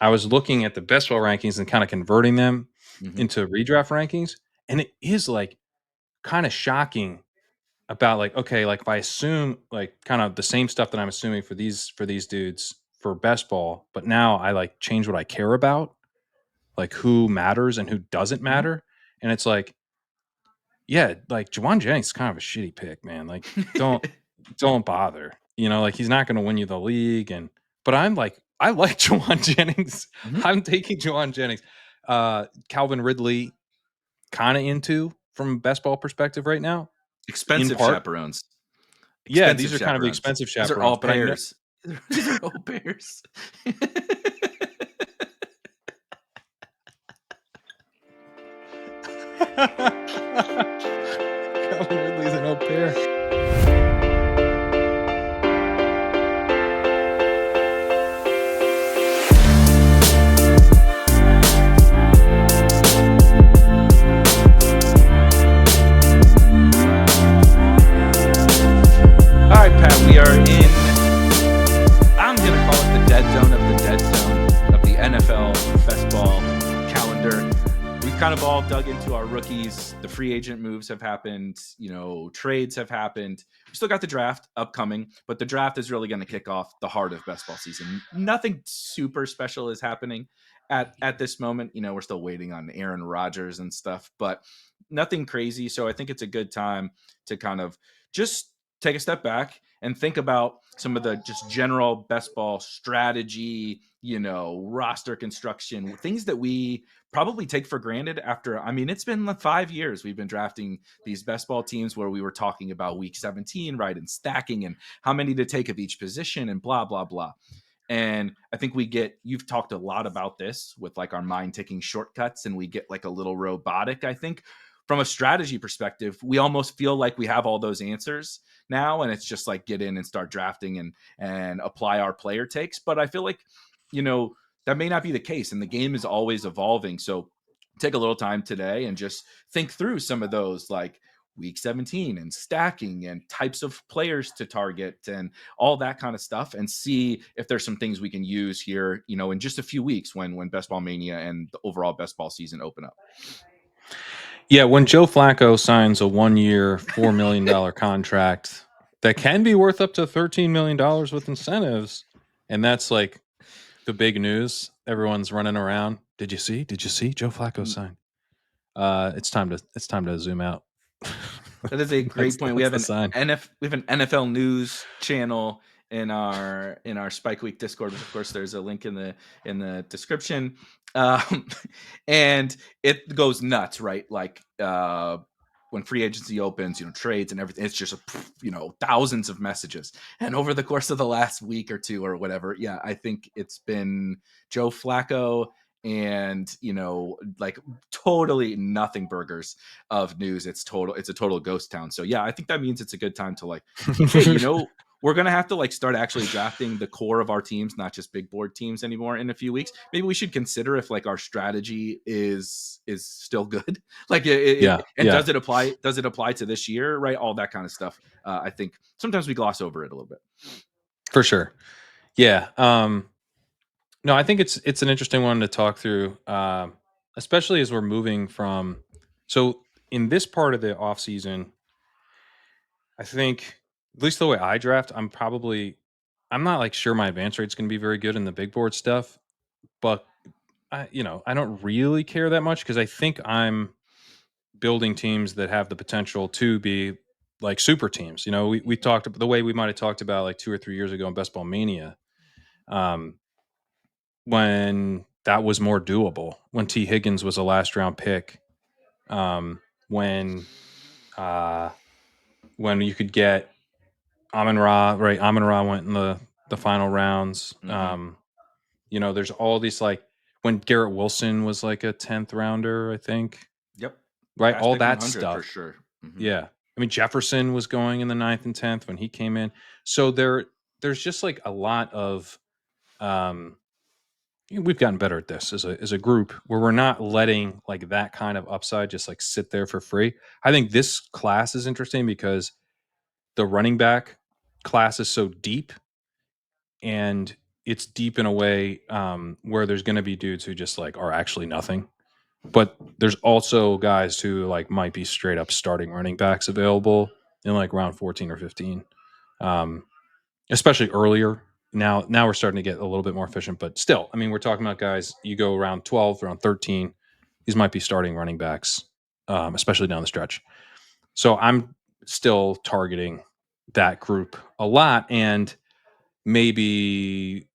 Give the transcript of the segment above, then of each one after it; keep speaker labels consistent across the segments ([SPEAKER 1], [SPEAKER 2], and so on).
[SPEAKER 1] I was looking at the best ball rankings and kind of converting them
[SPEAKER 2] Mhm.
[SPEAKER 1] into redraft rankings, and it is like kind of shocking about like, okay, like if I assume like kind of the same stuff that I'm assuming for these dudes for best ball, but now I like change what I care about, like who matters and who doesn't
[SPEAKER 2] Mhm.
[SPEAKER 1] matter. And it's like, yeah, like Juwan Jennings is kind of a shitty pick, man. Like, don't bother. You know, like he's not going to win you the league. And but I'm like, I like Juwan Jennings.
[SPEAKER 2] Mhm.
[SPEAKER 1] I'm taking Juwan Jennings. Calvin Ridley, kind of into from a best ball perspective right now. In
[SPEAKER 2] Expensive
[SPEAKER 1] part,
[SPEAKER 2] chaperones.
[SPEAKER 1] yeah, these
[SPEAKER 2] Expensive
[SPEAKER 1] are kind of the
[SPEAKER 2] chaperones.
[SPEAKER 1] expensive
[SPEAKER 2] These are
[SPEAKER 1] chaperones.
[SPEAKER 2] all
[SPEAKER 1] But I know
[SPEAKER 2] pairs. These are all pairs.
[SPEAKER 1] Calvin Ridley's an au pair.
[SPEAKER 2] All right, Pat, we are in, I'm going to call it the dead zone of the dead zone of the NFL best ball calendar. We've kind of all dug into our rookies. The free agent moves have happened. Trades have happened. We still got the draft upcoming, but the draft is really going to kick off the heart of best ball season. Nothing super special is happening at this moment. We're still waiting on Aaron Rodgers and stuff, but nothing crazy. So I think it's a good time to kind of just take a step back and think about some of the just general best ball strategy, roster construction, things that we probably take for granted after. I mean, it's been like 5 years we've been drafting these best ball teams where we were talking about week 17, right? And stacking and how many to take of each position and blah, blah, blah. And I think you've talked a lot about this with like our mind taking shortcuts and we get like a little robotic. I think from a strategy perspective, we almost feel like we have all those answers now. And it's just like get in and start drafting and apply our player takes. But I feel like, that may not be the case. And the game is always evolving. So take a little time today and just think through some of those like week 17 and stacking and types of players to target and all that kind of stuff and see if there's some things we can use here, in just a few weeks when Best Ball Mania and the overall best ball season open up.
[SPEAKER 1] Yeah, when Joe Flacco signs a 1-year, $4 million contract that can be worth up to $13 million with incentives, and that's like the big news. Everyone's running around. Did you see? Did you see Joe Flacco sign? It's time to zoom out.
[SPEAKER 2] That is a great point. We
[SPEAKER 1] That's
[SPEAKER 2] have
[SPEAKER 1] the sign.
[SPEAKER 2] we have an NFL news channel in our Spike Week Discord, which of course there's a link in the description. Um, and it goes nuts, right? Like when free agency opens, trades and everything, it's just thousands of messages. And over the course of the last week or two or whatever, yeah, I think it's been Joe Flacco and like totally nothing burgers of news. It's a total ghost town. So yeah, I think that means it's a good time to like, hey, we're gonna have to like start actually drafting the core of our teams, not just big board teams anymore in a few weeks. Maybe we should consider if like our strategy is still good. Like
[SPEAKER 1] Yeah,
[SPEAKER 2] and
[SPEAKER 1] yeah,
[SPEAKER 2] does it apply to this year, right? All that kind of stuff. I think sometimes we gloss over it a little bit.
[SPEAKER 1] for sure. Yeah. No, I think it's an interesting one to talk through, especially as we're moving from. So in this part of the off season, I think at least the way I draft, I'm not like sure my advance rate's going to be very good in the big board stuff, but I don't really care that much because I think I'm building teams that have the potential to be like super teams. We talked the way we might have talked about like 2 or 3 years ago in Best Ball Mania, um, when that was more doable. When T Higgins was a last round pick, um, when uh, when you could get Amon Ra, right? Amon Ra went in the final rounds.
[SPEAKER 2] Mm-hmm.
[SPEAKER 1] There's all these like when Garrett Wilson was like a 10th rounder, I think.
[SPEAKER 2] Yep.
[SPEAKER 1] Right,
[SPEAKER 2] Past
[SPEAKER 1] all
[SPEAKER 2] pick
[SPEAKER 1] that
[SPEAKER 2] 100 for
[SPEAKER 1] stuff.
[SPEAKER 2] sure. Mm-hmm.
[SPEAKER 1] Yeah, I mean Jefferson was going in the 9th and 10th when he came in. So there's just like a lot of um, we've gotten better at this as a group where we're not letting like that kind of upside just like sit there for free. I think this class is interesting because the running back class is so deep, and it's deep in a way where there's going to be dudes who just like are actually nothing. But there's also guys who like might be straight up starting running backs available in like round 14 or 15, um, especially earlier. Now we're starting to get a little bit more efficient, but still, I mean, we're talking about guys. You go around 12, around 13, these might be starting running backs, especially down the stretch. So I'm still targeting that group a lot, and maybe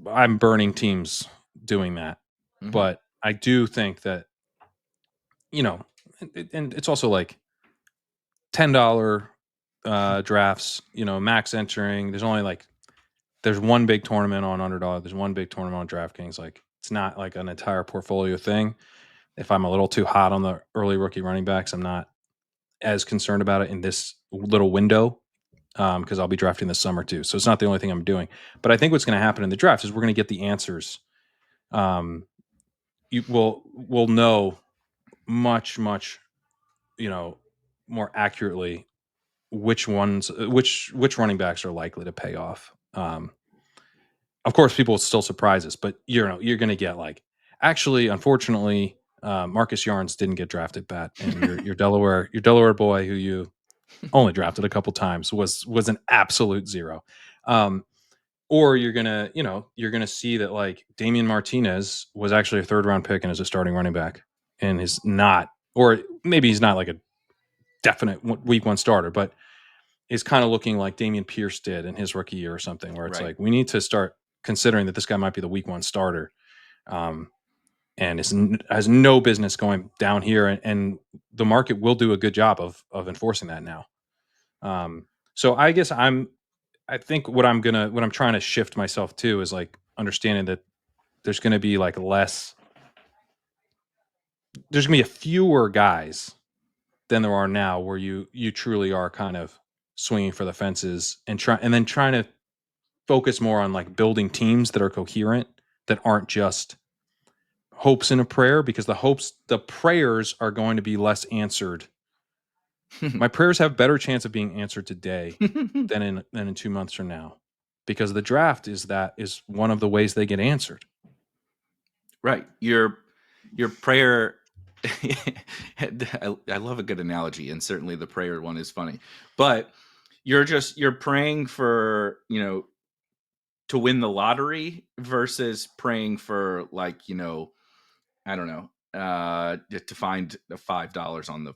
[SPEAKER 1] I'm burning teams doing that.
[SPEAKER 2] Mhm.
[SPEAKER 1] But I do think that, you know, and it's also like $10 drafts, max entering. There's one big tournament on Underdog, there's one big tournament on DraftKings. Like it's not like an entire portfolio thing. If I'm a little too hot on the early rookie running backs, I'm not as concerned about it in this little window, because I'll be drafting this summer too. So it's not the only thing I'm doing. But I think what's going to happen in the draft is we're going to get the answers. Um, we'll know much more accurately which running backs are likely to pay off. Of course, people will still surprise us, but you're going to get like, actually, unfortunately, Marcus Yarns didn't get drafted, Pat, and your Delaware boy, who you only drafted a couple times, was an absolute zero. Or you're gonna see that like Damian Martinez was actually a third round pick and is a starting running back, and is not, or maybe he's not like a definite week one starter, but is kind of looking like Damian Pierce did in his rookie year or something, where it's
[SPEAKER 2] Right.
[SPEAKER 1] like we need to start considering that this guy might be the week one starter, um, and has no business going down here, and the market will do a good job of enforcing that now. So I guess I think what I'm trying to shift myself to is like understanding that there's going to be like there's going to be a fewer guys than there are now where you truly are kind of swinging for the fences and then trying to focus more on like building teams that are coherent, that aren't just hopes in a prayer, because the prayers are going to be less answered. My prayers have better chance of being answered today than in 2 months from now, because the draft is one of the ways they get answered.
[SPEAKER 2] Right. Your prayer. I love a good analogy, and certainly the prayer one is funny. But you're praying for, to win the lottery versus praying for, like, I don't know, to find the $5 on the,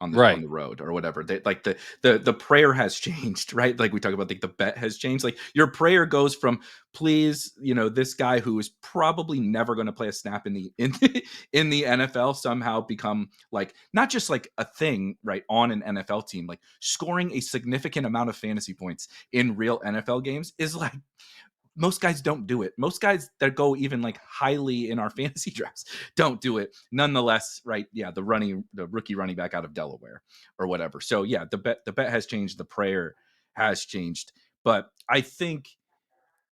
[SPEAKER 2] on
[SPEAKER 1] Right.
[SPEAKER 2] the road or whatever. Like the prayer has changed, right? Like we talk about, like the bet has changed. Like your prayer goes from, please, this guy who is probably never going to play a snap in the NFL somehow become, like, not just like a thing, right, on an NFL team, like scoring a significant amount of fantasy points in real NFL games is like, most guys don't do it. Most guys that go even like highly in our fantasy drafts don't do it. Nonetheless, right? Yeah, the rookie running back out of Delaware or whatever. So yeah, the bet has changed. The prayer has changed. But I think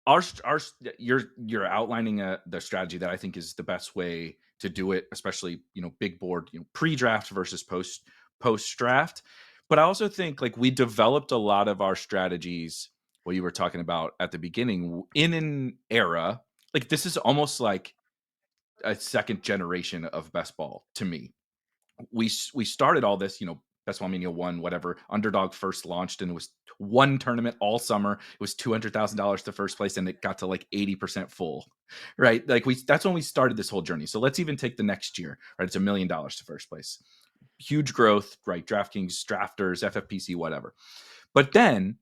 [SPEAKER 2] our you're outlining the strategy that I think is the best way to do it, especially big board, pre-draft versus post draft. But I also think, like, we developed a lot of our strategies, what you were talking about at the beginning, in an era like this is almost like a second generation of best ball to me. We started all this, Best Ball Mania 1, whatever. Underdog first launched, and it was one tournament all summer. It was $200,000 to first place, and it got to like 80% full, right? Like that's when we started this whole journey. So let's even take the next year, right? It's $1 million to first place. Huge growth, right? DraftKings, drafters, FFPC, whatever. But then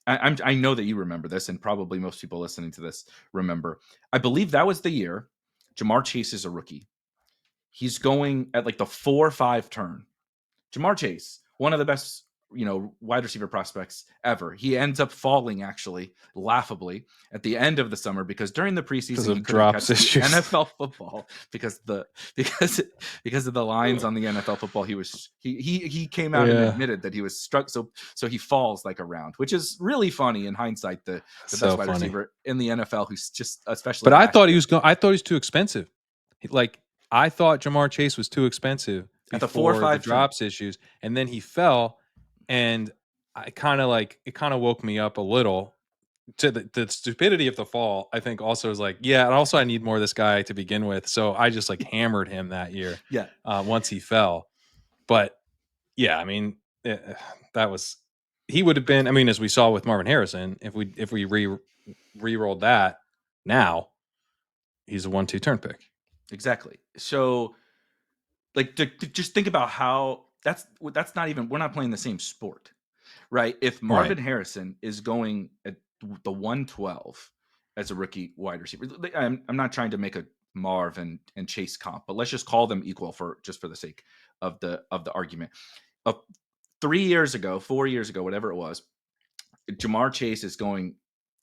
[SPEAKER 2] I know that you remember this, and probably most people listening to this remember. I believe that was the year Jamar Chase is a rookie. He's going at like the 4-5 turn. Jamar Chase, one of the best, wide receiver prospects ever. He ends up falling, actually, laughably, at the end of the summer, because during the
[SPEAKER 1] Because
[SPEAKER 2] preseason he
[SPEAKER 1] of
[SPEAKER 2] couldn't
[SPEAKER 1] drops
[SPEAKER 2] catch the
[SPEAKER 1] issues.
[SPEAKER 2] NFL football because of the lines on the NFL football. He came out and
[SPEAKER 1] Yeah.
[SPEAKER 2] admitted that he was struck, so he falls like a round, which is really funny in hindsight. The best
[SPEAKER 1] So
[SPEAKER 2] wide
[SPEAKER 1] funny.
[SPEAKER 2] receiver in the NFL, who's just, especially
[SPEAKER 1] But I
[SPEAKER 2] last
[SPEAKER 1] thought
[SPEAKER 2] year,
[SPEAKER 1] I thought he was too expensive. Like I thought Jamar Chase was too expensive
[SPEAKER 2] at the four or
[SPEAKER 1] before the
[SPEAKER 2] five turn.
[SPEAKER 1] drops issues, and then he fell, and it kind of woke me up a little, to the stupidity of the fall, I think also is like, yeah, and also I need more of this guy to begin with. So I just like hammered him that year
[SPEAKER 2] Yeah,
[SPEAKER 1] once he fell. But yeah, I mean, that was he would have been. I mean, as we saw with Marvin Harrison, if we re-rolled that now, he's a 1-2 turn pick.
[SPEAKER 2] exactly. So like to just think about how that's not even, we're not playing the same sport, right? If
[SPEAKER 1] Right.
[SPEAKER 2] Marvin Harrison is going at the 112 as a rookie wide receiver, I'm not trying to make a Marv and Chase comp, but let's just call them equal for just for the sake of the argument. 3 years ago, 4 years ago, whatever it was, Jamar Chase is going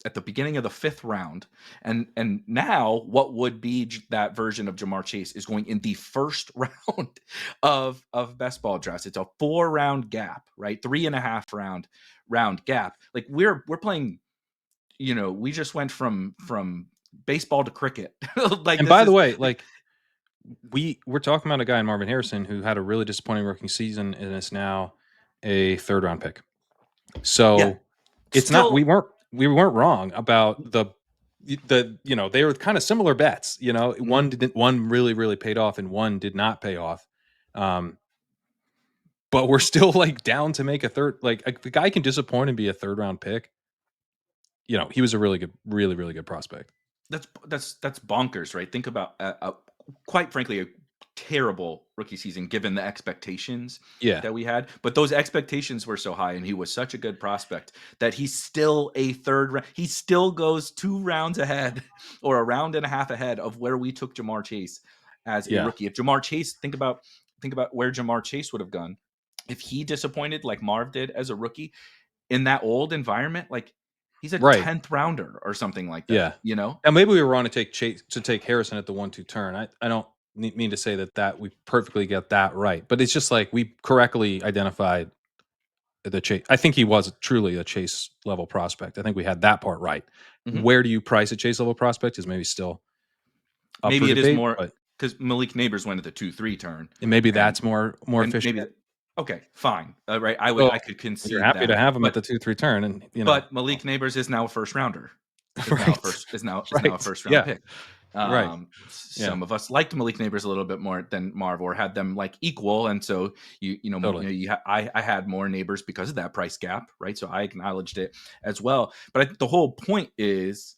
[SPEAKER 2] at the beginning of the 5th round, and now what would be that version of Jamar Chase is going in the 1st round of best ball drafts. It's a 4-round gap, right? 3.5 round gap. Like we're playing, we just went from baseball to cricket. Like
[SPEAKER 1] And
[SPEAKER 2] this
[SPEAKER 1] by the
[SPEAKER 2] is
[SPEAKER 1] way, like we're talking about a guy in Marvin Harrison who had a really disappointing rookie season and is now a 3rd round pick.
[SPEAKER 2] yeah,
[SPEAKER 1] So it's not
[SPEAKER 2] still.
[SPEAKER 1] we weren't wrong about they were kind of similar bets.
[SPEAKER 2] Mhm.
[SPEAKER 1] One really paid off and one did not pay off. Um, but we're still like down to make a third. Like the guy can disappoint and be a 3rd round pick. He was a really good prospect.
[SPEAKER 2] That's bonkers, right? Think about quite frankly a terrible rookie season given the expectations
[SPEAKER 1] Yeah,
[SPEAKER 2] that we had, but those expectations were so high, and he was such a good prospect that he's still a third round. He still goes 2 rounds ahead or a round and a half ahead of where we took Jamar Chase as a
[SPEAKER 1] yeah,
[SPEAKER 2] rookie. If Jamar Chase, think about where Jamar Chase would have gone if he disappointed like Marv did as a rookie in that old environment. Like he's a
[SPEAKER 1] right.
[SPEAKER 2] 10th rounder or something like that,
[SPEAKER 1] Yeah.
[SPEAKER 2] you know?
[SPEAKER 1] Now maybe we were wrong to take Harrison at the 1-2 turn. I don't mean to say that we perfectly get that right, but it's just like we correctly identified the Chase. I think he was truly a Chase level prospect. I think we had that part right.
[SPEAKER 2] Mhm.
[SPEAKER 1] Where do you price a Chase level prospect is maybe still up for
[SPEAKER 2] Maybe it is
[SPEAKER 1] debate,
[SPEAKER 2] more
[SPEAKER 1] but
[SPEAKER 2] because Malik Neighbors went at the 2-3 turn,
[SPEAKER 1] and maybe
[SPEAKER 2] and
[SPEAKER 1] that's more
[SPEAKER 2] and
[SPEAKER 1] efficient.
[SPEAKER 2] maybe okay, fine. Right,
[SPEAKER 1] So
[SPEAKER 2] I could
[SPEAKER 1] you're
[SPEAKER 2] concede
[SPEAKER 1] happy to
[SPEAKER 2] that.
[SPEAKER 1] have him at
[SPEAKER 2] But
[SPEAKER 1] the 2-3 turn, and well,
[SPEAKER 2] Malik Neighbors is now a first rounder.
[SPEAKER 1] right,
[SPEAKER 2] Is now a
[SPEAKER 1] right,
[SPEAKER 2] first round
[SPEAKER 1] yeah,
[SPEAKER 2] pick.
[SPEAKER 1] right, yeah,
[SPEAKER 2] Some of us liked Malik Neighbors a little bit more than Marv, or had them like equal, and so
[SPEAKER 1] totally.
[SPEAKER 2] I had more Neighbors because of that price gap, right? So I acknowledged it as well. But I think the whole point is,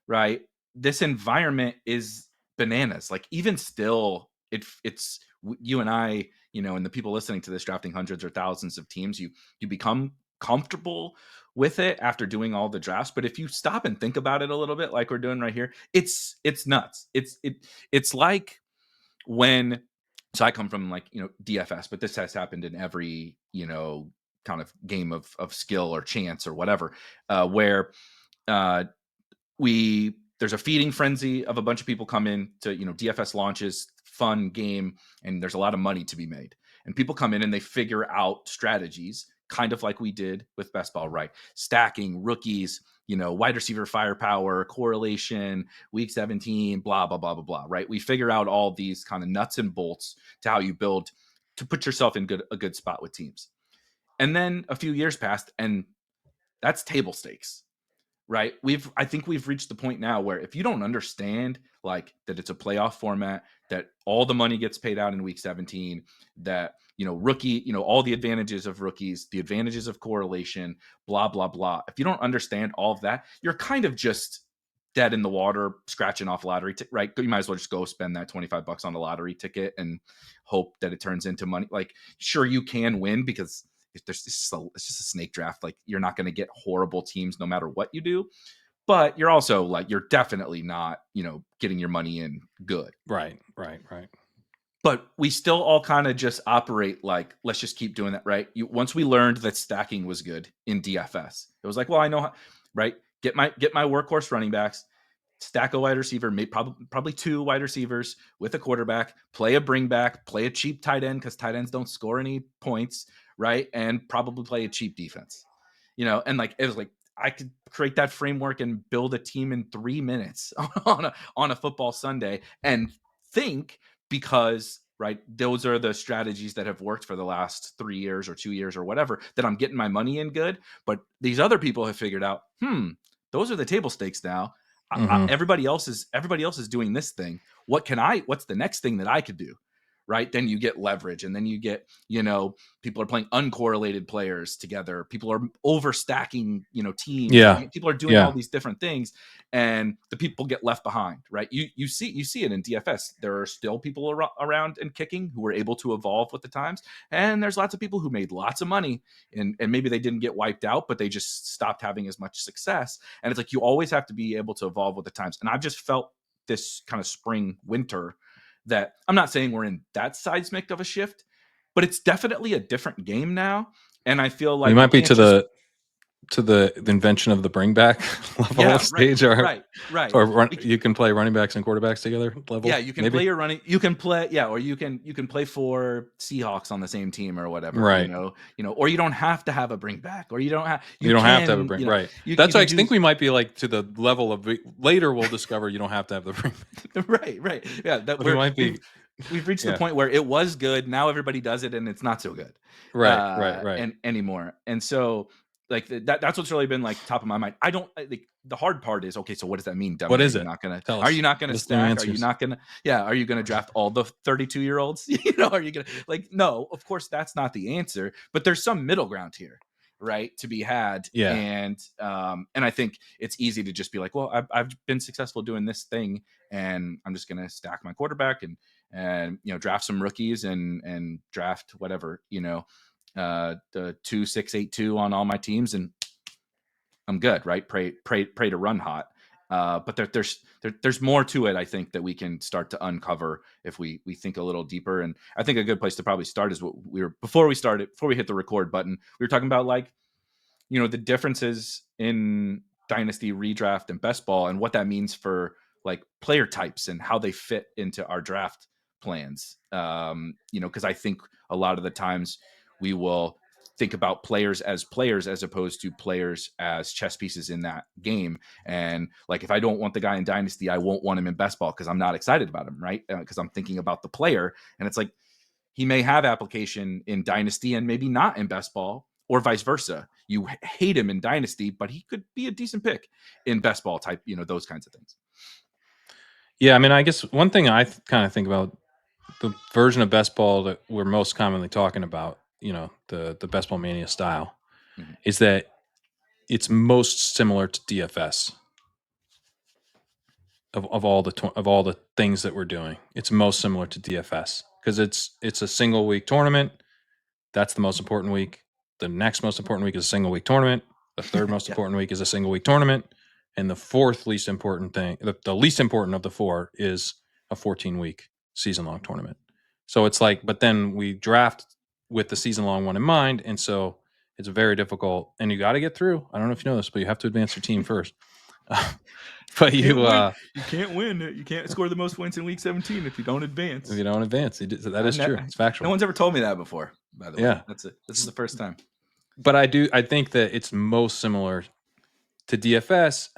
[SPEAKER 2] right, this environment is bananas. Like even still, it's you and I, and the people listening to this drafting hundreds or thousands of teams, you become comfortable with it after doing all the drafts. But if you stop and think about it a little bit, like we're doing right here, it's nuts. It's like when, so I come from like DFS, but this has happened in every kind of game of skill or chance or whatever, where uh there's a feeding frenzy of a bunch of people come in to DFS launches, fun game, and there's a lot of money to be made, and people come in and they figure out strategies kind of like we did with best ball, right? Stacking rookies, wide receiver firepower, correlation, week 17, blah blah blah blah blah, right? We figure out all these kind of nuts and bolts to how you build to put yourself in a good spot with teams. And then a few years passed, and that's table stakes, right? I think we've reached the point now where if you don't understand like that it's a playoff format, that all the money gets paid out in week 17, that rookie, all the advantages of rookies, the advantages of correlation, blah blah blah. If you don't understand all of that, you're kind of just dead in the water, scratching off lottery, right? You might as well just go spend that $25 on the lottery ticket and hope that it turns into money. Like, sure, you can win because if there's it's just a snake draft. Like, you're not going to get horrible teams no matter what you do, but you're also like, you're definitely not, getting your money in good.
[SPEAKER 1] Right, right, right.
[SPEAKER 2] But we still all kind of just operate like, let's just keep doing that, right? Once we learned that stacking was good in DFS, it was like, well, I know how, right? Get my workhorse running backs, stack a wide receiver, probably 2 wide receivers with a quarterback, play a bring back, play a cheap tight end because tight ends don't score any points, right? And probably play a cheap defense, and like it was like I could create that framework and build a team in 3 minutes on a football Sunday and think, because right, those are the strategies that have worked for the last 3 years or 2 years or whatever, that I'm getting my money in good. But these other people have figured out, Those are the table stakes now.
[SPEAKER 1] Hmm.
[SPEAKER 2] Everybody else is doing this thing. What's the next thing that I could do? Right. Then you get leverage, and then you get, people are playing uncorrelated players together. People are overstacking, teams.
[SPEAKER 1] Yeah.
[SPEAKER 2] People are doing all
[SPEAKER 1] Yeah.
[SPEAKER 2] these different things, and the people get left behind. Right. You see it in DFS. There are still people around and kicking who were able to evolve with the times. And there's lots of people who made lots of money, and maybe they didn't get wiped out, but they just stopped having as much success. And it's like, you always have to be able to evolve with the times. And I've just felt this kind of spring, winter, that I'm not saying we're in that seismic of a shift, but it's definitely a different game now. And I feel
[SPEAKER 1] We
[SPEAKER 2] like we
[SPEAKER 1] might be
[SPEAKER 2] can't just,
[SPEAKER 1] to the invention of the bring back level
[SPEAKER 2] yeah,
[SPEAKER 1] of stage, or
[SPEAKER 2] right.
[SPEAKER 1] you can play running backs and quarterbacks together
[SPEAKER 2] Yeah,
[SPEAKER 1] level,
[SPEAKER 2] you can play
[SPEAKER 1] maybe.
[SPEAKER 2] your running. You can play, yeah, or you can play for Seahawks on the same team or whatever.
[SPEAKER 1] Right.
[SPEAKER 2] Or you don't have to have a bring back, or you don't have.
[SPEAKER 1] You
[SPEAKER 2] You
[SPEAKER 1] don't have to have a
[SPEAKER 2] can,
[SPEAKER 1] bring, right.
[SPEAKER 2] you
[SPEAKER 1] That's why
[SPEAKER 2] can
[SPEAKER 1] I
[SPEAKER 2] do.
[SPEAKER 1] think we might be like to the level of later we'll discover you don't have to have the bring back.
[SPEAKER 2] Right. Yeah, that
[SPEAKER 1] But we might
[SPEAKER 2] we've
[SPEAKER 1] be,
[SPEAKER 2] we've reached the
[SPEAKER 1] yeah.
[SPEAKER 2] point where it was good. Now everybody does it, and it's not so good,
[SPEAKER 1] Right.
[SPEAKER 2] and anymore. And so, like, that's what's really been like top of my mind. I don't like, the hard part is, okay, so what does that mean,
[SPEAKER 1] What
[SPEAKER 2] dummy?
[SPEAKER 1] is it? Tell
[SPEAKER 2] Are you
[SPEAKER 1] us.
[SPEAKER 2] not gonna
[SPEAKER 1] Give us new
[SPEAKER 2] stack? Are you
[SPEAKER 1] answers.
[SPEAKER 2] not gonna, yeah? Are you gonna draft all the 32-year-olds? Are you gonna, like, no? Of course, that's not the answer. But there's some middle ground here, right, to be had.
[SPEAKER 1] Yeah.
[SPEAKER 2] And I think it's easy to just be like, well, I've been successful doing this thing, and I'm just gonna stack my quarterback, and draft some rookies, and draft whatever, the 2-6-8-2 on all my teams, and I'm good, right? Pray to run hot. But there's more to it, I think, that we can start to uncover if we think a little deeper. And I think a good place to probably start is what we were before we hit the record button. We were talking about, like, the differences in dynasty, redraft, and best ball, and what that means for, like, player types and how they fit into our draft plans. Because I think a lot of the times we will think about players as opposed to players as chess pieces in that game. And, like, if I don't want the guy in dynasty, I won't want him in best ball because I'm not excited about him, right? Because I'm thinking about the player, and it's like, he may have application in dynasty and maybe not in best ball, or vice versa. You hate him in dynasty, but he could be a decent pick in best ball type, those kinds of things.
[SPEAKER 1] Yeah. I mean, I guess one thing I kind of think about, the version of best ball that we're most commonly talking about, the best ball mania style,
[SPEAKER 2] Mm-hmm.
[SPEAKER 1] is that it's most similar to DFS of all the things that we're doing. It's most similar to DFS because it's a single week tournament. That's the most important week. The next most important week is a single week tournament. The third most
[SPEAKER 2] Yeah.
[SPEAKER 1] important week is a single week tournament. And the fourth least important thing, the least important of the four, is a 14-week season long tournament. So it's like, but then we draft with the season long one in mind. And so it's very difficult. And you got to get through. I don't know if you know this, but you have to advance your team first. But
[SPEAKER 2] You can't
[SPEAKER 1] you,
[SPEAKER 2] win. You can't win. You can't score the most wins in week 17 if you don't advance.
[SPEAKER 1] if you don't advance, that is true. It's factual.
[SPEAKER 2] No one's ever told me that before, by the way.
[SPEAKER 1] Yeah.
[SPEAKER 2] That's it. This is the first time.
[SPEAKER 1] But I think that it's most similar to DFS.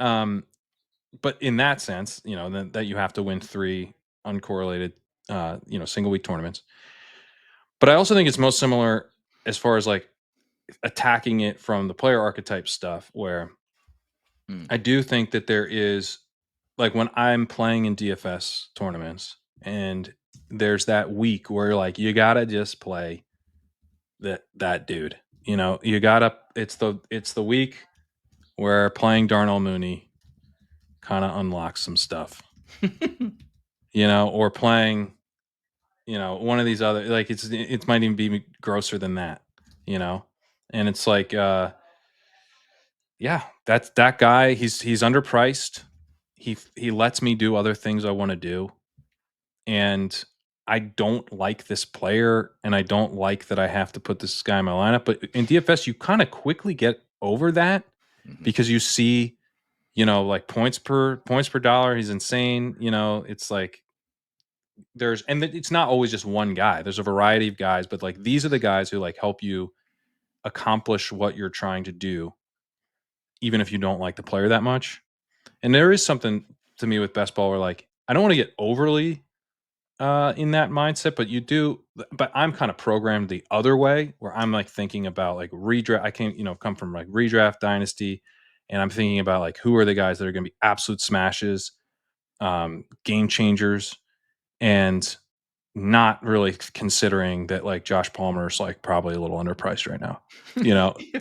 [SPEAKER 1] But in that sense, that you have to win 3 uncorrelated, single week tournaments. But I also think it's most similar as far as, like, attacking it from the player archetype stuff, where I do think that there is, like, when I'm playing in DFS tournaments, and there's that week where, like, you gotta just play that dude. You gotta. It's the week where playing Darnell Mooney kind of unlocks some stuff, or playing, one of these other, like, it might even be grosser than that, and it's like, yeah, that's that guy. He's underpriced. He lets me do other things I want to do, and I don't like this player, and I don't like that I have to put this guy in my lineup. But in DFS, you kind of quickly get over that because you see, like, points per dollar. He's insane. It's like it's not always just one guy. There's a variety of guys, but, like, these are the guys who, like, help you accomplish what you're trying to do, even if you don't like the player that much. And there is something to me with best ball where, like, I don't want to get overly in that mindset, but you do. But I'm kind of programmed the other way, where I'm, like, thinking about, like, redraft. I came, come from, like, redraft dynasty, and I'm thinking about like who are the guys that are going to be absolute smashes, game changers, and not really considering that like Josh Palmer's like probably a little underpriced right now,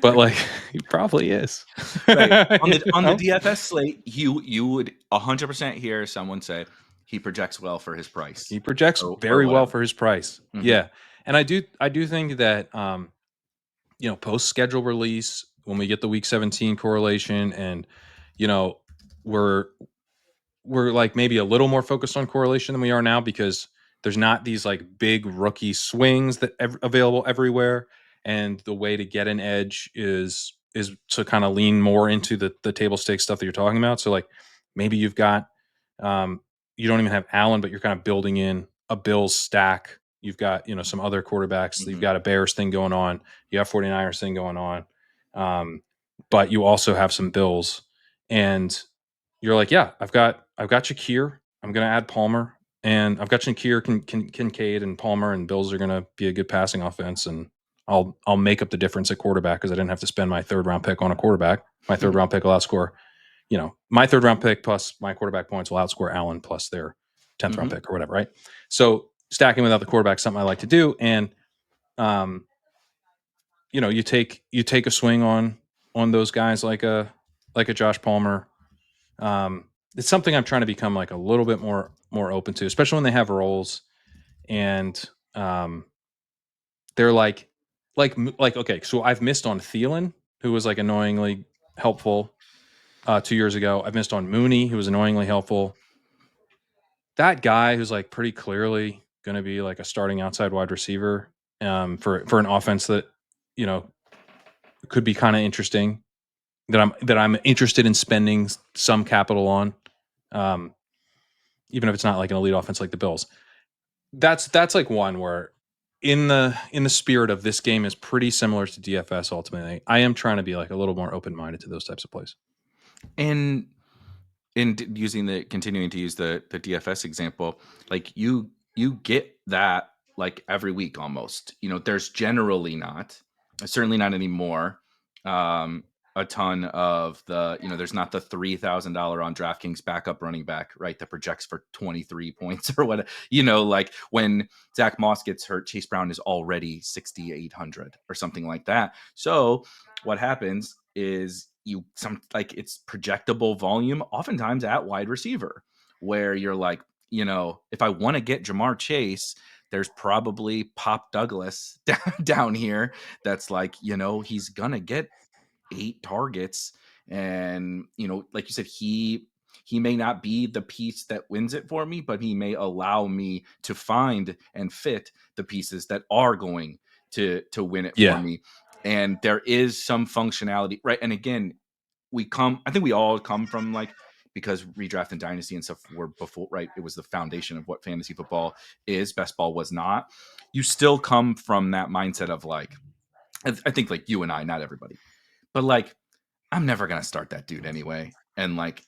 [SPEAKER 1] but like he probably is.
[SPEAKER 2] Right. On
[SPEAKER 1] You
[SPEAKER 2] the
[SPEAKER 1] know?
[SPEAKER 2] DFS slate, you would 100% hear someone say he projects well for his price
[SPEAKER 1] He projects
[SPEAKER 2] or
[SPEAKER 1] very well
[SPEAKER 2] whatever.
[SPEAKER 1] for his price.
[SPEAKER 2] Mhm.
[SPEAKER 1] Yeah. And I do think that post schedule release, when we get the week 17 correlation and you know, we're we're like maybe a little more focused on correlation than we are now because there's not these like big rookie swings that available everywhere, and the way to get an edge is to kind of lean more into the table stakes stuff that you're talking about. So like maybe you've got um you don't even have Allen, but you're kind of building in a Bills stack. You've got some other quarterbacks. You've
[SPEAKER 2] Mhm.
[SPEAKER 1] got a Bears thing going on. You have 49ers thing going on. But you also have some Bills, and you're like, yeah, I've got Shakir. I'm going to add Palmer, and I've got Shakir, Kincaid, and Palmer, and Bills are going to be a good passing offense, and I'll make up the difference at quarterback because I didn't have to spend my third round pick on a quarterback. My third round pick will outscore, my third round pick plus my quarterback points will outscore Allen plus their 10th round
[SPEAKER 2] Mhm.
[SPEAKER 1] pick or whatever, right? So stacking without the quarterback is something I like to do, and um, you take a swing on those guys like a Josh Palmer. It's something I'm trying to become like a little bit more open to, especially when they have roles and um, they're like okay. So I've missed on Thielen, who was like annoyingly helpful 2 years ago. I've missed on Mooney, who was annoyingly helpful. That guy who's like pretty clearly going to be like a starting outside wide receiver for an offense that you know could be kind of interesting, that I'm interested in spending some capital on, um, even if it's not like an elite offense like the Bills. That's like one where in the spirit of this game is pretty similar to DFS. Ultimately, I am trying to be like a little more open minded to those types of plays.
[SPEAKER 2] And in continuing to use the DFS example, like you get that like every week almost. There's generally not, certainly not anymore, um, a ton of there's not the $3,000 on DraftKings backup running back, right, that projects for 23 points or what. Like when Zach Moss gets hurt, Chase Brown is already 6,800 or something like that. So what happens is it's projectable volume oftentimes at wide receiver, where you're like, if I want to get Jamar Chase, there's probably Pop Douglas down here that's like, he's gonna get 8 targets. And like you said, he may not be the piece that wins it for me, but he may allow me to find and fit the pieces that are going to win it for
[SPEAKER 1] Yeah,
[SPEAKER 2] me. And there is some functionality, right? And again, I think we all come from like, because redraft and dynasty and stuff were before, right? It was the foundation of what fantasy football is. Best ball was not. You still come from that mindset of like, I think like you and I, not everybody, but like, I'm never gonna start that dude anyway. And like,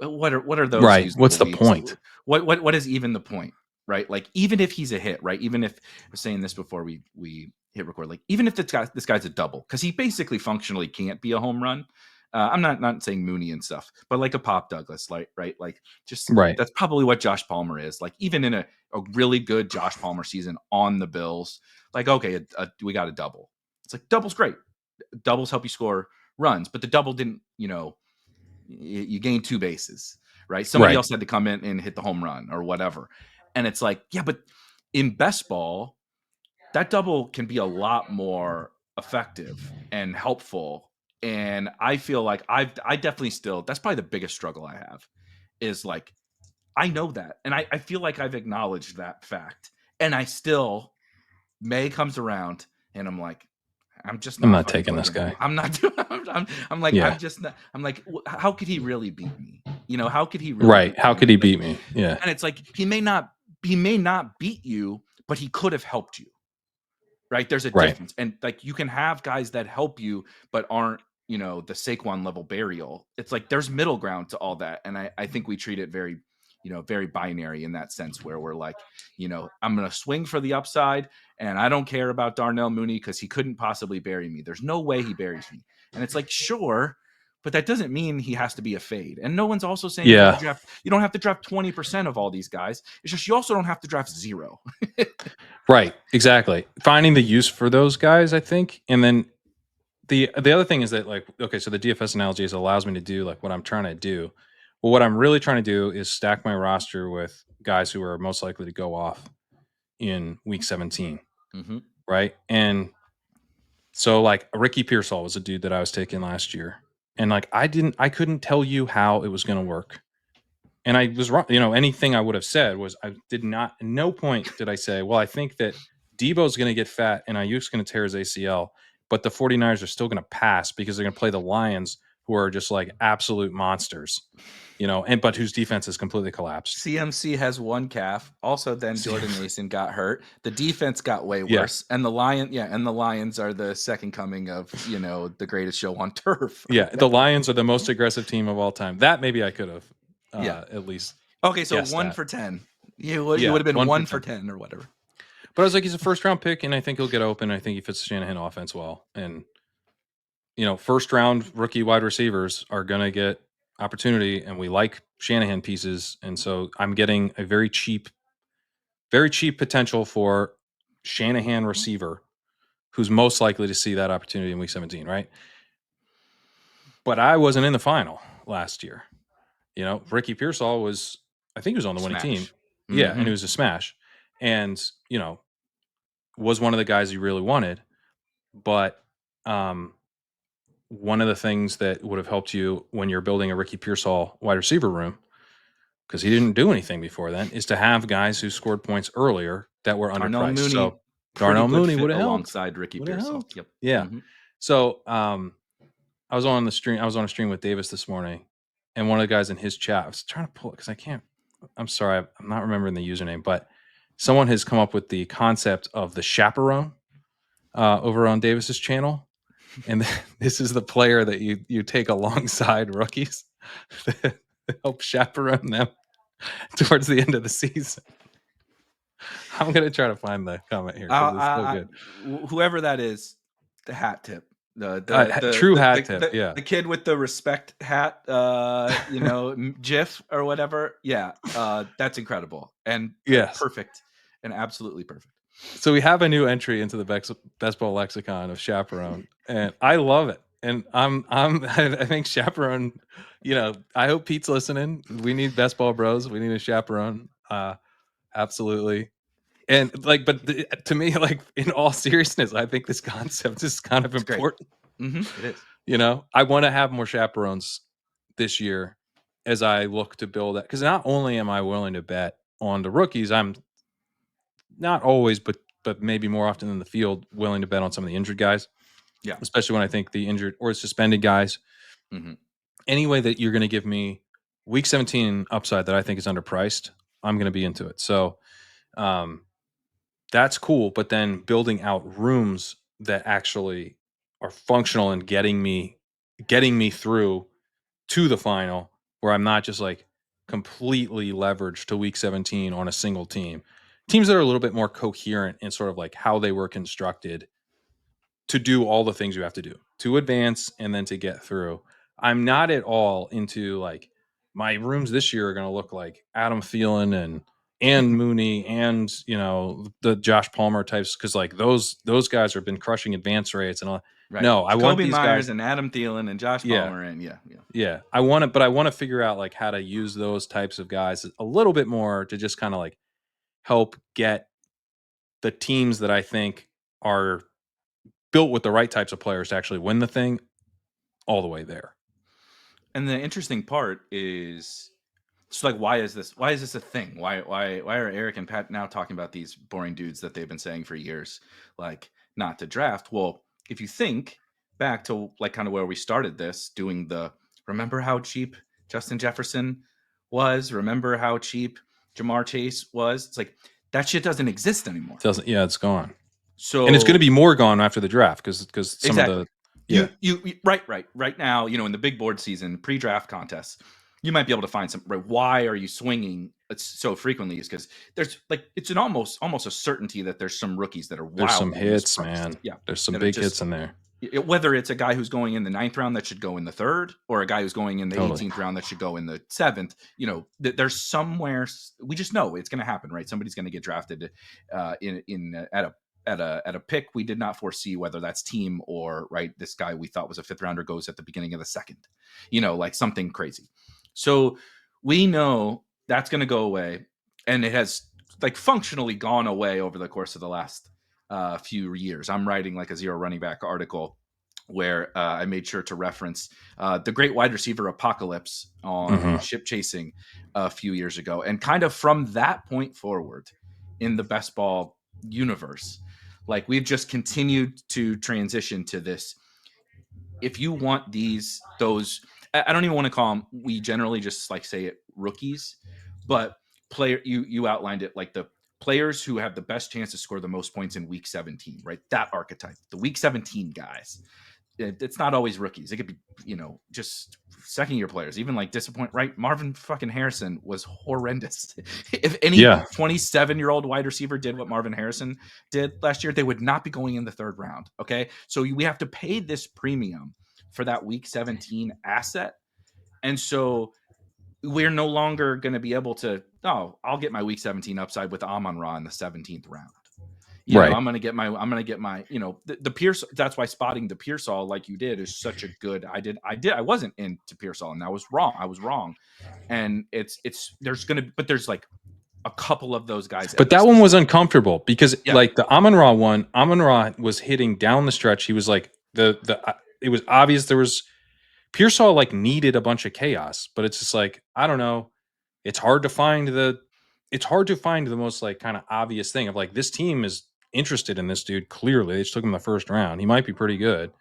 [SPEAKER 2] what are those
[SPEAKER 1] right. What's
[SPEAKER 2] usable
[SPEAKER 1] the
[SPEAKER 2] weeks?
[SPEAKER 1] point?
[SPEAKER 2] What is even the point, right? Like, even if he's a hit, right? Even if I was saying this before we hit record, like even if this guy's a double, because he basically functionally can't be a home run. I'm not saying Mooney and stuff, but like a Pop Douglas, like right, like just
[SPEAKER 1] Right,
[SPEAKER 2] that's probably what Josh Palmer is. Like even in a really good Josh Palmer season on the Bills, like okay, we got a double. It's like double's great. Doubles help you score runs, but the double didn't, you gained 2 bases, right? Somebody
[SPEAKER 1] right.
[SPEAKER 2] else had to come in and hit the home run or whatever. And it's like, yeah, but in best ball, that double can be a lot more effective and helpful. And I feel like I definitely still, that's probably the biggest struggle I have is like, I know that. And I feel like I've acknowledged that fact. And I still, May comes around and I'm like, I'm just
[SPEAKER 1] I'm
[SPEAKER 2] not
[SPEAKER 1] not
[SPEAKER 2] fucking
[SPEAKER 1] taking this
[SPEAKER 2] clicking.
[SPEAKER 1] guy.
[SPEAKER 2] I'm not doing. I'm like,
[SPEAKER 1] Yeah,
[SPEAKER 2] I'm just not. I'm like, how could he really beat me? How could he really
[SPEAKER 1] right.
[SPEAKER 2] beat me?
[SPEAKER 1] How could he beat me? Yeah,
[SPEAKER 2] And it's like he may not beat you, but he could have helped you, right? There's a
[SPEAKER 1] right.
[SPEAKER 2] difference. And like you can have guys that help you, but aren't, the Saquon level burial. It's like there's middle ground to all that. And I think we treat it very, very binary in that sense where we're like, I'm going to swing for the upside and I don't care about Darnell Mooney because he couldn't possibly bury me. There's no way he buries me. And it's like, sure, but that doesn't mean he has to be a fade. And no one's also saying you don't have to draft 20% of all these guys. It's just you also don't have to draft 0.
[SPEAKER 1] Right. Exactly. Finding the use for those guys, I think, and then the other thing is that, like, okay, so the DFS analogy is allows me to do like what I'm trying to do. Well, what I'm really trying to do is stack my roster with guys who are most likely to go off in week 17.
[SPEAKER 2] Mm-hmm.
[SPEAKER 1] Right. And so like Ricky Pearsall was a dude that I was taking last year. And like I couldn't tell you how it was gonna work. And I was wrong. Anything I would have said was at no point did I say, well, I think that Debo's going to get fat and Ayuk's going to tear his ACL, but the 49ers are still going to pass because they're going to play the Lions, who are just like absolute monsters, but whose defense has completely collapsed.
[SPEAKER 2] CMC has one calf. Also, then Jordan Mason got hurt. The defense got way worse. And the Lions are the second coming of, the greatest show on turf.
[SPEAKER 1] Yeah. The Lions are the most aggressive team of all time. That maybe I could have. At least.
[SPEAKER 2] Okay, so 1 for 10. You would have been 1 for 10 or whatever.
[SPEAKER 1] But I was like, he's a first round pick, and I think he'll get open. I think he fits the Shanahan offense well. And first round rookie wide receivers are gonna get opportunity, and we like Shanahan pieces. And so I'm getting a very cheap potential for Shanahan receiver who's most likely to see that opportunity in week 17, right? But I wasn't in the final last year. Ricky Pearsall was, I think he was on the winning team. Mm-hmm. Yeah, and it was a smash. And, was one of the guys you really wanted. But one of the things that would have helped you when you're building a Ricky Pearsall wide receiver room, because he didn't do anything before then, is to have guys who scored points earlier that were underpriced. So Darnell Mooney would have helped
[SPEAKER 2] alongside Ricky Pearsall.
[SPEAKER 1] Yep. Yeah. Mm-hmm. So I was on a stream with Davis this morning, and one of the guys in his chat, I was trying to pull it because I can't. I'm sorry, I'm not remembering the username, but someone has come up with the concept of the chaperone over on Davis's channel, and this is the player that you take alongside rookies to help chaperone them towards the end of the season. I'm gonna try to find the comment here because it's so good.
[SPEAKER 2] Whoever that is, the hat tip.
[SPEAKER 1] The true hat tip, yeah.
[SPEAKER 2] The kid with the respect hat, GIF or whatever. Yeah, that's incredible and perfect and absolutely perfect.
[SPEAKER 1] So we have a new entry into the best ball lexicon of chaperone, and I love it. And I think chaperone. I hope Pete's listening. We need best ball bros. We need a chaperone. Absolutely. And to me, in all seriousness, I think this concept is kind of important.
[SPEAKER 2] Mm-hmm. It is.
[SPEAKER 1] I want to have more chaperones this year as I look to build that. Because not only am I willing to bet on the rookies, I'm not always, but maybe more often in the field, willing to bet on some of the injured guys.
[SPEAKER 2] Yeah.
[SPEAKER 1] Especially when I think the injured or suspended guys. Mm-hmm. Any way that you're going to give me week 17 upside that I think is underpriced, I'm going to be into it. So, that's cool, but then building out rooms that actually are functional and getting me through to the final, where I'm not just like completely leveraged to week 17 on a single team. Teams that are a little bit more coherent in sort of like how they were constructed to do all the things you have to do to advance and then to get through. I'm not at all into like my rooms this year are going to look like Adam Thielen and Mooney and the Josh Palmer types, because like those guys have been crushing advance rates and all.
[SPEAKER 2] Right.
[SPEAKER 1] No, I want these
[SPEAKER 2] Myers
[SPEAKER 1] guys
[SPEAKER 2] and Adam Thielen and Josh Palmer and
[SPEAKER 1] yeah. I want to figure out like how to use those types of guys a little bit more to just kind of like help get the teams that I think are built with the right types of players to actually win the thing all the way there.
[SPEAKER 2] And the interesting part is, so like, why is this a thing? Why are Erik and Pat now talking about these boring dudes that they've been saying for years, like not to draft? Well, if you think back to like kind of where we started this, doing remember how cheap Justin Jefferson was? Remember how cheap Jamar Chase was? It's like that shit doesn't exist anymore.
[SPEAKER 1] It's gone.
[SPEAKER 2] So,
[SPEAKER 1] and it's going to be more gone after the draft because some of the
[SPEAKER 2] right now, in the big board season, pre-draft contests, you might be able to find some. Right, why are you swinging it's so frequently is because there's like it's an almost a certainty that there's some rookies that are
[SPEAKER 1] There's some
[SPEAKER 2] wildly
[SPEAKER 1] hits,
[SPEAKER 2] mispriced.
[SPEAKER 1] man.
[SPEAKER 2] Yeah,
[SPEAKER 1] There's some
[SPEAKER 2] that are
[SPEAKER 1] big
[SPEAKER 2] just
[SPEAKER 1] hits in there.
[SPEAKER 2] whether it's a guy who's going in the 9th round that should go in the 3rd, or a guy who's going in the
[SPEAKER 1] Totally.
[SPEAKER 2] 18th round that should go in the 7th. There's somewhere we just know it's going to happen, right? Somebody's going to get drafted at a pick we did not foresee, whether that's team or right. This guy we thought was a 5th rounder goes at the beginning of the 2nd, like something crazy. So we know that's going to go away, and it has like functionally gone away over the course of the last few years. I'm writing like a zero running back article where I made sure to reference the great wide receiver apocalypse on Ship Chasing a few years ago. And kind of from that point forward in the best ball universe, like we've just continued to transition to this. If you want those, I don't even want to call them, we generally just like say it rookies, but you outlined it like the players who have the best chance to score the most points in week 17, right? That archetype, the week 17 guys. It's not always rookies. It could be, just 2nd-year players, even like disappoint, right? Marvin fucking Harrison was horrendous. If any 27-year-old wide receiver did what Marvin Harrison did last year, they would not be going in the 3rd round. Okay. So we have to pay this premium for that week 17 asset. And so we're no longer going to be able to, I'll get my week 17 upside with Amon-Ra in the 17th round. I'm going to get my, the Pierce. That's why spotting the Pearsall like you did is such a good, I wasn't into Pearsall, and I was wrong. And there's like a couple of those guys.
[SPEAKER 1] But that one was uncomfortable because like the Amon-Ra one, Amon-Ra was hitting down the stretch. He was like it was obvious there was Pearsall like needed a bunch of chaos, but it's just like, I don't know. It's hard to find the most like kind of obvious thing of like, this team is interested in this dude. Clearly they just took him the 1st round. He might be pretty good.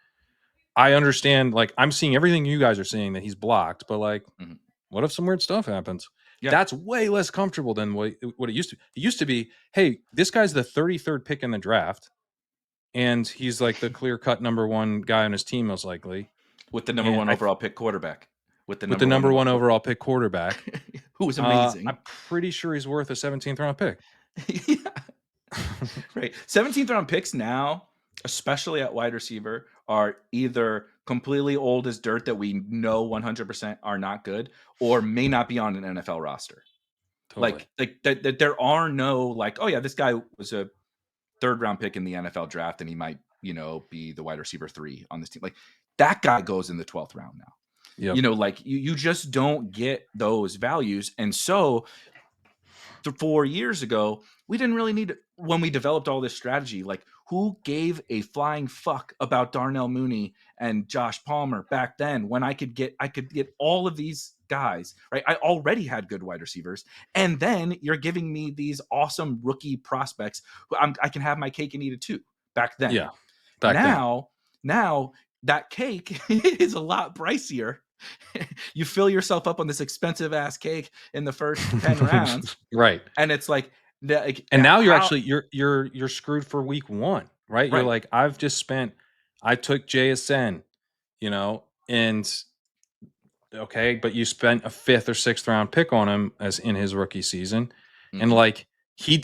[SPEAKER 1] I understand. Like, I'm seeing everything you guys are seeing that he's blocked, but like, what if some weird stuff happens? Yeah. That's way less comfortable than what it used to be. It used to be, hey, this guy's the 33rd pick in the draft, and he's like the clear-cut number 1 guy on his team, most likely.
[SPEAKER 2] With the number 1 overall pick quarterback.
[SPEAKER 1] With the number 1 overall pick quarterback.
[SPEAKER 2] Who was amazing.
[SPEAKER 1] I'm pretty sure he's worth a 17th round pick.
[SPEAKER 2] Right. 17th round picks now, especially at wide receiver, are either completely old as dirt that we know 100% are not good, or may not be on an NFL roster. Totally. Like that there are no like, oh yeah, this guy was a 3rd round pick in the NFL draft and he might, be the wide receiver 3 on this team. Like that guy goes in the 12th round now. Yep. Like you just don't get those values. And so 4 years ago, we didn't really need, when we developed all this strategy, like who gave a flying fuck about Darnell Mooney and Josh Palmer back then, when I could get all of these guys, right? I already had good wide receivers. And then you're giving me these awesome rookie prospects who I can have my cake and eat it too back then.
[SPEAKER 1] Yeah.
[SPEAKER 2] Now that cake is a lot pricier. You fill yourself up on this expensive ass cake in the first 10 rounds.
[SPEAKER 1] Right.
[SPEAKER 2] And it's like,
[SPEAKER 1] and now you're actually, you're screwed for week 1, right? You're like, I took JSN, and okay, but you spent a 5th or 6th round pick on him as in his rookie season. And like he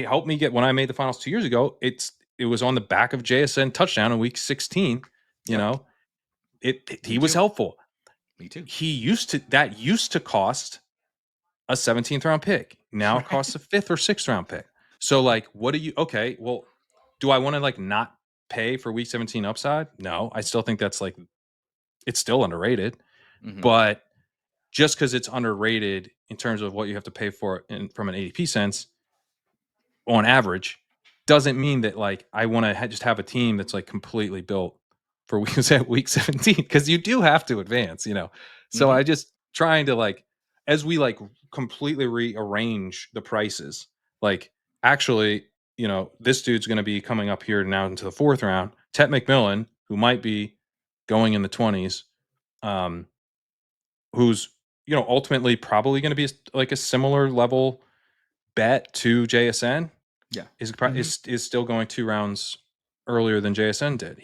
[SPEAKER 1] helped me get, when I made the finals 2 years ago, it was on the back of JSN touchdown in week 16, he was helpful.
[SPEAKER 2] Me too.
[SPEAKER 1] That used to cost a 17th round pick. Now it costs a 5th or 6th round pick. So like, do I want to like not pay for week 17 upside? No, I still think that's like, it's still underrated, but just because it's underrated in terms of what you have to pay for from an ADP sense on average, doesn't mean that like, I want to just have a team that's like completely built for week 17, because you do have to advance, So I just trying to like, as we like completely rearrange the prices, like actually, this dude's going to be coming up here now into the 4th round, Tet McMillan, who might be going in the 20s, who's, ultimately probably going to be like a similar level bet to JSN.
[SPEAKER 2] Yeah.
[SPEAKER 1] Is still going 2 rounds earlier than JSN did.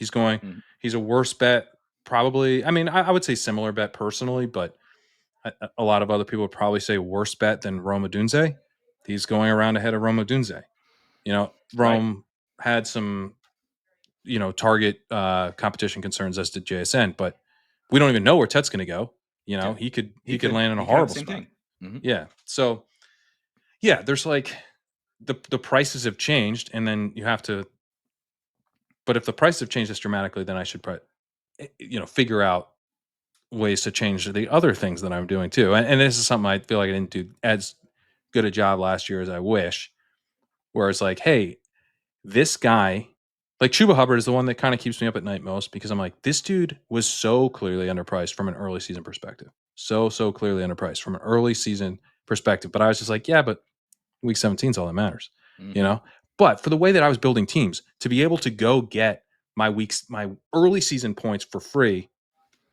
[SPEAKER 1] He's a worse bet, probably. I mean, I would say similar bet personally, but a lot of other people would probably say worse bet than Rome Odunze. He's going around ahead of Rome Odunze. Rome had some, target competition concerns, as did JSN, but we don't even know where Tet's going to go. He could land in a horrible spot.
[SPEAKER 2] Mm-hmm.
[SPEAKER 1] Yeah. So yeah, there's like the prices have changed, and then you have to. But if the prices have changed this dramatically, then I should figure out ways to change the other things that I'm doing too. And this is something I feel like I didn't do as good a job last year as I wish. Where it's like, hey, this guy, like Chuba Hubbard, is the one that kind of keeps me up at night most, because I'm like, this dude was so clearly underpriced from an early season perspective. So clearly underpriced from an early season perspective. But I was just like, yeah, but week 17 is all that matters, But for the way that I was building teams, to be able to go get my early season points for free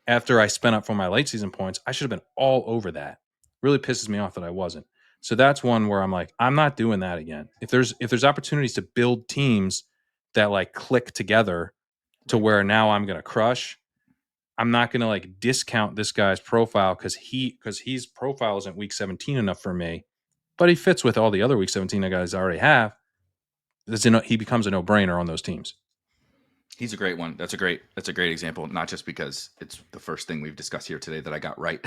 [SPEAKER 1] after I spent up for my late season points, I should have been all over that. Really pisses me off that I wasn't. So that's one where I'm like, I'm not doing that again. If there's opportunities to build teams that like click together to where now I'm going to crush, I'm not going to like discount this guy's profile because his profile isn't week 17 enough for me, but he fits with all the other week 17 guys I already have. He becomes a no-brainer on those teams.
[SPEAKER 2] He's a great one. That's a great example. Not just because it's the first thing we've discussed here today that I got right.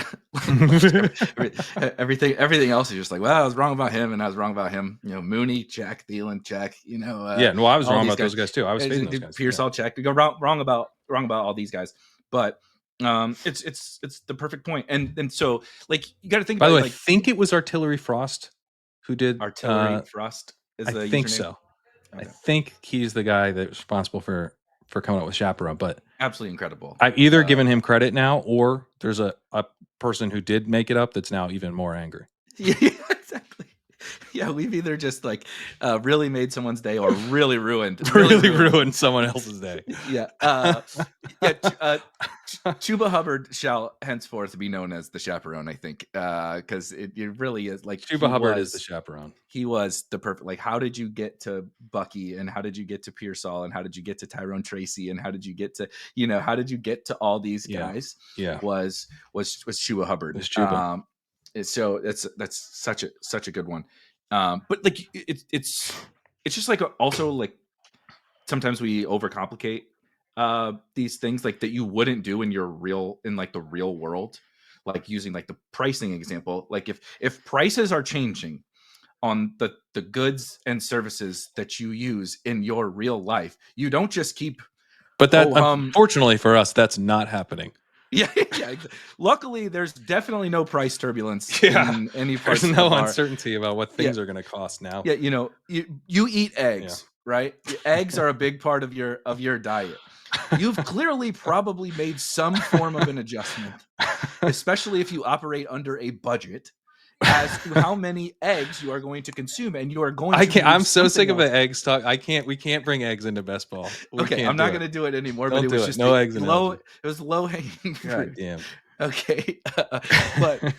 [SPEAKER 2] everything else is just like, well, I was wrong about him, and I was wrong about him. Mooney, check. Thielen, check.
[SPEAKER 1] I was wrong about those guys too. I was fading those guys.
[SPEAKER 2] Pearsall, check. We go wrong about all these guys, but it's the perfect point. And so like you got to think.
[SPEAKER 1] By
[SPEAKER 2] about
[SPEAKER 1] the way, I think it was Artillery Frost who did
[SPEAKER 2] Artillery Frost.
[SPEAKER 1] I think so. Okay. I think he's the guy that's responsible for coming up with Chaperone, but
[SPEAKER 2] absolutely incredible.
[SPEAKER 1] I've either given him credit now, or there's a person who did make it up that's now even more angry.
[SPEAKER 2] Yeah, exactly. Yeah, we've either just like really made someone's day, or really ruined
[SPEAKER 1] someone else's day.
[SPEAKER 2] Yeah. Chuba Hubbard shall henceforth be known as the chaperone, I think, because it really is like
[SPEAKER 1] Chuba Hubbard is the chaperone.
[SPEAKER 2] He was the perfect. Like, how did you get to Bucky, and how did you get to Pearsall, and how did you get to Tyrone Tracy, and how did you get to how did you get to all these guys?
[SPEAKER 1] Yeah,
[SPEAKER 2] was Chuba Hubbard.
[SPEAKER 1] It's Chuba.
[SPEAKER 2] So that's such a good one. But like it's just like also like sometimes we overcomplicate these things like that you wouldn't do in the real world, like using like the pricing example. Like if prices are changing on the goods and services that you use in your real life, you don't just keep.
[SPEAKER 1] But that unfortunately for us, that's not happening.
[SPEAKER 2] Yeah. Luckily, there's definitely no price turbulence in any parts.
[SPEAKER 1] There's no uncertainty about what things are going to cost now.
[SPEAKER 2] Yeah, you eat eggs, right? Eggs are a big part of your diet. You've clearly probably made some form of an adjustment, especially if you operate under a budget, as to how many eggs you are going to consume, and you are going.
[SPEAKER 1] I'm so sick of the eggs talk. We can't bring eggs into best ball.
[SPEAKER 2] Okay, I'm not going to do it anymore.
[SPEAKER 1] Don't
[SPEAKER 2] but it was just
[SPEAKER 1] no eggs.
[SPEAKER 2] It was low hanging fruit.
[SPEAKER 1] Damn.
[SPEAKER 2] Okay, but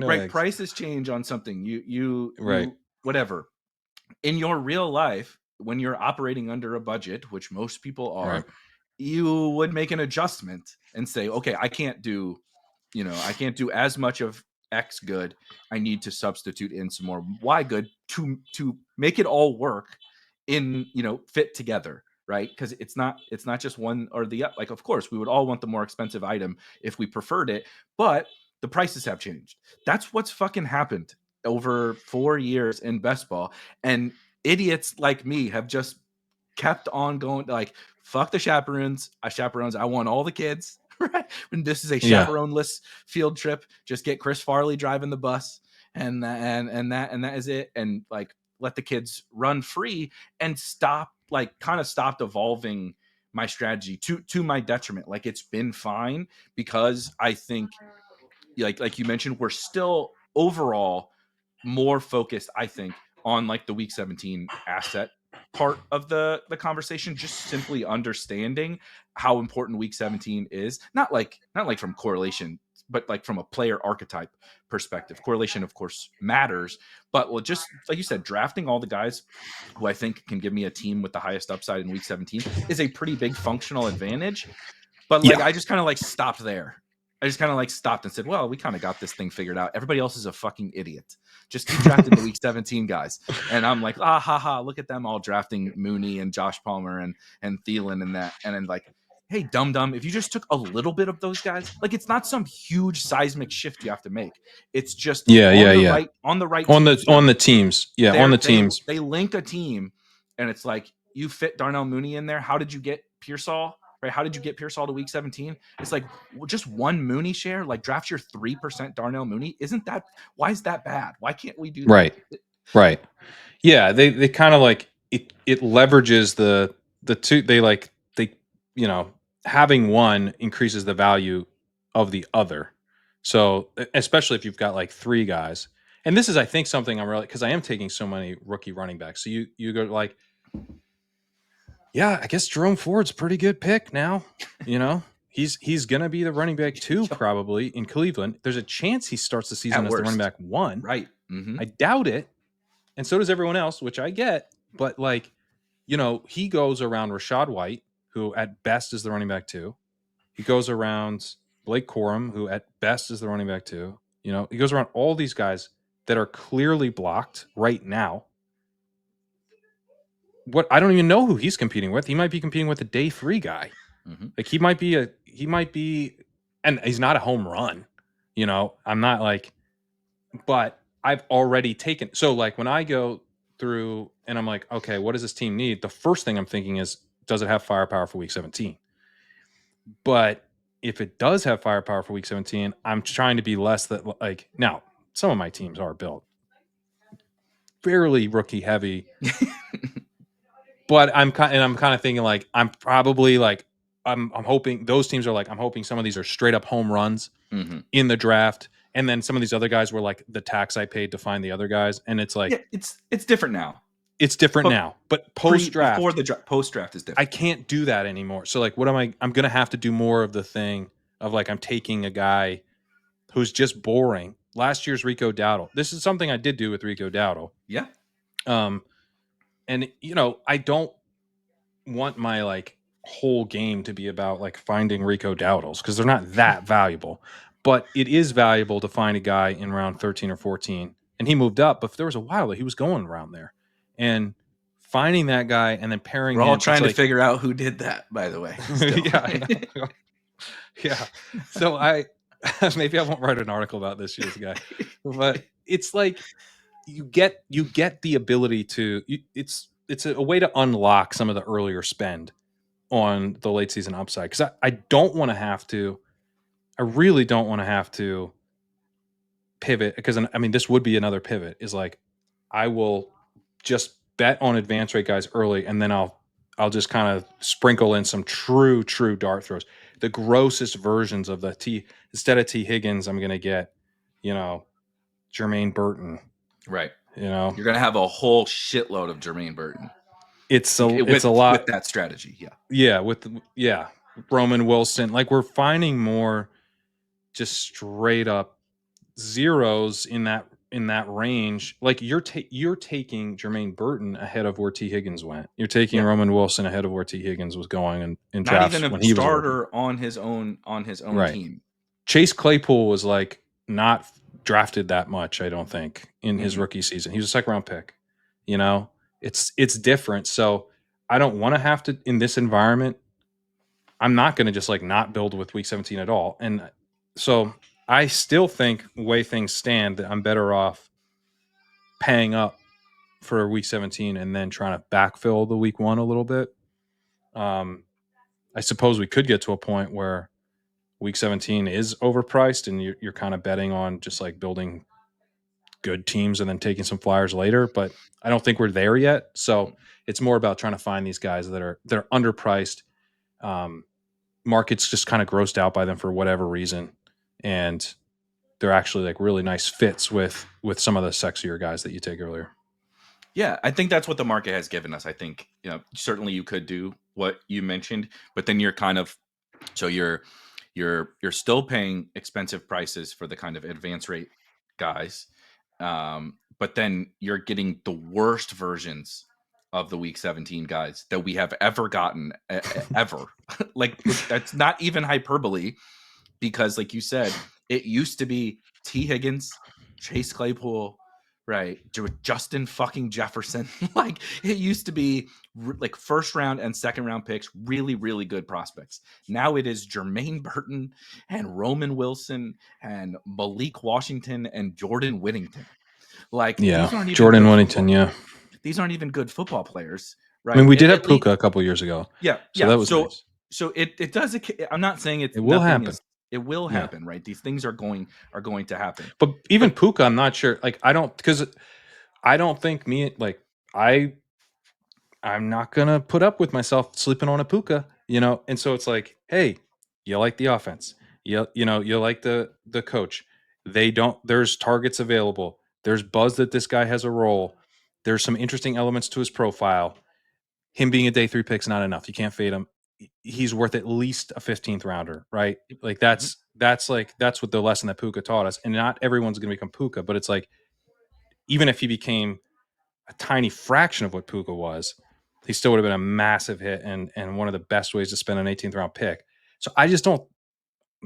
[SPEAKER 1] eggs.
[SPEAKER 2] Prices change on something. You
[SPEAKER 1] right.
[SPEAKER 2] Whatever. In your real life, when you're operating under a budget, which most people are, right, you would make an adjustment and say, okay, I can't do as much of X good. I need to substitute in some more Y good to make it all work in, fit together, right? Because it's not just one or the other. Like, of course, we would all want the more expensive item if we preferred it, but the prices have changed. That's what's fucking happened over 4 years in best ball, and idiots like me have just kept on going. Like, fuck the chaperones. I want all the kids. Right? When this is a chaperone-less field trip, just get Chris Farley driving the bus, and that is it. And like, let the kids run free, and stopped evolving my strategy to my detriment. Like, it's been fine, because I think, like you mentioned, we're still overall more focused, I think, on like the week 17 asset part of the conversation, just simply understanding how important week 17 is, not like from correlation, but like from a player archetype perspective. Correlation, of course, matters, but just like you said, drafting all the guys who I think can give me a team with the highest upside in week 17 is a pretty big functional advantage. But like, I just kind of like stopped there. I just kind of like stopped and said, well, we kind of got this thing figured out. Everybody else is a fucking idiot. Just keep drafting the week 17 guys. And I'm like, ah, ha, ha, look at them all drafting Mooney and Josh Palmer and Thielen and that. And then like, hey, dum dum, if you just took a little bit of those guys, like it's not some huge seismic shift you have to make. It's just
[SPEAKER 1] Yeah,
[SPEAKER 2] on
[SPEAKER 1] yeah,
[SPEAKER 2] the
[SPEAKER 1] yeah.
[SPEAKER 2] right
[SPEAKER 1] On
[SPEAKER 2] teams.
[SPEAKER 1] the teams. Yeah, on the teams.
[SPEAKER 2] They link a team, and it's like you fit Darnell Mooney in there. How did you get Pearsall? Right? How did you get Pearsall to week 17? It's like just one Mooney share, like draft your 3% Darnell Mooney. Isn't that, why is that bad? Why can't we do that?
[SPEAKER 1] Right. Right. Yeah, they kind of like it leverages the two, they having one increases the value of the other. So especially if you've got like three guys. And this is, I think, something I'm really, because I am taking so many rookie running backs. So you go like, yeah, I guess Jerome Ford's a pretty good pick now. He's gonna be the running back 2 probably in Cleveland. There's a chance he starts the season as the running back 1.
[SPEAKER 2] Right. Mm-hmm.
[SPEAKER 1] I doubt it, and so does everyone else, which I get. But like, he goes around Rashad White, who at best is the running back 2. He goes around Blake Corum, who at best is the running back 2. He goes around all these guys that are clearly blocked right now. What, I don't even know who he's competing with. He might be competing with a day 3 guy.
[SPEAKER 2] Mm-hmm.
[SPEAKER 1] Like he might be, and he's not a home run. I'm not like, but I've already taken. So like when I go through and I'm like, okay, what does this team need? The first thing I'm thinking is, does it have firepower for week 17? But if it does have firepower for week 17, I'm trying to be less that like, now some of my teams are built fairly rookie heavy. But I'm kind of thinking like, I'm probably like, I'm hoping those teams are like, I'm hoping some of these are straight up home runs in the draft. And then some of these other guys were like the tax I paid to find the other guys. And it's like,
[SPEAKER 2] yeah, it's different now.
[SPEAKER 1] It's different now, but post-draft,
[SPEAKER 2] before the post-draft is different.
[SPEAKER 1] I can't do that anymore. So like, what am I'm going to have to do more of the thing of like, I'm taking a guy who's just boring. Last year's Rico Dowdle. This is something I did do with Rico Dowdle.
[SPEAKER 2] Yeah.
[SPEAKER 1] And I don't want my like whole game to be about like finding Rico Dowdles because they're not that valuable, but it is valuable to find a guy in round 13 or 14. And he moved up, but there was a while that he was going around there. And finding that guy and then pairing
[SPEAKER 2] We're all
[SPEAKER 1] him,
[SPEAKER 2] trying to figure out who did that, by the way.
[SPEAKER 1] Yeah, I know. Yeah. So maybe I won't write an article about this year's guy, but it's like you get the ability to. It's a way to unlock some of the earlier spend on the late season upside because I don't want to have to. I really don't want to have to pivot because I mean this would be another pivot. Is like I will just bet on advance rate guys early, and then I'll just kind of sprinkle in some true dart throws. The grossest versions of the T. Instead of T Higgins, I'm going to get, Jermaine Burton.
[SPEAKER 2] Right.
[SPEAKER 1] You're
[SPEAKER 2] going to have a whole shitload of Jermaine Burton.
[SPEAKER 1] It's a lot
[SPEAKER 2] with that strategy. Yeah.
[SPEAKER 1] Yeah. Roman Wilson. Like we're finding more just straight up zeros in that range. Like you're taking Jermaine Burton ahead of where T Higgins went. You're taking Roman Wilson ahead of where T Higgins was going in drafts.
[SPEAKER 2] Not even
[SPEAKER 1] when
[SPEAKER 2] a starter on his own
[SPEAKER 1] right.
[SPEAKER 2] team.
[SPEAKER 1] Chase Claypool was like not drafted that much, I don't think, in his rookie season. He was a second round pick. It's different. So I don't want to have to in this environment. I'm not going to just like not build with week 17 at all. And so I still think the way things stand that I'm better off paying up for week 17 and then trying to backfill the week 1 a little bit. I suppose we could get to a point where week 17 is overpriced and you're kind of betting on just like building good teams and then taking some flyers later, but I don't think we're there yet. So it's more about trying to find these guys that are underpriced. Market's just kind of grossed out by them for whatever reason. And they're actually like really nice fits with some of the sexier guys that you take earlier.
[SPEAKER 2] Yeah, I think that's what the market has given us. I think, certainly you could do what you mentioned, but then you're kind of, so you're still paying expensive prices for the kind of advance rate guys. But then you're getting the worst versions of the week 17 guys that we have ever gotten ever. Like that's not even hyperbole. because, like you said, it used to be T. Higgins, Chase Claypool, right? Justin fucking Jefferson. Like it used to be like first round and second round picks, really, really good prospects. Now it is Jermaine Burton and Roman Wilson and Malik Washington and Jordan Whittington. Like
[SPEAKER 1] Yeah,
[SPEAKER 2] these aren't even
[SPEAKER 1] Jordan
[SPEAKER 2] good
[SPEAKER 1] Winnington.
[SPEAKER 2] football.
[SPEAKER 1] Yeah,
[SPEAKER 2] These aren't even good football players,
[SPEAKER 1] I mean,
[SPEAKER 2] right?
[SPEAKER 1] we did have
[SPEAKER 2] At least,
[SPEAKER 1] Puka a couple years ago,
[SPEAKER 2] yeah,
[SPEAKER 1] so
[SPEAKER 2] yeah.
[SPEAKER 1] that was
[SPEAKER 2] So
[SPEAKER 1] nice.
[SPEAKER 2] it does. I'm not saying it's
[SPEAKER 1] It will
[SPEAKER 2] nothing
[SPEAKER 1] happen.
[SPEAKER 2] is. It will
[SPEAKER 1] Yeah,
[SPEAKER 2] happen, right? These things are going to happen.
[SPEAKER 1] but even
[SPEAKER 2] But
[SPEAKER 1] Puka, I'm not sure. Like, I don't because I don't think I I'm not gonna put up with myself sleeping on a Puka, And so it's like, hey, you like the offense, you like the coach. They don't. There's targets available. There's buzz that this guy has a role. There's some interesting elements to his profile. Him being a day 3 pick's not enough. You can't fade him. He's worth at least a 15th rounder, right? Like
[SPEAKER 2] mhm,
[SPEAKER 1] that's what the lesson that Puka taught us. And not everyone's gonna become Puka, but it's like even if he became a tiny fraction of what Puka was, he still would have been a massive hit and one of the best ways to spend an 18th round pick. So I just don't.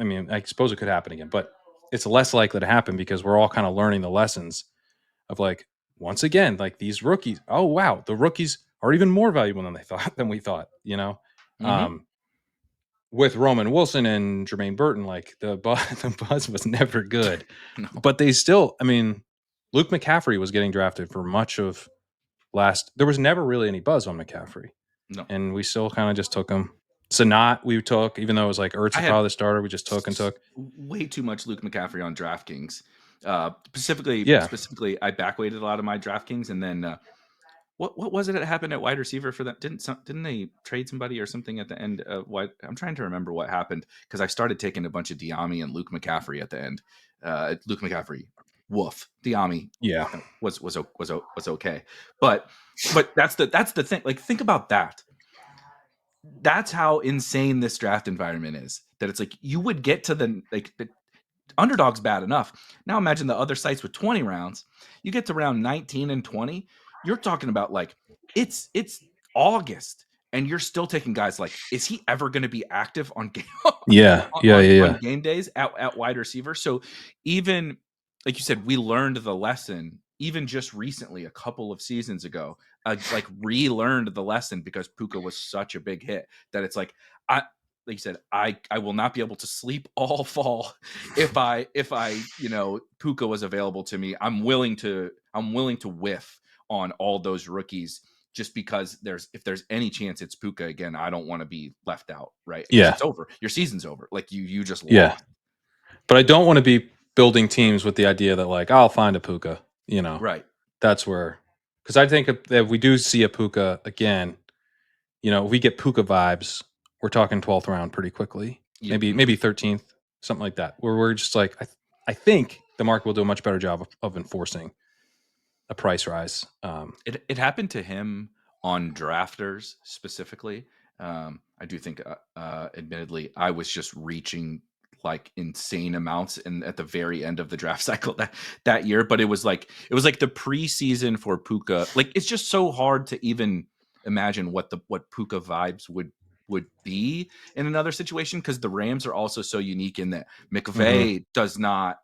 [SPEAKER 1] I mean, I suppose it could happen again, but it's less likely to happen because we're all kind of learning the lessons of like once again, like these rookies. Oh wow, the rookies are even more valuable than we thought.
[SPEAKER 2] mhm.
[SPEAKER 1] Um, with Roman Wilson and Jermaine Burton, like the buzz was never good,
[SPEAKER 2] No,
[SPEAKER 1] but they still. I mean, Luke McCaffrey was getting drafted for much of there was never really any buzz on McCaffrey,
[SPEAKER 2] no.
[SPEAKER 1] and we still kind of just took him. Sanat we took, even though it was like Ertz
[SPEAKER 2] I
[SPEAKER 1] was
[SPEAKER 2] had
[SPEAKER 1] probably the starter, we just took and took.
[SPEAKER 2] way too much Luke McCaffrey on DraftKings. Specifically,
[SPEAKER 1] Yeah,
[SPEAKER 2] specifically, I backweighted a lot of my DraftKings, and then what was it that happened at wide receiver for that? Didn't they trade somebody or something at the end of what? I'm trying to remember what happened because I started taking a bunch of Diami and Luke McCaffrey at the end. Luke McCaffrey, woof. Diami
[SPEAKER 1] yeah,
[SPEAKER 2] was okay, but that's the thing. Like think about that. That's how insane this draft environment is. That it's like you would get to the underdog's bad enough. Now imagine the other sites with 20 rounds. You get to round 19 and 20. You're talking about like it's August and you're still taking guys like, is he ever going to be active on game
[SPEAKER 1] yeah, yeah, yeah,
[SPEAKER 2] on
[SPEAKER 1] yeah,
[SPEAKER 2] game days at wide receiver? So even like you said, we learned the lesson even just recently, a couple of seasons ago, like relearned the lesson because Puka was such a big hit that it's I like you said, I will not be able to sleep all fall if I Puka was available to me. I'm willing to whiff on all those rookies just because if there's any chance it's Puka again, I don't want to be left out, right? Because
[SPEAKER 1] yeah,
[SPEAKER 2] it's over. Your season's over. Like you just
[SPEAKER 1] yeah.
[SPEAKER 2] lost.
[SPEAKER 1] But I don't want to be building teams with the idea that like I'll find a Puka.
[SPEAKER 2] Right.
[SPEAKER 1] That's where because I think if we do see a Puka again, if we get Puka vibes, we're talking 12th round pretty quickly.
[SPEAKER 2] Yeah.
[SPEAKER 1] Maybe 13th, something like that. Where we're just like I think the market will do a much better job of enforcing a price rise.
[SPEAKER 2] It happened to him on drafters specifically. I do think, admittedly, I was just reaching like insane amounts and at the very end of the draft cycle that year. But it was like the preseason for Puka. Like it's just so hard to even imagine what Puka vibes would be in another situation because the Rams are also so unique in that
[SPEAKER 1] Mhm.
[SPEAKER 2] McVay does not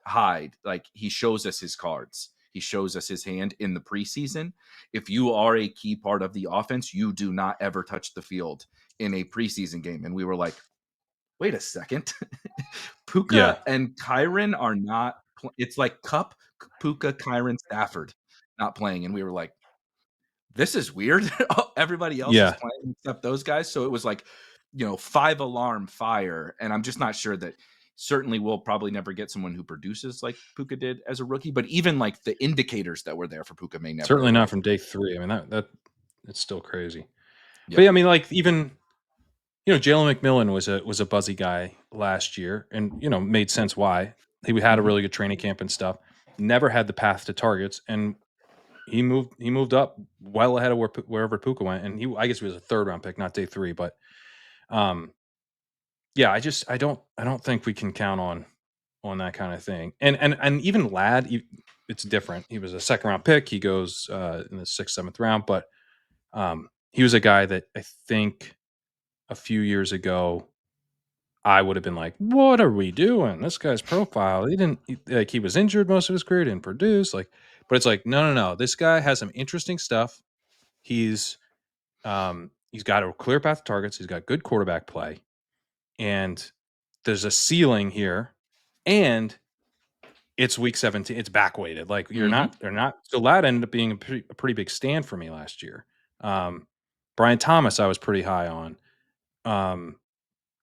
[SPEAKER 2] hide. Like he shows us his cards. He shows us his hand in the preseason. If you are a key part of the offense, you do not ever touch the field in a preseason game. And we were like, wait a second.
[SPEAKER 1] Yeah,
[SPEAKER 2] Puka and Kyron are not. It's like Cup, Puka, Kyron, Stafford not playing. And we were like, this is weird. Everybody else is
[SPEAKER 1] yeah.
[SPEAKER 2] playing except those guys. So it was like, 5 alarm fire. And I'm just not sure that certainly we'll probably never get someone who produces like Puka did as a rookie, but even like the indicators that were there for Puka may never
[SPEAKER 1] Certainly not
[SPEAKER 2] arise.
[SPEAKER 1] from day 3. I mean that it's still crazy. But
[SPEAKER 2] Yep.
[SPEAKER 1] yeah, I mean like even Jalen McMillan was a buzzy guy last year, and made sense why he had a
[SPEAKER 2] Hmm.
[SPEAKER 1] really good training camp and stuff. Never had the path to targets, and he moved up well ahead of wherever Puka went, and I guess he was a 3rd round pick, not day 3, but um, yeah, I don't think we can count on that kind of thing. And even it's different. He was a 2nd round pick. He goes in the 6th, 7th round, but he was a guy that I think a few years ago I would have been like, "What are we doing? This guy's profile, like he was injured most of his career, didn't produce." Like, but it's like, no, no, no. This guy has some interesting stuff. He's he's got a clear path to targets. He's got good quarterback play, and there's a ceiling here, and it's week 17. It's back weighted. Like
[SPEAKER 2] Mm-hmm.
[SPEAKER 1] they're not. So that ended up being a pretty big stand for me last year. Um, Brian Thomas, I was pretty high on. Um,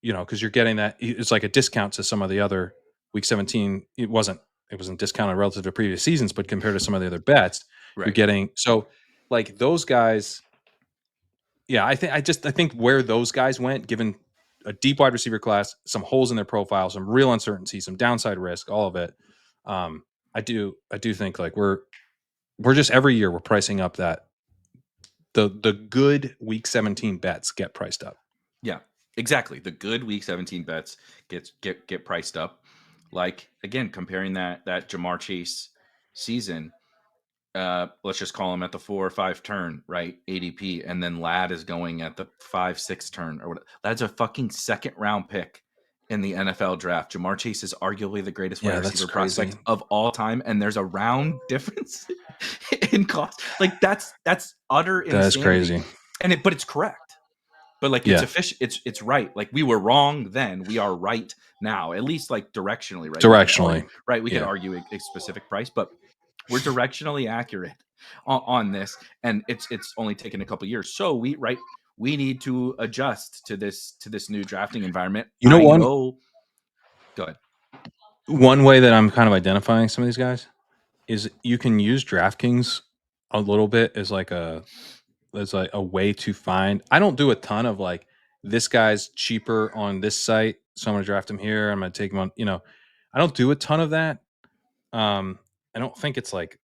[SPEAKER 1] because you're getting that. It's like a discount to some of the other week 17. It wasn't discounted relative to previous seasons, but compared to some of the other bets, you're
[SPEAKER 2] Right.
[SPEAKER 1] getting so like those guys. Yeah, I think where those guys went, given a deep wide receiver class, some holes in their profile, some real uncertainty, some downside risk, all of it. Um, I do think like we're just every year we're pricing up that the good week 17 bets get priced up.
[SPEAKER 2] Yeah, exactly. The good week 17 bets get priced up. Like again, comparing that Jamar Chase season, let's just call him at the 4 or 5 turn, right? ADP, and then Ladd is going at the 5-6 turn or whatever. That's a fucking second round pick in the NFL draft. Jamar Chase is arguably the greatest wide
[SPEAKER 1] Yeah, that's
[SPEAKER 2] receiver prospect
[SPEAKER 1] crazy.
[SPEAKER 2] of all time, and there's a round difference in cost. Like that's utter
[SPEAKER 1] That is
[SPEAKER 2] insanity.
[SPEAKER 1] crazy.
[SPEAKER 2] But it's correct. But like it's
[SPEAKER 1] Yeah,
[SPEAKER 2] official, it's right. Like we were wrong then, we are right now. At least like directionally, right? We could argue,
[SPEAKER 1] directionally.
[SPEAKER 2] right? We could
[SPEAKER 1] Yeah.
[SPEAKER 2] argue a specific price, but we're directionally accurate on this, and it's only taken a couple years. So we need to adjust to this new drafting environment.
[SPEAKER 1] You know,
[SPEAKER 2] I know. Go ahead.
[SPEAKER 1] one way that I'm kind of identifying some of these guys is you can use DraftKings a little bit as like a way to find. I don't do a ton of like this guy's cheaper on this site, so I'm gonna draft him here. I'm gonna take him on. I don't do a ton of that. Um, I don't think it's like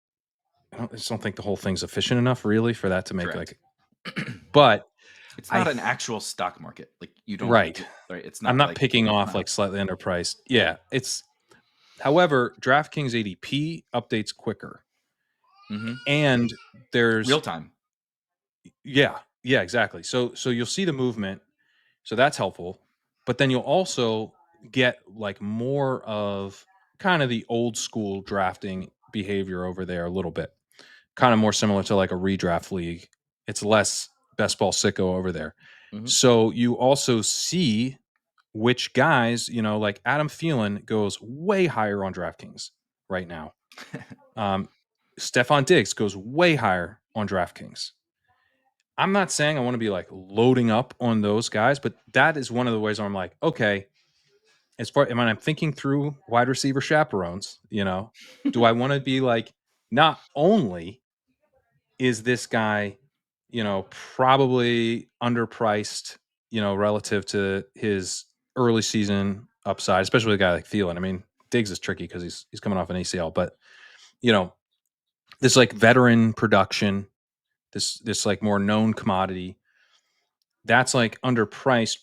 [SPEAKER 1] I just don't think the whole thing's efficient enough really for that to make
[SPEAKER 2] Correct.
[SPEAKER 1] like. But
[SPEAKER 2] It's
[SPEAKER 1] I
[SPEAKER 2] not an
[SPEAKER 1] th-
[SPEAKER 2] actual stock market. Like you don't.
[SPEAKER 1] right.
[SPEAKER 2] Right. It's
[SPEAKER 1] I'm
[SPEAKER 2] not
[SPEAKER 1] not
[SPEAKER 2] like
[SPEAKER 1] picking
[SPEAKER 2] it's
[SPEAKER 1] off
[SPEAKER 2] not.
[SPEAKER 1] like slightly underpriced. Yeah, it's however DraftKings ADP updates quicker,
[SPEAKER 2] Mm-hmm.
[SPEAKER 1] and there's
[SPEAKER 2] Real time.
[SPEAKER 1] yeah, exactly. So you'll see the movement. So that's helpful. But then you'll also get like more of kind of the old school drafting behavior over there a little bit. Kind of more similar to like a redraft league. It's less best ball sicko over there.
[SPEAKER 2] Mm-hmm.
[SPEAKER 1] So you also see which guys, like Adam Thielen goes way higher on DraftKings right now. Um, Stephon Diggs goes way higher on DraftKings. I'm not saying I want to be like loading up on those guys, but that is one of the ways where I'm like, okay, as far when I'm thinking through wide receiver chaperones, do I want to be like, not only is this guy, probably underpriced, relative to his early season upside, especially with a guy like Thielen. I mean, Diggs is tricky because he's coming off an ACL, but you know, this like veteran production, this like more known commodity that's like underpriced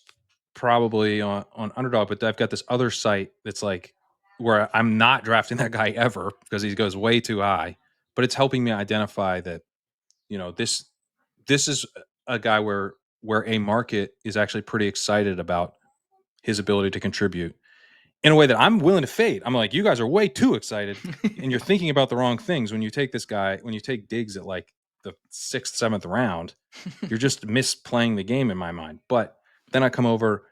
[SPEAKER 1] probably on underdog, but I've got this other site that's like where I'm not drafting that guy ever because he goes way too high, but it's helping me identify that, this is a guy where a market is actually pretty excited about his ability to contribute in a way that I'm willing to fade. I'm like, you guys are way too excited, and you're thinking about the wrong things when you take this guy. When you take Diggs at like the 6th, 7th round, you're just misplaying the game in my mind. But then I come over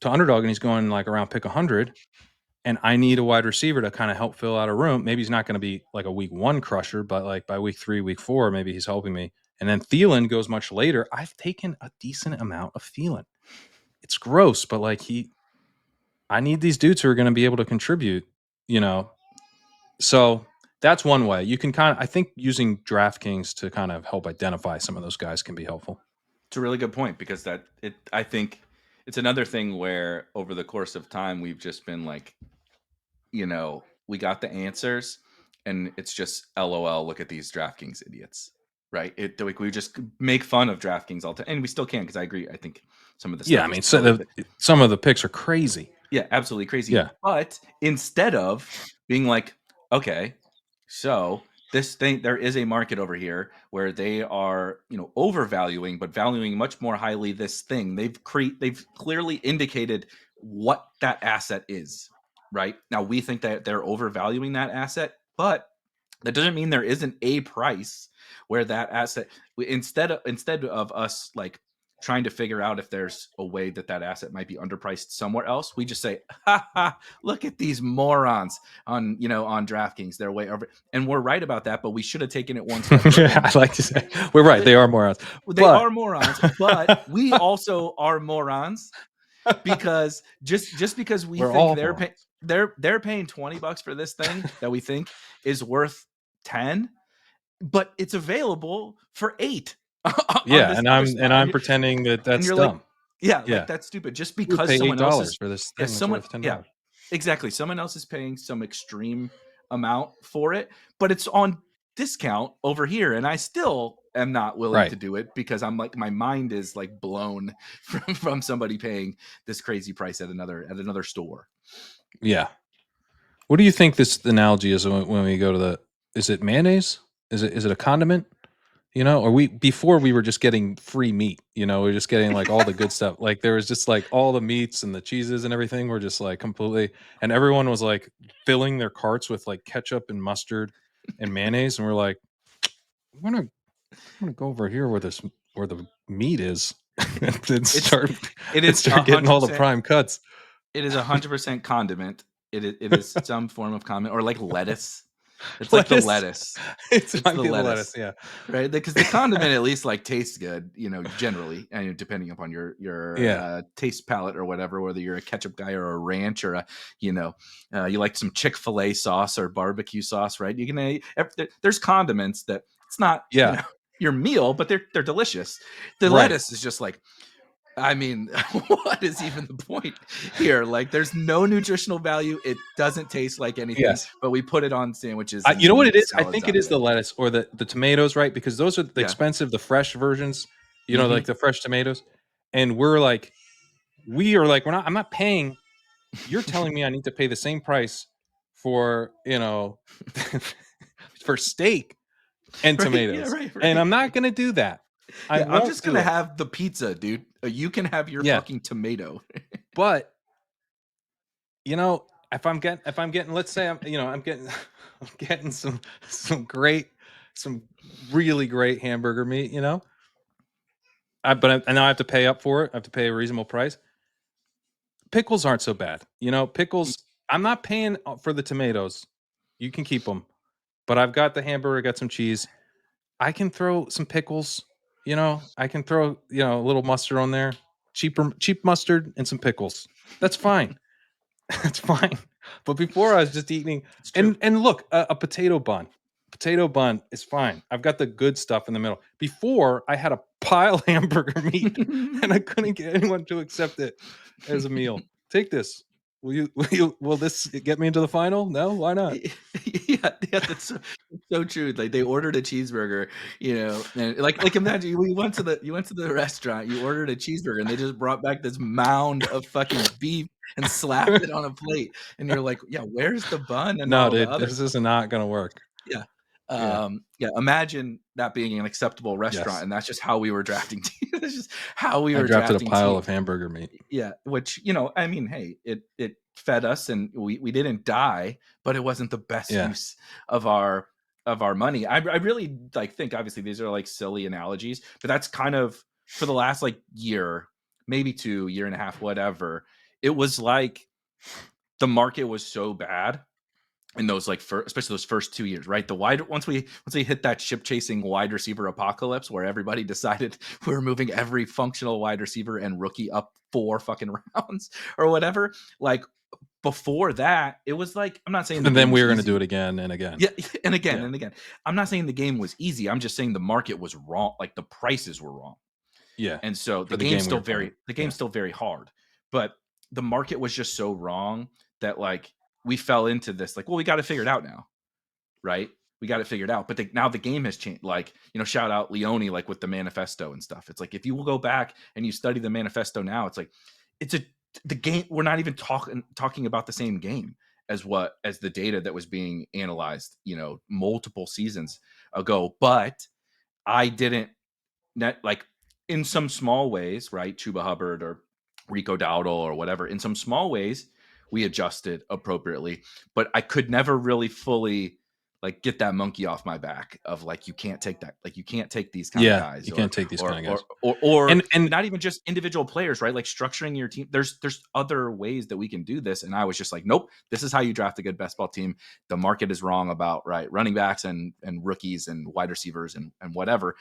[SPEAKER 1] to underdog, and he's going like around pick 100, and I need a wide receiver to kind of help fill out a room. Maybe he's not going to be like a week 1 crusher, but like by week 3, week 4, maybe he's helping me. And then Thielen goes much later. I've taken a decent amount of Thielen. It's gross, but like I need these dudes who are going to be able to contribute, you know. So that's one way. You can I think using DraftKings to kind of help identify some of those guys can be helpful.
[SPEAKER 2] It's a really good point because I think it's another thing where over the course of time we've just been like, we got the answers and it's just LOL, look at these DraftKings idiots. Right? Like we just make fun of DraftKings all the time. And we still can because I agree. I think some of the
[SPEAKER 1] Yeah, I
[SPEAKER 2] stuff is
[SPEAKER 1] mean,
[SPEAKER 2] silly.
[SPEAKER 1] some of the picks are crazy.
[SPEAKER 2] Yeah, absolutely crazy.
[SPEAKER 1] Yeah.
[SPEAKER 2] But instead of being like, okay, so this thing, there is a market over here where they are, overvaluing, but valuing much more highly this thing. They've clearly indicated what that asset is, right? Now we think that they're overvaluing that asset, but that doesn't mean there isn't a price where that asset, instead of us like trying to figure out if there's a way that that asset might be underpriced somewhere else, we just say, ha ha, look at these morons on, on DraftKings, they're way over. And we're right about that, but we should have taken it one step further.
[SPEAKER 1] I like to say we're right. They are morons.
[SPEAKER 2] They
[SPEAKER 1] But
[SPEAKER 2] are morons, but we also are morons, because just because we
[SPEAKER 1] we're
[SPEAKER 2] think
[SPEAKER 1] all morons.
[SPEAKER 2] they're paying $20 for this thing that we think is worth 10, but it's available for 8 on
[SPEAKER 1] Yeah,
[SPEAKER 2] this
[SPEAKER 1] and
[SPEAKER 2] other
[SPEAKER 1] I'm
[SPEAKER 2] spot,
[SPEAKER 1] and I'm pretending that
[SPEAKER 2] and
[SPEAKER 1] that's
[SPEAKER 2] you're like,
[SPEAKER 1] dumb.
[SPEAKER 2] yeah, like
[SPEAKER 1] Yeah,
[SPEAKER 2] that's stupid. Just
[SPEAKER 1] you would
[SPEAKER 2] because
[SPEAKER 1] pay
[SPEAKER 2] someone else
[SPEAKER 1] $8
[SPEAKER 2] is,
[SPEAKER 1] for this
[SPEAKER 2] yeah,
[SPEAKER 1] thing that's
[SPEAKER 2] someone,
[SPEAKER 1] worth
[SPEAKER 2] yeah,
[SPEAKER 1] $10.
[SPEAKER 2] exactly. Someone else is paying some extreme amount for it, but it's on discount over here, and I still am not willing
[SPEAKER 1] Right.
[SPEAKER 2] to do it because I'm like, my mind is like blown from somebody paying this crazy price at another store.
[SPEAKER 1] Yeah. What do you think this analogy is when we go to the? Is it mayonnaise? Is it a condiment? Or before we were just getting free meat. We are just getting like all the good stuff. Like there was just like all the meats and the cheeses and everything were just like completely. And everyone was like filling their carts with like ketchup and mustard and mayonnaise, and we're like, I'm gonna go over here where the meat is, and then
[SPEAKER 2] It's
[SPEAKER 1] start
[SPEAKER 2] it
[SPEAKER 1] and
[SPEAKER 2] is a
[SPEAKER 1] start getting
[SPEAKER 2] hundred
[SPEAKER 1] all the
[SPEAKER 2] percent.
[SPEAKER 1] prime cuts.
[SPEAKER 2] It is 100% condiment. It is some form of condiment, or like lettuce. It's like the
[SPEAKER 1] Lettuce.
[SPEAKER 2] lettuce.
[SPEAKER 1] It
[SPEAKER 2] It's
[SPEAKER 1] might
[SPEAKER 2] the
[SPEAKER 1] be the lettuce.
[SPEAKER 2] lettuce,
[SPEAKER 1] Yeah.
[SPEAKER 2] right? Because the condiment at least like tastes good, generally, and depending upon your
[SPEAKER 1] Yeah.
[SPEAKER 2] taste palette or whatever, whether you're a ketchup guy or a ranch or you know you like some Chick-fil-A sauce or barbecue sauce, right? You can there's condiments that it's not
[SPEAKER 1] Yeah.
[SPEAKER 2] your meal, but they're delicious. The
[SPEAKER 1] Right.
[SPEAKER 2] lettuce is just like, I mean, what is even the point here? Like, there's no nutritional value. It doesn't taste like anything,
[SPEAKER 1] Yes.
[SPEAKER 2] but we put it on sandwiches and
[SPEAKER 1] You know
[SPEAKER 2] we
[SPEAKER 1] what
[SPEAKER 2] make
[SPEAKER 1] it is? I
[SPEAKER 2] salads
[SPEAKER 1] think it
[SPEAKER 2] out of
[SPEAKER 1] is
[SPEAKER 2] it.
[SPEAKER 1] the lettuce or the tomatoes, right? Because those are the
[SPEAKER 2] Yeah.
[SPEAKER 1] expensive, the fresh versions. Like
[SPEAKER 2] Hmm.
[SPEAKER 1] the fresh tomatoes, and we are like I'm not paying. You're telling me I need to pay the same price for for steak and
[SPEAKER 2] Right. Yeah.
[SPEAKER 1] tomatoes,
[SPEAKER 2] Right.
[SPEAKER 1] and
[SPEAKER 2] Right.
[SPEAKER 1] I'm not going to do that. I
[SPEAKER 2] Yeah. I'm
[SPEAKER 1] won't
[SPEAKER 2] just
[SPEAKER 1] do
[SPEAKER 2] gonna
[SPEAKER 1] it.
[SPEAKER 2] have the pizza, dude. You can have your
[SPEAKER 1] Yeah,
[SPEAKER 2] fucking tomato.
[SPEAKER 1] but if I'm getting, let's say I'm getting I'm getting some really great hamburger meat. And now I have to pay up for it. I have to pay a reasonable price. Pickles aren't so bad. Pickles. I'm not paying for the tomatoes. You can keep them, but I've got the hamburger. Got some cheese. I can throw some pickles. I can throw a little mustard on there, cheap mustard and some pickles. That's fine. That's fine. But before I was just eating,
[SPEAKER 2] It's true.
[SPEAKER 1] and look, a potato bun. Potato bun is fine. I've got the good stuff in the middle. Before I had a pile of hamburger meat, and I couldn't get anyone to accept it as a meal. Take this. Will this get me into the final? No, why not?
[SPEAKER 2] Yeah, yeah, that's so true. Like they ordered a cheeseburger, and like imagine you went to the restaurant, you ordered a cheeseburger, and they just brought back this mound of fucking beef and slapped it on a plate, and you're like, yeah, where's the bun and
[SPEAKER 1] No,
[SPEAKER 2] all the
[SPEAKER 1] dude,
[SPEAKER 2] other
[SPEAKER 1] this
[SPEAKER 2] stuff?
[SPEAKER 1] is not gonna work.
[SPEAKER 2] Yeah.
[SPEAKER 1] Yeah.
[SPEAKER 2] Yeah, imagine that being an acceptable restaurant,
[SPEAKER 1] Yes.
[SPEAKER 2] and that's just how we were drafting teams. That's just how we
[SPEAKER 1] I
[SPEAKER 2] were
[SPEAKER 1] drafted a
[SPEAKER 2] drafting
[SPEAKER 1] pile of
[SPEAKER 2] teams.
[SPEAKER 1] hamburger meat.
[SPEAKER 2] Yeah, which, I mean, hey, it fed us and we didn't die, but it wasn't the best
[SPEAKER 1] Yeah.
[SPEAKER 2] use of our money. I really like think, obviously these are like silly analogies, but that's kind of for the last like year, maybe 2 year and a half, whatever. It was like the market was so bad in those like especially those first 2 years, right? The wide once we hit that ship chasing wide receiver apocalypse where everybody decided we were moving every functional wide receiver and rookie up 4 fucking rounds or whatever. Like before that, it was like, I'm not saying the
[SPEAKER 1] And then
[SPEAKER 2] game
[SPEAKER 1] we
[SPEAKER 2] was
[SPEAKER 1] were gonna do
[SPEAKER 2] easy.
[SPEAKER 1] it again and again.
[SPEAKER 2] Yeah, and again
[SPEAKER 1] Yeah.
[SPEAKER 2] and again. I'm not saying the game was easy. I'm just saying the market was wrong. Like the prices were wrong.
[SPEAKER 1] Yeah.
[SPEAKER 2] And so
[SPEAKER 1] For the game we were playing.
[SPEAKER 2] the
[SPEAKER 1] Yeah.
[SPEAKER 2] game's still very hard. But the market was just so wrong that like we fell into this like, well, we got to figure it out now, right? We got it figured out. But now the game has changed. Like, shout out Leone, like with the manifesto and stuff. It's like if you will go back and you study the manifesto now, it's like it's a the game. We're not even talking about the same game as the data that was being analyzed, multiple seasons ago. But I didn't net like in some small ways, right? Chuba Hubbard or Rico Dowdle or whatever. In some small ways, we adjusted appropriately, but I could never really fully like get that monkey off my back of like you can't take that, like you can't take these kind of
[SPEAKER 1] Yeah,
[SPEAKER 2] guys
[SPEAKER 1] you can't take these kind of guys.
[SPEAKER 2] or
[SPEAKER 1] And
[SPEAKER 2] not even just individual players, right? Like structuring your team. There's other ways that we can do this, and I was just like, nope, this is how you draft a good best ball team. The market is wrong about right running backs and rookies and wide receivers and whatever.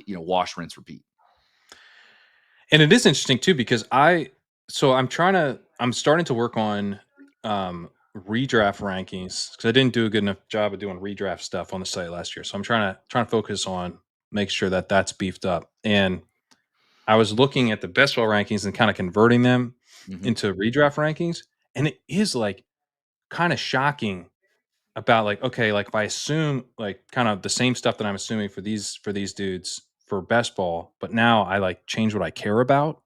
[SPEAKER 2] Wash, rinse, repeat.
[SPEAKER 1] it is interesting too because I'm starting to work on redraft rankings because I didn't do a good enough job of doing redraft stuff on the site last year. So I'm trying to focus on make sure that that's beefed up. And I was looking at the best ball rankings and kind of converting them
[SPEAKER 2] Mm-hmm.
[SPEAKER 1] into redraft rankings, and it is like kind of shocking about like okay, like if I assume like kind of the same stuff that I'm assuming for these dudes for best ball, but now I like change what I care about,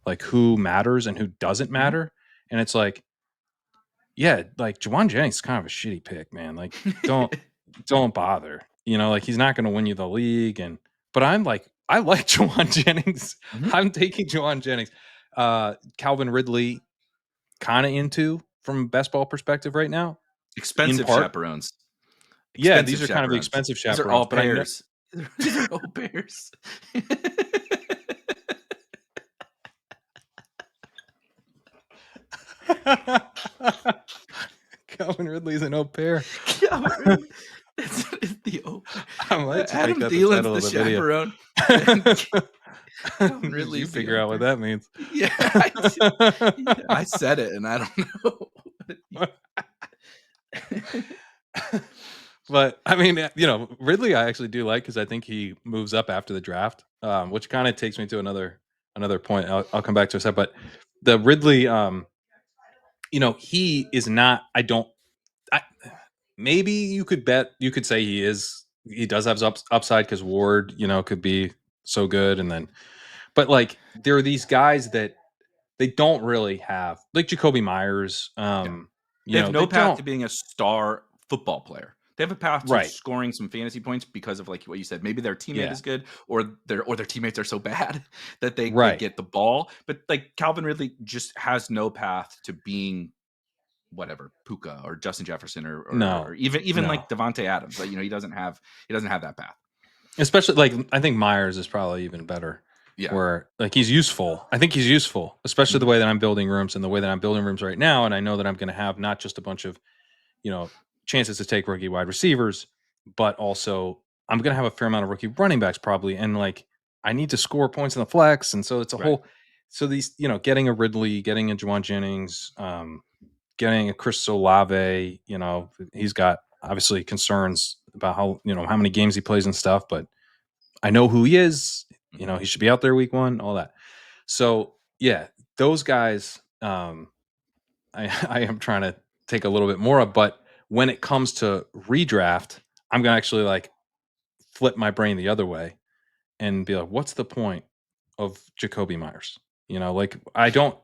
[SPEAKER 1] like who matters and who doesn't matter, and it's like yeah, like Juwan Jennings is kind of a shitty pick, man. Like don't bother, like he's not going to win you the league, and but I'm like I like Juwan Jennings.
[SPEAKER 2] Mm-hmm.
[SPEAKER 1] I'm taking Juwan Jennings. Calvin Ridley kind of into from a best ball perspective right now, in
[SPEAKER 2] Expensive
[SPEAKER 1] part.
[SPEAKER 2] chaperones.
[SPEAKER 1] Yeah, these
[SPEAKER 2] Expensive
[SPEAKER 1] are kind of the
[SPEAKER 2] chaperones.
[SPEAKER 1] expensive
[SPEAKER 2] These are
[SPEAKER 1] chaperones,
[SPEAKER 2] all
[SPEAKER 1] but I know
[SPEAKER 2] pairs. These are all pairs.
[SPEAKER 1] Calvin Ridley's an au pair.
[SPEAKER 2] Calvin Ridley. It's the open.
[SPEAKER 1] I might just make
[SPEAKER 2] Adam
[SPEAKER 1] that the
[SPEAKER 2] Thielen's
[SPEAKER 1] title
[SPEAKER 2] the
[SPEAKER 1] of the video.
[SPEAKER 2] chaperone, and Calvin
[SPEAKER 1] You
[SPEAKER 2] Ridley's the
[SPEAKER 1] figure
[SPEAKER 2] au
[SPEAKER 1] out what
[SPEAKER 2] pair.
[SPEAKER 1] that means.
[SPEAKER 2] Yeah, I said it, and I don't know.
[SPEAKER 1] But I mean, Ridley, I actually do like because I think he moves up after the draft, which kind of takes me to another point. I'll come back to a sec, but the Ridley, he is not. I don't. I, maybe you could say he does have upside because Ward, could be so good, and then, but like there are these guys that they don't really have, like Jacoby Myers.
[SPEAKER 2] Yeah. They have
[SPEAKER 1] They
[SPEAKER 2] no path
[SPEAKER 1] don't
[SPEAKER 2] to being a star football player. They have a path to
[SPEAKER 1] right.
[SPEAKER 2] scoring some fantasy points because of like what you said. Maybe their teammate
[SPEAKER 1] Yeah,
[SPEAKER 2] is good, or their teammates are so bad that they
[SPEAKER 1] right.
[SPEAKER 2] get the ball. But like Calvin Ridley just has no path to being whatever Puka or Justin Jefferson or
[SPEAKER 1] No,
[SPEAKER 2] even
[SPEAKER 1] no.
[SPEAKER 2] like Devonte Adams. Like he doesn't have that path.
[SPEAKER 1] Especially like I think Myers is probably even better.
[SPEAKER 2] Yeah.
[SPEAKER 1] Where like he's useful. I think he's useful, especially the
[SPEAKER 2] Mhm.
[SPEAKER 1] way that I'm building rooms and the way that I'm building rooms right now. And I know that I'm going to have not just a bunch of you know chances to take rookie wide receivers, but also I'm going to have a fair amount of rookie running backs probably. And like I need to score points in the flex, and so it's a
[SPEAKER 2] Right.
[SPEAKER 1] whole. So these getting a Ridley, getting a Juwan Jennings, getting a Chris Olave, he's got obviously concerns about how many games he plays and stuff, but I know who he is.
[SPEAKER 2] Mhm.
[SPEAKER 1] He should be out there week one, all that. So yeah, those guys, I am trying to take a little bit more of, but when it comes to redraft, I'm gonna actually like flip my brain the other way and be like, what's the point of Jacoby Myers? Like I don't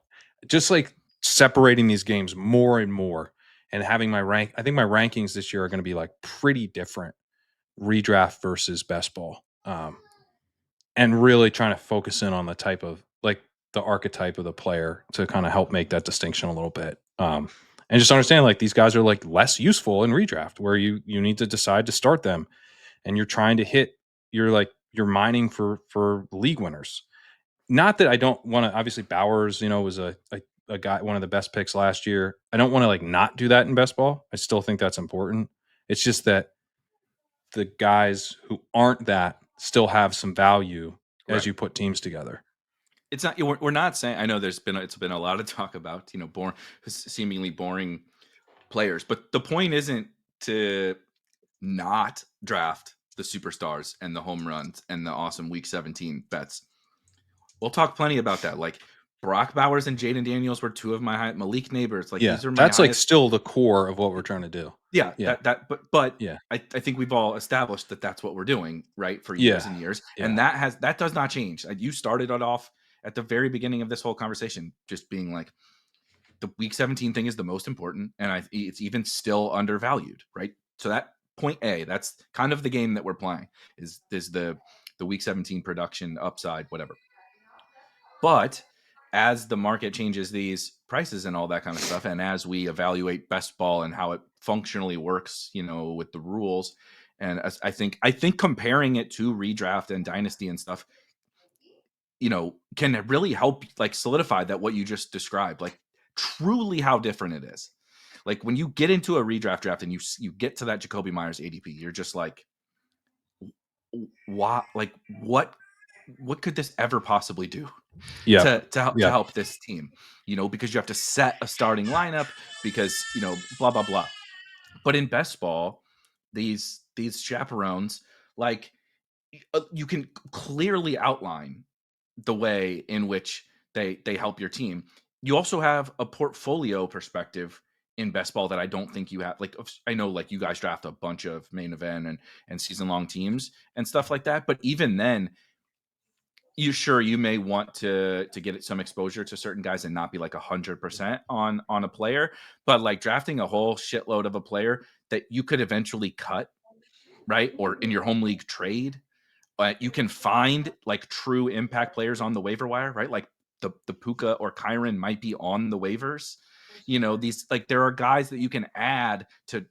[SPEAKER 1] just like separating these games more and more and having my rank. I think my rankings this year are going to be like pretty different redraft versus best ball. And really trying to focus in on the type of like the archetype of the player to kind of help make that distinction a little bit. And just understand like these guys are like less useful in redraft where you need to decide to start them and you're trying to hit you're mining for league winners. Not that I don't want to obviously Bowers, was a guy one of the best picks last year. I don't want to like not do that in best ball. I still think that's important. It's just that the guys who aren't that still have some value as
[SPEAKER 2] Right.
[SPEAKER 1] you put teams together.
[SPEAKER 2] It's not. We're not saying. I know it's been a lot of talk about seemingly boring players, but the point isn't to not draft the superstars and the home runs and the awesome week 17 bets. We'll talk plenty about that. Like Brock Bowers and Jaden Daniels were two of my Malik Neighbors. Like
[SPEAKER 1] Yeah,
[SPEAKER 2] these are my
[SPEAKER 1] that's like
[SPEAKER 2] highest.
[SPEAKER 1] still the core of what we're trying to do.
[SPEAKER 2] Yeah,
[SPEAKER 1] Yeah,
[SPEAKER 2] but
[SPEAKER 1] yeah,
[SPEAKER 2] I think we've all established that that's what we're doing, right, for years
[SPEAKER 1] yeah,
[SPEAKER 2] and years, and
[SPEAKER 1] yeah,
[SPEAKER 2] that does not change. You started it off at the very beginning of this whole conversation, just being like the week 17 thing is the most important, and it's even still undervalued, right? So that point A, that's kind of the game that we're playing is the week 17 production upside, whatever. But as the market changes these prices and all that kind of stuff, and as we evaluate best ball and how it functionally works, with the rules, and I think comparing it to redraft and dynasty and stuff, can really help like solidify that what you just described, like truly how different it is. Like when you get into a redraft draft and you get to that Jacoby Myers ADP, you're just like, why? Like what could this ever possibly do
[SPEAKER 1] Yeah.
[SPEAKER 2] to
[SPEAKER 1] Yeah.
[SPEAKER 2] help this team? Because you have to set a starting lineup because blah blah blah. But in best ball, these chaperones, like you can clearly outline the way in which they help your team. You also have a portfolio perspective in best ball that I don't think you have. Like I know like you guys draft a bunch of main event and season long teams and stuff like that, but even then you may want to get some exposure to certain guys and not be like 100% on a player, but like drafting a whole shitload of a player that you could eventually cut, right? Or in your home league trade, you can find like true impact players on the waiver wire, right? Like the Puka or Kyron might be on the waivers. These like there are guys that you can add to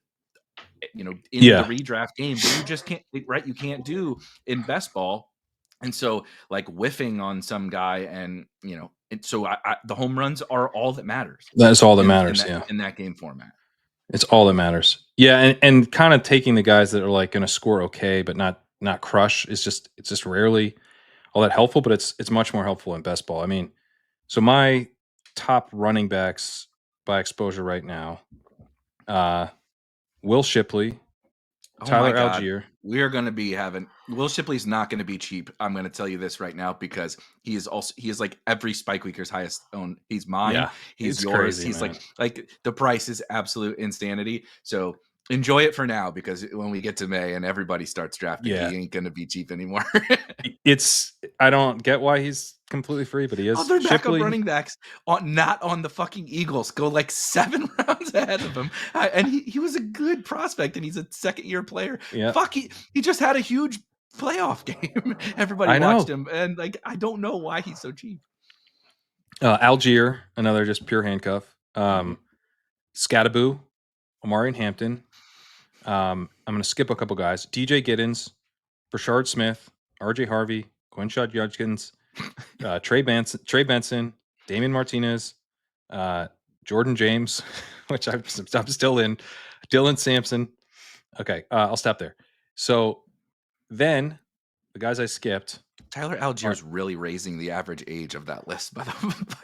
[SPEAKER 2] in the
[SPEAKER 1] Yeah.
[SPEAKER 2] redraft game that you just can't, right? You can't do in best ball. And so like whiffing on some guy and so the home runs are all that matters
[SPEAKER 1] That's all that
[SPEAKER 2] in
[SPEAKER 1] matters.
[SPEAKER 2] that
[SPEAKER 1] Yeah.
[SPEAKER 2] in that game format.
[SPEAKER 1] It's all that matters. Yeah, and kind of taking the guys that are like going to score okay, but not crush is it's just rarely all that helpful. But it's much more helpful in best ball. I mean, so my top running backs by exposure right now: uh, Will Shipley,
[SPEAKER 2] Oh my
[SPEAKER 1] Tyler
[SPEAKER 2] God.
[SPEAKER 1] Algier.
[SPEAKER 2] We are going to be having Will Shipley's not going to be cheap. I'm going to tell you this right now because he is like every Spike Weeker's highest own. He's mine.
[SPEAKER 1] Yeah,
[SPEAKER 2] He's
[SPEAKER 1] it's
[SPEAKER 2] yours.
[SPEAKER 1] crazy,
[SPEAKER 2] He's
[SPEAKER 1] man.
[SPEAKER 2] like the price is absolute insanity. So enjoy it for now because when we get to May and everybody starts drafting,
[SPEAKER 1] Yeah,
[SPEAKER 2] he ain't going to be cheap anymore.
[SPEAKER 1] it's I don't get why he's completely free, but he is.
[SPEAKER 2] Other backup
[SPEAKER 1] Shipley,
[SPEAKER 2] running backs not on the fucking Eagles go like 7 rounds ahead of him. And he was a good prospect and he's a second year player.
[SPEAKER 1] yeah,
[SPEAKER 2] Fuck, he just had a huge playoff game. Everybody
[SPEAKER 1] I
[SPEAKER 2] watched
[SPEAKER 1] know.
[SPEAKER 2] him and like I don't know why he's so cheap.
[SPEAKER 1] Algier, another just pure handcuff.
[SPEAKER 2] Mhm.
[SPEAKER 1] Scattaboo, Omari and Hampton. I'm going to skip a couple guys. DJ Giddens, Brashard Smith, RJ Harvey, Quinshot Judkins, Trey Benson, Damian Martinez, uh, Jordan James, which I'm still in, Dylan Sampson. Okay, I'll stop there. So then the guys I skipped
[SPEAKER 2] Tyler
[SPEAKER 1] are
[SPEAKER 2] Algier's really raising the average age of that list, by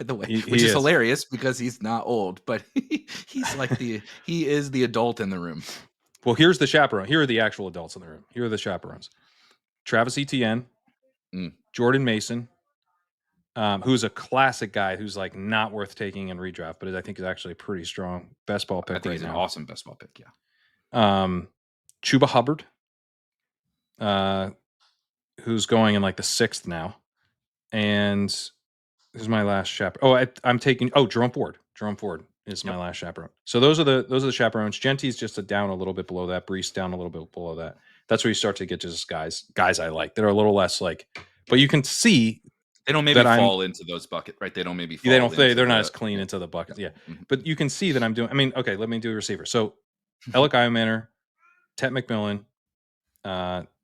[SPEAKER 2] the way, which
[SPEAKER 1] he
[SPEAKER 2] is
[SPEAKER 1] is.
[SPEAKER 2] hilarious because he's not old, but he is the adult in the room.
[SPEAKER 1] Well, here's the chaperone. Here are the actual adults in the room. Here are the chaperones: Travis Etienne,
[SPEAKER 2] Mm.
[SPEAKER 1] Jordan Mason, who's a classic guy who's like not worth taking in redraft, but I think is actually a pretty strong best ball
[SPEAKER 2] I
[SPEAKER 1] pick
[SPEAKER 2] think
[SPEAKER 1] right
[SPEAKER 2] he's an
[SPEAKER 1] now.
[SPEAKER 2] awesome best ball pick. Yeah.
[SPEAKER 1] Chuba Hubbard, uh, who's going in like the 6th now, and who's my last chaperone? Oh, I'm taking Jerome Ford. Jerome Ford is my
[SPEAKER 2] Yep.
[SPEAKER 1] last chaperone. So those are the chaperones. Genty's just down a little bit below that. Brees down a little bit below that. That's where you start to get just guys I like that are a little less like, but you can see
[SPEAKER 2] They don't maybe
[SPEAKER 1] that I'm
[SPEAKER 2] fall into those buckets, right? They don't maybe
[SPEAKER 1] they don't
[SPEAKER 2] fall into
[SPEAKER 1] they're not as
[SPEAKER 2] the
[SPEAKER 1] clean
[SPEAKER 2] yeah.
[SPEAKER 1] into the
[SPEAKER 2] Yeah.
[SPEAKER 1] buckets. Yeah.
[SPEAKER 2] Mhm.
[SPEAKER 1] But you can see that I'm doing, I mean, okay, let me do a receiver. So Alec Manor, Tet McMillan,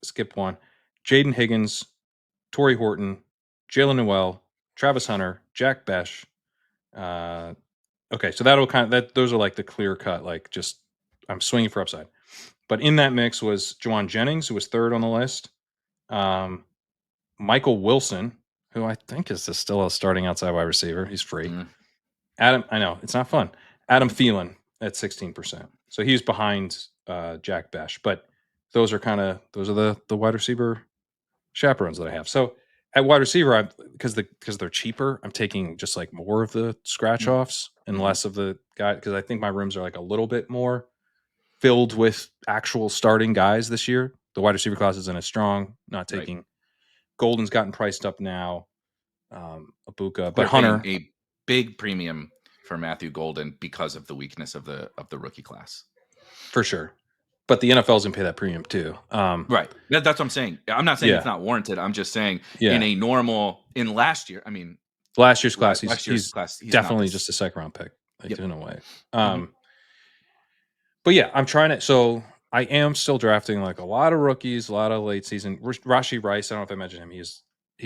[SPEAKER 1] skip one, Jaden Higgins, Torrey Horton, Jalen Newell, Travis Hunter, Jack Besh. Okay, so that'll those are like the clear cut, like just I'm swinging for upside. But in that mix was Juwan Jennings, who was 3rd on the list. Michael Wilson, who I think is still a starting outside wide receiver. He's free.
[SPEAKER 2] Mm,
[SPEAKER 1] Adam, I know it's not fun. Adam Thielen at 16%. So he's behind Jack Besh, but those are the wide receiver chaperones that I have. So at wide receiver, because they're cheaper, I'm taking just like more of the scratch
[SPEAKER 2] mm,
[SPEAKER 1] offs and
[SPEAKER 2] mhm.
[SPEAKER 1] less of the guy, because I think my rooms are like a little bit more filled with actual starting guys this year. The wide receiver class isn't as strong. Not
[SPEAKER 2] Right.
[SPEAKER 1] taking Golden's gotten priced up now. Abuka, but
[SPEAKER 2] They're paying
[SPEAKER 1] Hunter
[SPEAKER 2] a big premium for Matthew Golden because of the weakness of the rookie class.
[SPEAKER 1] for sure. But the NFL's gonna pay that premium too.
[SPEAKER 2] Right. That's what I'm saying. I'm not saying it's
[SPEAKER 1] Yeah,
[SPEAKER 2] not warranted. I'm just saying
[SPEAKER 1] yeah,
[SPEAKER 2] in last year, I mean,
[SPEAKER 1] Last year's class,
[SPEAKER 2] Last year's
[SPEAKER 1] he's
[SPEAKER 2] class, he's not
[SPEAKER 1] definitely
[SPEAKER 2] this.
[SPEAKER 1] just a second round pick, like
[SPEAKER 2] Yep.
[SPEAKER 1] in a way.
[SPEAKER 2] Mhm.
[SPEAKER 1] But yeah, I'm trying to. So I am still drafting like a lot of rookies, a lot of late season. Rashi Rice, I don't know if I mentioned him. He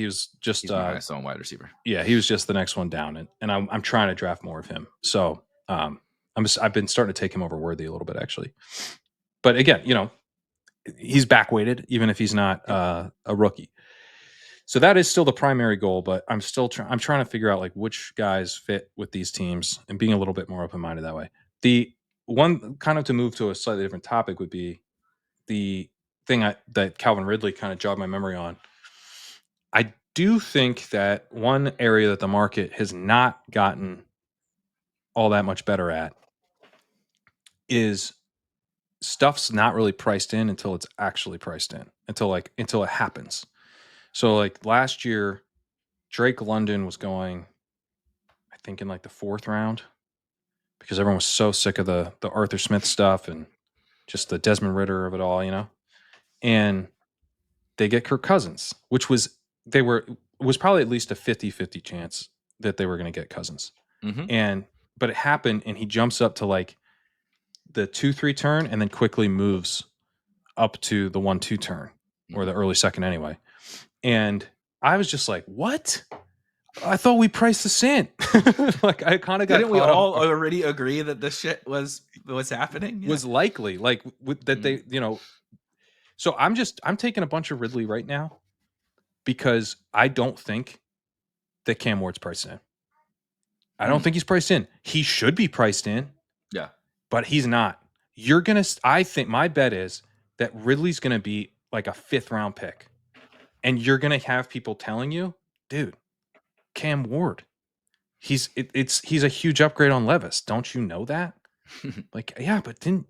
[SPEAKER 1] was just
[SPEAKER 2] He's my highest owned wide receiver.
[SPEAKER 1] yeah, he was just the next one down, and I'm trying to draft more of him. So I've been starting to take him over Worthy a little bit actually. But again, he's back weighted even if he's not
[SPEAKER 2] Yep.
[SPEAKER 1] a rookie. So that is still the primary goal, but I'm still I'm trying to figure out like which guys fit with these teams and being a little bit more open minded that way. The one kind of to move to a slightly different topic would be the thing that Calvin Ridley kind of jogged my memory on. I do think that one area that the market has not gotten all that much better at is stuff's not really priced in until it's actually priced in, until it happens. So like last year, Drake London was going, I think in like the 4th round, because everyone was so sick of the Arthur Smith stuff and just the Desmond Ritter of it all, And they get Kirk Cousins, which was probably at least a 50-50 chance that they were going to get Cousins.
[SPEAKER 2] Mhm.
[SPEAKER 1] But it happened and he jumps up to like the 2-3 turn and then quickly moves up to the 1-2 turn or the early second anyway. And I was just like, "What? I thought we priced this in." Like I kind of got
[SPEAKER 2] Didn't we
[SPEAKER 1] caught
[SPEAKER 2] all
[SPEAKER 1] up.
[SPEAKER 2] already agree that this shit was happening?
[SPEAKER 1] Was likely like that they, So I'm taking a bunch of Ridley right now because I don't think that Cam Ward's priced in. I don't think he's priced in. He should be priced in,
[SPEAKER 2] Yeah.
[SPEAKER 1] but he's not. I think my bet is that Ridley's going to be like a 5th round pick. And you're going to have people telling you, dude, Cam Ward, he's a huge upgrade on Levis. Don't you know that? Like, yeah, but didn't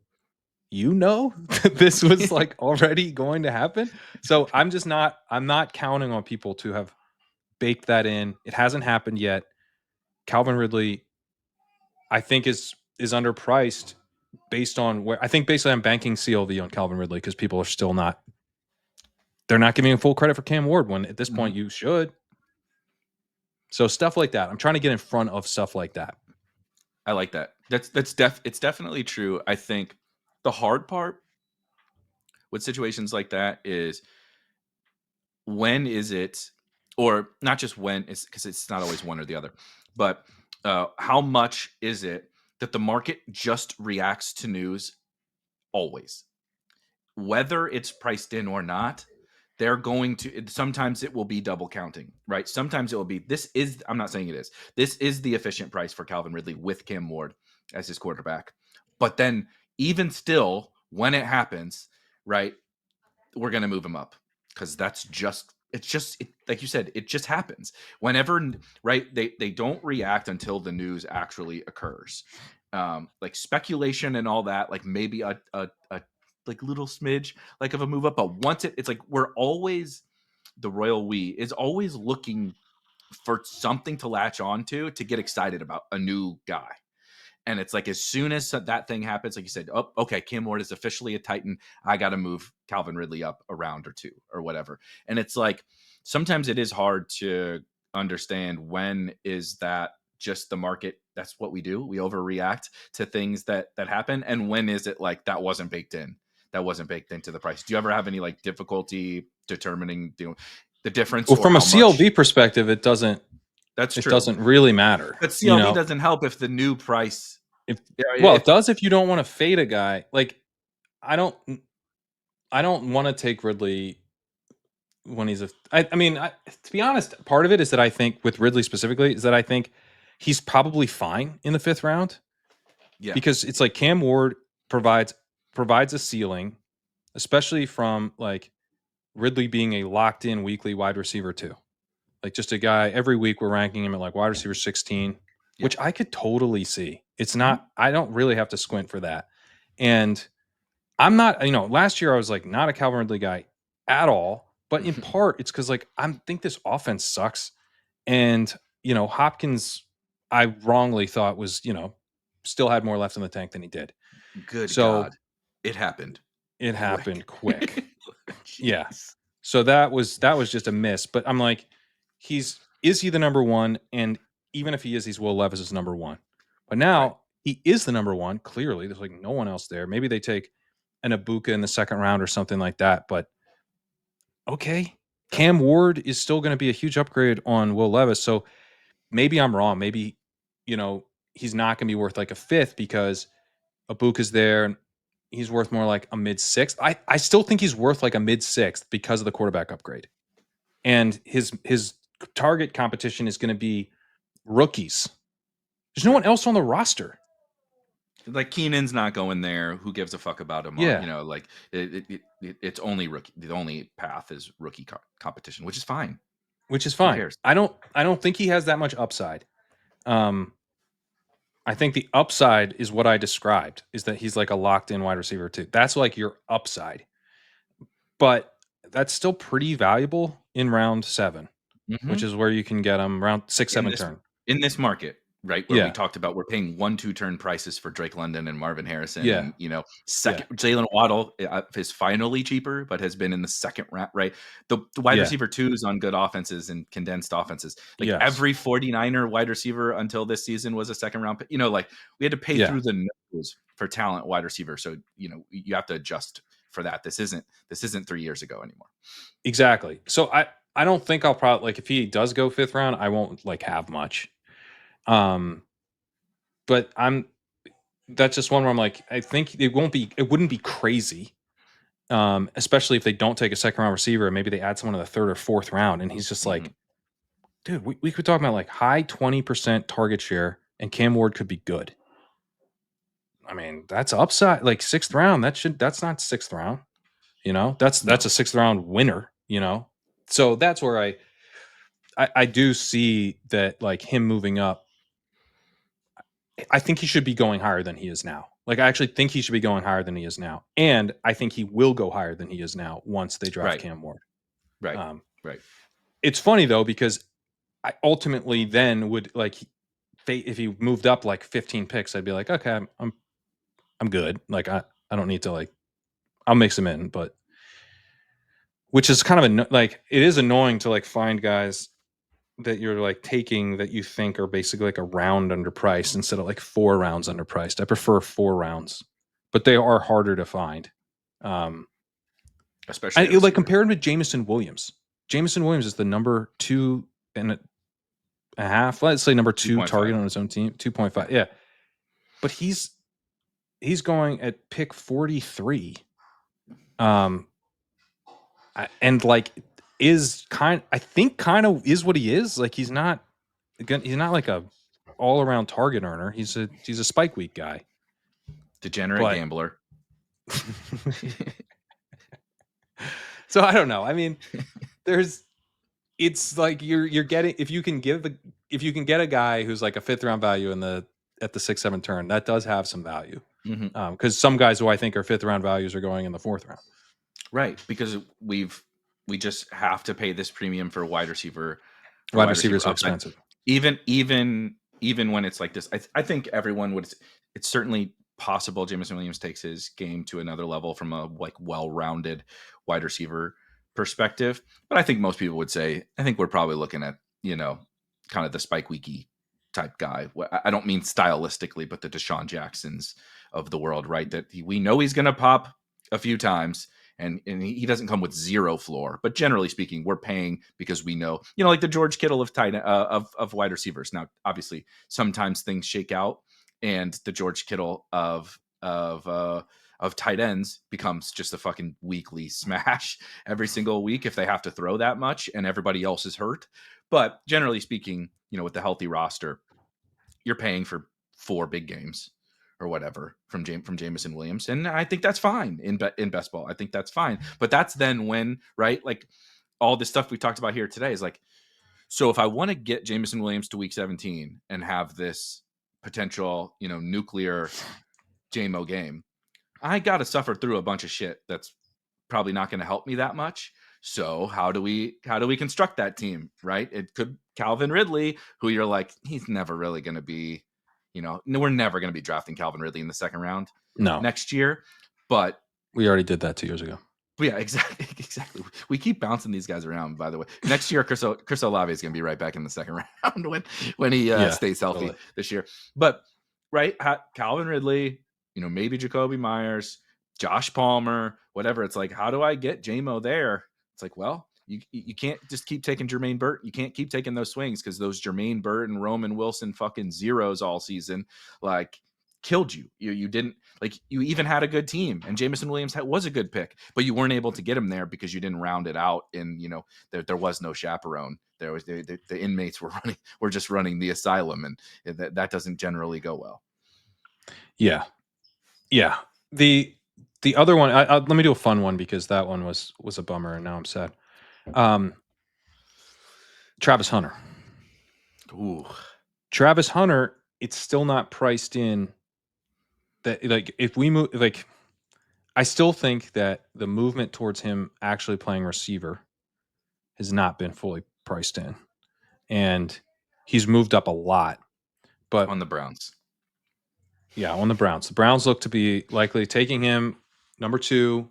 [SPEAKER 1] you know that this was like already going to happen? So I'm not counting on people to have baked that in. It hasn't happened yet. Calvin Ridley, I think is underpriced based on where I think basically I'm banking CLV on Calvin Ridley because people are still they're not giving him full credit for Cam Ward when at this point you should. So stuff like that. I'm trying to get in front of stuff like that.
[SPEAKER 2] I like that. It's definitely true. I think the hard part with situations like that is when is it, or not just when, is because it's not always one or the other, but how much is it that the market just reacts to news always, whether it's priced in or not. They're going to, sometimes it will be double counting, right? Sometimes it will be, I'm not saying it is, this is the efficient price for Calvin Ridley with Cam Ward as his quarterback. But then even still, when it happens, right, we're going to move him up because like you said, it just happens whenever, right? They don't react until the news actually occurs. Like speculation and all that, like maybe a like little smidge like of a move up, but once it's like we're always, the royal we is always looking for something to latch on to get excited about a new guy. And it's like as soon as that thing happens, like you said, oh, okay, Cam Ward is officially a Titan. I got to move Calvin Ridley up a round or 2 or whatever. And it's like sometimes it is hard to understand when is that just the market. That's what we do. We overreact to things that happen. And when is it like that wasn't baked in? That wasn't baked into the price. Do you ever have any like difficulty determining the difference?
[SPEAKER 1] Well,
[SPEAKER 2] or
[SPEAKER 1] from a
[SPEAKER 2] how
[SPEAKER 1] CLV
[SPEAKER 2] much?
[SPEAKER 1] perspective, it doesn't really matter.
[SPEAKER 2] But CLV doesn't help if the new price.
[SPEAKER 1] It does if you don't want to fade a guy. Like I don't want to take Ridley when he's to be honest, part of it is that I think with Ridley specifically is that I think he's probably fine in the 5th round.
[SPEAKER 2] Yeah.
[SPEAKER 1] Because it's like Cam Ward provides a ceiling, especially from like Ridley being a locked in weekly wide receiver too. Like just a guy every week we're ranking him at like wide receiver 16, which I could totally see. It's not, I don't really have to squint for that. And I'm not, last year I was like not a Calvin Ridley guy at all, but in part it's because like I think this offense sucks. And, Hopkins, I wrongly thought was, still had more left in the tank than he did.
[SPEAKER 2] Good God. It happened.
[SPEAKER 1] It happened quick. Yeah. So that was just a miss. But I'm like, if is he the number one? And even if he is, he's Will Levis's number one. But now he is the number one. Clearly, there's like no one else there. Maybe they take an Ibuka in the second round or something like that. But okay, Cam Ward is still going to be a huge upgrade on Will Levis. So maybe I'm wrong. Maybe, he's not going to be worth like a fifth because Ibuka's there and he's worth more like a mid sixth. I still think he's worth like a mid sixth because of the quarterback upgrade. And his target competition is going to be rookies. There's no one else on the roster.
[SPEAKER 2] Like Keenan's not going there. Who gives a fuck about him?
[SPEAKER 1] Yeah.
[SPEAKER 2] Like it's only rookie. The only path is rookie competition, which is fine.
[SPEAKER 1] Which is fine.
[SPEAKER 2] Who cares?
[SPEAKER 1] I don't think he has that much upside. I think the upside is what I described, is that he's like a locked in wide receiver too. That's like your upside. But that's still pretty valuable in round 7, which is where you can get him round 6, 7 turn.
[SPEAKER 2] In this market, right? Where we talked about we're paying 1-2 turn prices for Drake London and Marvin Harrison.
[SPEAKER 1] Yeah.
[SPEAKER 2] And, second Jalen Waddle is finally cheaper, but has been in the second round, right? The wide receiver 2s on good offenses and condensed offenses. Like every 49er wide receiver until this season was a second round. Like we had to pay through the nose for talent wide receiver. So, you have to adjust for that. This isn't 3 years ago anymore.
[SPEAKER 1] Exactly. So I don't think I'll probably, like, if he does go 5th round, I won't like have much. But that's just one where I'm like, I think it wouldn't be crazy. Especially if they don't take a second round receiver and maybe they add someone in the 3rd or 4th round. And he's just like, dude, we could talk about like high 20% target share and Cam Ward could be good. I mean, that's upside, like 6th round. That's not 6th round, that's a 6th round winner, So that's where I do see that, like, him moving up. I think he should be going higher than he is now. Like, I actually think he should be going higher than he is now. And I think he will go higher than he is now once they draft Cam Ward.
[SPEAKER 2] Right. Right.
[SPEAKER 1] It's funny though, because I ultimately then would, like, if he moved up like 15 picks, I'd be like, okay, I'm good. Like, I don't need to, like, I'll mix him in, but which is kind of like, it is annoying to like find guys that you're like taking that you think are basically like a round underpriced instead of like 4 rounds underpriced. I prefer 4 rounds, but they are harder to find. Especially like compared with Jameson Williams. Jameson Williams is the number 2.5. Let's say number 2 target on his own team, 2.5. Yeah. But he's going at pick 43. And like I think kind of is what he is. Like, he's not like a all around target earner. He's a spike week guy.
[SPEAKER 2] Degenerate gambler.
[SPEAKER 1] So I don't know. I mean, it's like you're getting, if you can get a guy who's like a 5th round value at the 6, 7 turn, that does have some value. Because some guys who I think are 5th round values are going in the 4th round.
[SPEAKER 2] Right, because we just have to pay this premium for wide receiver.
[SPEAKER 1] Wide receivers are expensive.
[SPEAKER 2] Even when it's like this, I think everyone would. It's certainly possible Jameson Williams takes his game to another level from a like well-rounded wide receiver perspective. But I think most people would say, I think we're probably looking at, kind of the Spike Weeky type guy. I don't mean stylistically, but the Deshaun Jacksons of the world, right? That we know he's going to pop a few times. And he doesn't come with 0 floor, but generally speaking, we're paying because we know, like the George Kittle of wide receivers. Now, obviously, sometimes things shake out, and the George Kittle of tight ends becomes just a fucking weekly smash every single week if they have to throw that much and everybody else is hurt. But generally speaking, with the healthy roster, you're paying for 4 big games or whatever from Jameson Williams. And I think that's fine in best ball. I think that's fine. But that's then when, right, like all this stuff we talked about here today is like, so if I want to get Jameson Williams to week 17 and have this potential, nuclear JMO game, I got to suffer through a bunch of shit that's probably not going to help me that much. So how do we construct that team, right? It could Calvin Ridley, who you're like, he's never really going to be, we're never going to be drafting Calvin Ridley in the 2nd round next year. But
[SPEAKER 1] we already did that 2 years ago.
[SPEAKER 2] Yeah, exactly. Exactly. We keep bouncing these guys around. By the way, next year, Chris Olave is going to be right back in the second round when he
[SPEAKER 1] Yeah,
[SPEAKER 2] stays healthy
[SPEAKER 1] totally.
[SPEAKER 2] this year. But right, Calvin Ridley, maybe Jacoby Myers, Josh Palmer, whatever. It's like, how do I get JMO there? It's like, well, you can't just keep taking Jermaine Burt. You can't keep taking those swings because those Jermaine Burt and Roman Wilson fucking zeros all season, like, killed you. You didn't, like, you even had a good team, and Jameson Williams was a good pick, but you weren't able to get him there because you didn't round it out. And there was no chaperone. There was the inmates were just running the asylum, and that doesn't generally go well.
[SPEAKER 1] Yeah, yeah. The other one, let me do a fun one because that one was a bummer, and now I'm sad. Travis Hunter.
[SPEAKER 2] Ooh,
[SPEAKER 1] Travis Hunter, it's still not priced in. That, like, if we move, like, I still think that the movement towards him actually playing receiver has not been fully priced in, and he's moved up a lot. But
[SPEAKER 2] on the Browns.
[SPEAKER 1] yeah, on the Browns look to be likely taking him number 2,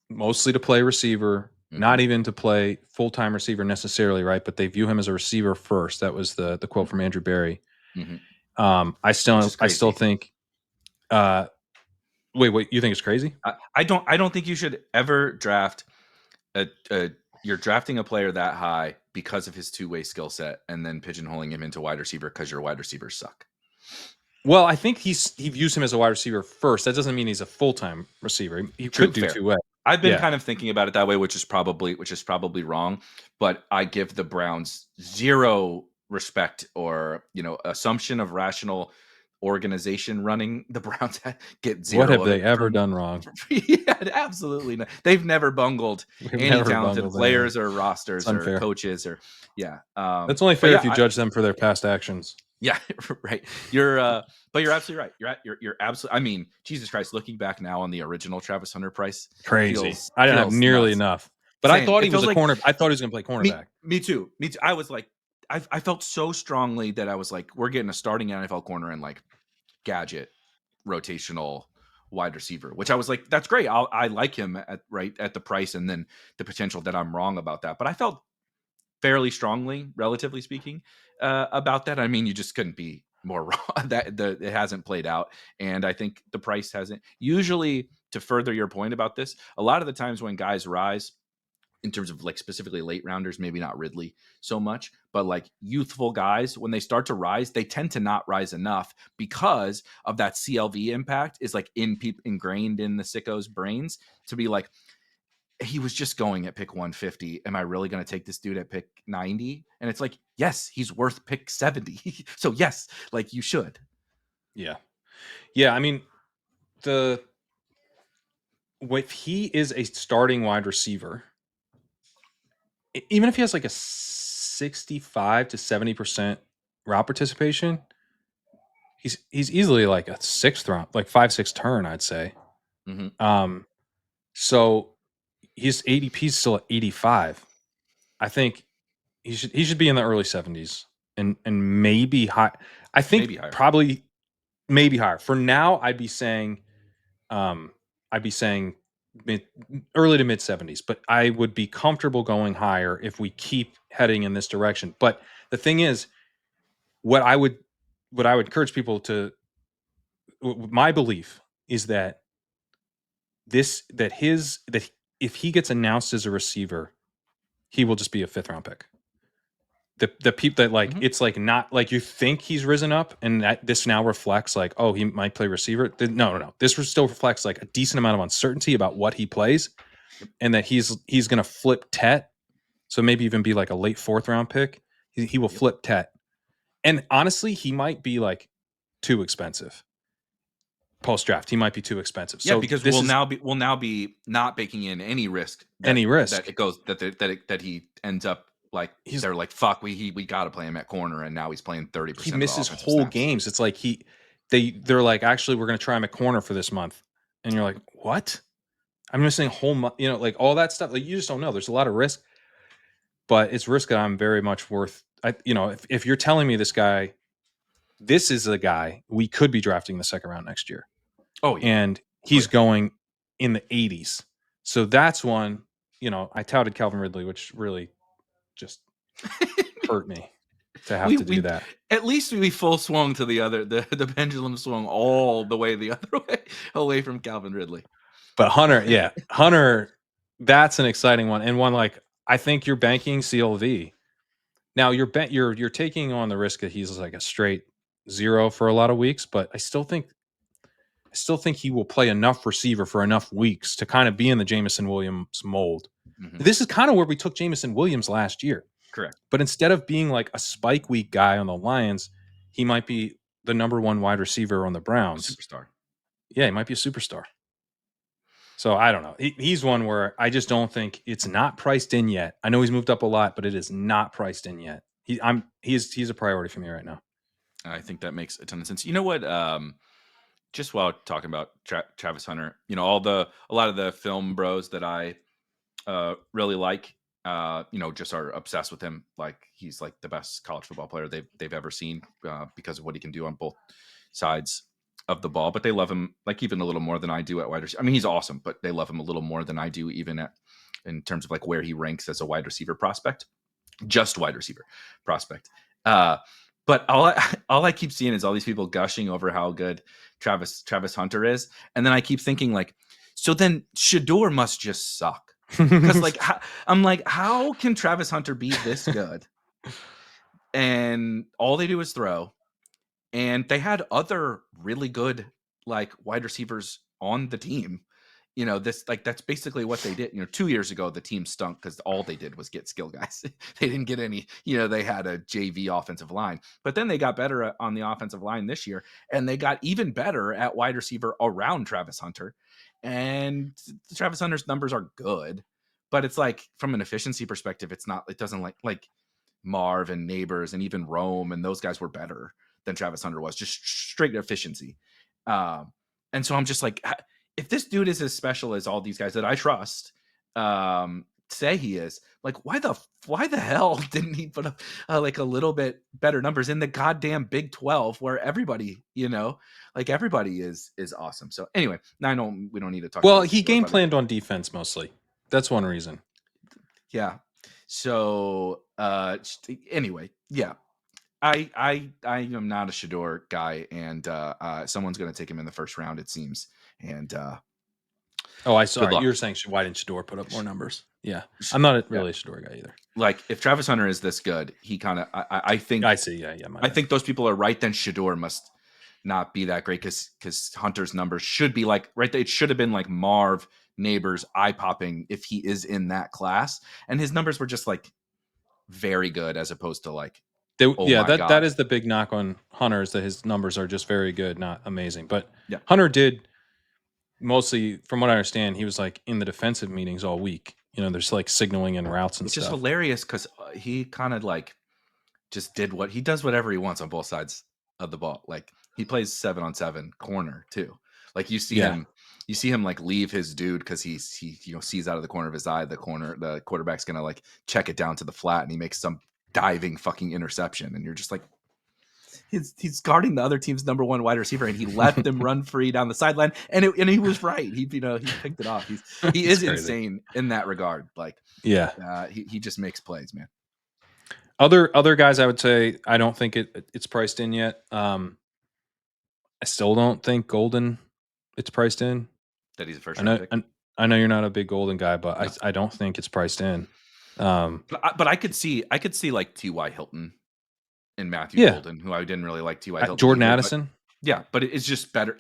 [SPEAKER 1] mostly to play receiver, not even to play full-time receiver necessarily, right? But they view him as a receiver first. That was the quote from Andrew Berry. I still think. Wait, you think it's crazy?
[SPEAKER 2] I don't think you should ever draft you're drafting a player that high because of his two-way skill set and then pigeonholing him into wide receiver because your wide receivers suck.
[SPEAKER 1] Well, I think he views him as a wide receiver first. That doesn't mean he's a full-time receiver. He could do two-way.
[SPEAKER 2] I've been kind of thinking about it that way, which is probably wrong. But I give the Browns zero respect or assumption of rational organization running the Browns. Get zero.
[SPEAKER 1] What have they ever done wrong?
[SPEAKER 2] Yeah, absolutely not. They've never bungled any talented players or rosters or coaches or
[SPEAKER 1] that's only fair if you judge them for their past actions.
[SPEAKER 2] Yeah, right. But you're absolutely right. You're absolutely. I mean, Jesus Christ! Looking back now on the original Travis Hunter price,
[SPEAKER 1] crazy. I didn't have nearly enough, but I thought he was a corner. I thought he was going to play cornerback.
[SPEAKER 2] Me too. I was like, I felt so strongly that I was like, we're getting a starting NFL corner and like gadget rotational wide receiver, which I was like, that's great. I like him at the price and then the potential that I'm wrong about that. But I felt fairly strongly, relatively speaking, about that. I mean, you just couldn't be more wrong. It hasn't played out, and I think the price hasn't. Usually, to further your point about this, a lot of the times when guys rise, in terms of like specifically late rounders, maybe not Ridley so much, but like youthful guys, when they start to rise, they tend to not rise enough because of that CLV impact is like ingrained in the sickos' brains to be like, he was just going at pick 150. Am I really going to take this dude at pick 90? And it's like, yes, he's worth pick 70. So yes, like you should.
[SPEAKER 1] Yeah. Yeah. I mean, if he is a starting wide receiver, even if he has like a 65 to 70% route participation, he's easily like a 6th round, like 5-6 turn, I'd say. So his ADP is still at 85. I think he should be in the early 70s and maybe high. I think maybe higher. Probably maybe higher. For now, I'd be saying early to mid 70s, but I would be comfortable going higher if we keep heading in this direction. But the thing is, what I would encourage people to, my belief is that if he gets announced as a receiver, he will just be a 5th round pick. The people that like it's like not like you think he's risen up, and that this now reflects like, oh, he might play receiver. No. This still reflects like a decent amount of uncertainty about what he plays, and that he's going to flip Tet. So maybe even be like a late 4th round pick. He will flip Tet, and honestly, he might be like too expensive. Post draft, he might be too expensive.
[SPEAKER 2] Yeah, so because we'll now be not baking in any risk. That it goes that he ends up. Like they're like, fuck, we got to play him at corner, and now he's playing 30%.
[SPEAKER 1] He misses whole snaps. Games. It's like they're like, actually, we're going to try him at corner for this month, and you're like, what? I'm missing a whole month. Like all that stuff. Like you just don't know. There's a lot of risk, but it's risk that I'm very much worth. If you're telling me this is a guy we could be drafting the 2nd round next year.
[SPEAKER 2] Oh yeah,
[SPEAKER 1] and he's going in the 80s. So that's one, I touted Calvin Ridley, which really just hurt me to have to do
[SPEAKER 2] we
[SPEAKER 1] that.
[SPEAKER 2] at least we full swung to the other. The pendulum swung all the way the other way away from Calvin Ridley.
[SPEAKER 1] But Hunter, that's an exciting one, and one like I think you're banking CLV. Now you're taking on the risk that he's like a straight zero for a lot of weeks, but I still think he will play enough receiver for enough weeks to kind of be in the Jameson Williams mold.
[SPEAKER 2] Mhm.
[SPEAKER 1] This is kind of where we took Jameson Williams last year.
[SPEAKER 2] Correct.
[SPEAKER 1] But instead of being like a spike week guy on the Lions, he might be the number one wide receiver on the Browns.
[SPEAKER 2] Superstar.
[SPEAKER 1] Yeah, he might be a superstar. So I don't know. He's one where I just don't think it's not priced in yet. I know he's moved up a lot, but it is not priced in yet. He's a priority for me right now.
[SPEAKER 2] I think that makes a ton of sense. You know what? Just while talking about Travis Hunter, a lot of the film bros that I really like, just are obsessed with him. Like he's like the best college football player they've ever seen because of what he can do on both sides of the ball. But they love him like even a little more than I do at wide receiver. I mean, he's awesome, but they love him a little more than I do, even in terms of like where he ranks as a wide receiver prospect, just wide receiver prospect. But all I keep seeing is all these people gushing over how good Travis Hunter is, and then I keep thinking like, so then Shador must just suck because like I'm like, how can Travis Hunter be this good? And all they do is throw, and they had other really good like wide receivers on the team. That's basically what they did. 2 years ago, the team stunk because all they did was get skill guys. They didn't get any, they had a JV offensive line, but then they got better on the offensive line this year, and they got even better at wide receiver around Travis Hunter. And Travis Hunter's numbers are good, but it's like from an efficiency perspective, it doesn't like Marv and Neighbors and even Rome and those guys were better than Travis Hunter was, just straight efficiency. And so I'm just like, if this dude is as special as all these guys that I trust say he is, like, why the hell didn't he put up like a little bit better numbers in the goddamn Big 12 where everybody, everybody is awesome. So anyway, now I know we don't need to talk.
[SPEAKER 1] Well, he game planned on defense mostly. That's one reason.
[SPEAKER 2] Yeah. So anyway, yeah. I am not a Shador guy, and someone's going to take him in the first round, it seems. And
[SPEAKER 1] I saw you were saying why didn't Shador put up more numbers? Yeah, I'm not really a Shador guy either.
[SPEAKER 2] Like if Travis Hunter is this good, he kind of I think
[SPEAKER 1] I see. Yeah.
[SPEAKER 2] I think those people are right. Then Shador must not be that great because Hunter's numbers should be like right. It should have been like Marv, Neighbors, eye popping if he is in that class, and his numbers were just like very good as opposed to like.
[SPEAKER 1] That is the big knock on Hunter is that his numbers are just very good, not amazing. But
[SPEAKER 2] yeah.
[SPEAKER 1] Hunter did mostly, from what I understand, he was like in the defensive meetings all week. There's like signaling and routes and
[SPEAKER 2] it's
[SPEAKER 1] stuff.
[SPEAKER 2] It's just hilarious because he kind of like just he does whatever he wants on both sides of the ball. Like he plays 7-on-7 corner too. Like you see him like leave his dude because he sees out of the corner of his eye the quarterback's gonna like check it down to the flat and he makes some diving fucking interception, and you're just like, he's guarding the other team's number one wide receiver, and he let them run free down the sideline, and he was right. He picked it off. He is insane in that regard. Like, he just makes plays, man.
[SPEAKER 1] Other guys, I would say I don't think it's priced in yet. I still don't think Golden it's priced in.
[SPEAKER 2] That he's a first round pick.
[SPEAKER 1] I know you're not a big Golden guy, but no. I don't think it's priced in.
[SPEAKER 2] But I could see like T.Y. Hilton and Matthew Golden, who I didn't really like T.Y. Hilton.
[SPEAKER 1] Jordan Addison.
[SPEAKER 2] But it's just better.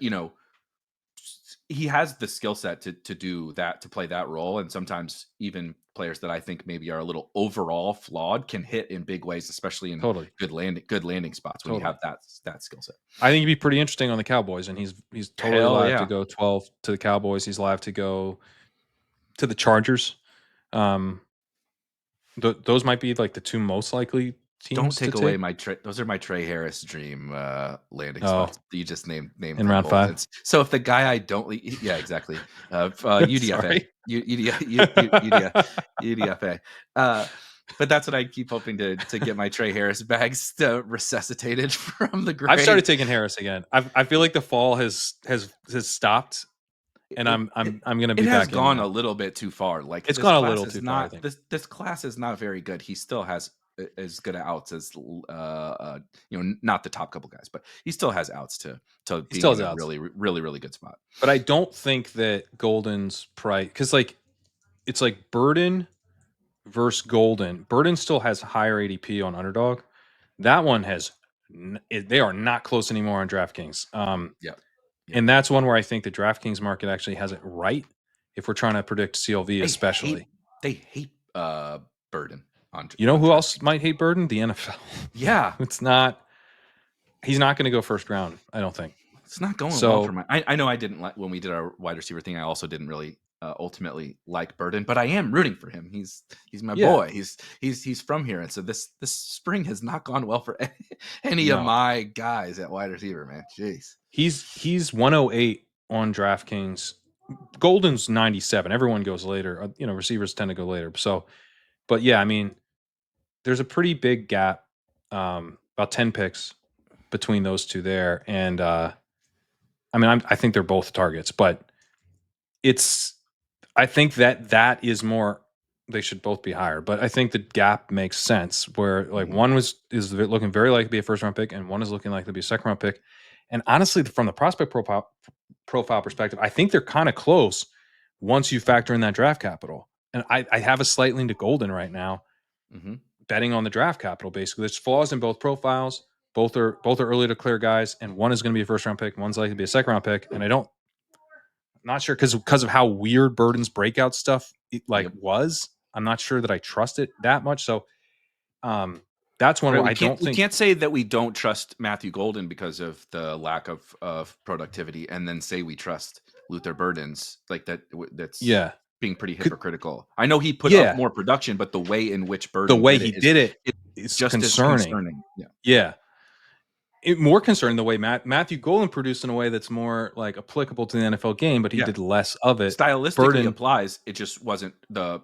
[SPEAKER 2] He has the skill set to do that, to play that role. And sometimes even players that I think maybe are a little overall flawed can hit in big ways, especially in good landing spots when you have that skill set.
[SPEAKER 1] I think he'd be pretty interesting on the Cowboys, and he's totally live to go 12 to the Cowboys. He's live to go to the Chargers. Those might be like the two most likely teams.
[SPEAKER 2] Don't take away my those are my Trey Harris dream landing spots. You just named
[SPEAKER 1] in round 5.
[SPEAKER 2] So if the guy I don't, exactly. UDFA, UDFA. But that's what I keep hoping to get my Trey Harris bags resuscitated from the grave.
[SPEAKER 1] I've started taking Harris again. I feel like the fall has stopped. and I'm going to
[SPEAKER 2] it
[SPEAKER 1] be
[SPEAKER 2] has
[SPEAKER 1] back in
[SPEAKER 2] gone a
[SPEAKER 1] now.
[SPEAKER 2] little bit too far. Like
[SPEAKER 1] It's
[SPEAKER 2] this
[SPEAKER 1] gone a
[SPEAKER 2] class
[SPEAKER 1] little
[SPEAKER 2] is
[SPEAKER 1] too far, I
[SPEAKER 2] not
[SPEAKER 1] think.
[SPEAKER 2] this class is not very good. He still has as good at outs as not the top couple guys, but he still has outs to
[SPEAKER 1] He
[SPEAKER 2] being
[SPEAKER 1] still
[SPEAKER 2] in
[SPEAKER 1] has
[SPEAKER 2] a
[SPEAKER 1] outs.
[SPEAKER 2] really really really good spot.
[SPEAKER 1] But I don't think that Golden's price, cuz like it's like Burden versus Golden. Burden still has higher ADP on Underdog. That one has they are not close anymore on DraftKings.
[SPEAKER 2] Yeah. Yeah.
[SPEAKER 1] And that's one where I think the DraftKings market actually has it right if we're trying to predict CLV
[SPEAKER 2] They hate
[SPEAKER 1] especially.
[SPEAKER 2] they hate Burden
[SPEAKER 1] You know
[SPEAKER 2] on
[SPEAKER 1] who else
[SPEAKER 2] DraftKings.
[SPEAKER 1] might hate Burden? The NFL.
[SPEAKER 2] Yeah.
[SPEAKER 1] It's not he's not going to go first round, I don't think.
[SPEAKER 2] It's not going well for
[SPEAKER 1] So,
[SPEAKER 2] my. I know I didn't like when we did our wide receiver thing. I also didn't really ultimately like Burden, but I am rooting for him. He's my
[SPEAKER 1] yeah.
[SPEAKER 2] boy. He's from here, and so this spring has not gone well for any of
[SPEAKER 1] No.
[SPEAKER 2] my guys at wide receiver. Man, jeez.
[SPEAKER 1] He's 108 on DraftKings. Golden's 97. Everyone goes later. Receivers tend to go later. So, but yeah, I mean, there's a pretty big gap, about 10 picks between those two there. And I mean, I think they're both targets, but I think that is more. They should both be higher, but I think the gap makes sense. Where like
[SPEAKER 2] Mhm.
[SPEAKER 1] one is looking very likely to be a first round pick, and one is looking like to be a second round pick. And honestly, from the prospect profile perspective, I think they're kind of close once you factor in that draft capital. And I have a slight lean to Golden right now,
[SPEAKER 2] Mhm.
[SPEAKER 1] betting on the draft capital. Basically, there's flaws in both profiles. Both are early to clear guys, and one is going to be a first round pick, and one's likely to be a second round pick. And not sure because of how weird Burden's breakout stuff
[SPEAKER 2] Yep.
[SPEAKER 1] was. I'm not sure that I trust it that much. So that's one
[SPEAKER 2] Right.
[SPEAKER 1] where
[SPEAKER 2] We
[SPEAKER 1] I
[SPEAKER 2] can't
[SPEAKER 1] don't
[SPEAKER 2] we
[SPEAKER 1] think.
[SPEAKER 2] can't say that we don't trust Matthew Golden because of the lack of productivity, and then say we trust Luther Burden's like that. That's
[SPEAKER 1] Yeah,
[SPEAKER 2] being pretty
[SPEAKER 1] could,
[SPEAKER 2] hypocritical. I know he put up
[SPEAKER 1] yeah.
[SPEAKER 2] more production, but the way in which
[SPEAKER 1] The
[SPEAKER 2] Burden
[SPEAKER 1] way
[SPEAKER 2] did
[SPEAKER 1] he
[SPEAKER 2] it is
[SPEAKER 1] did it
[SPEAKER 2] it's
[SPEAKER 1] is
[SPEAKER 2] just as
[SPEAKER 1] concerning.
[SPEAKER 2] concerning. Yeah.
[SPEAKER 1] Yeah, more concerning the way Matthew Golden produced in a way that's more like applicable to the NFL game, but he
[SPEAKER 2] Yeah.
[SPEAKER 1] did less of it.
[SPEAKER 2] Stylistically
[SPEAKER 1] Burden,
[SPEAKER 2] applies. It just wasn't the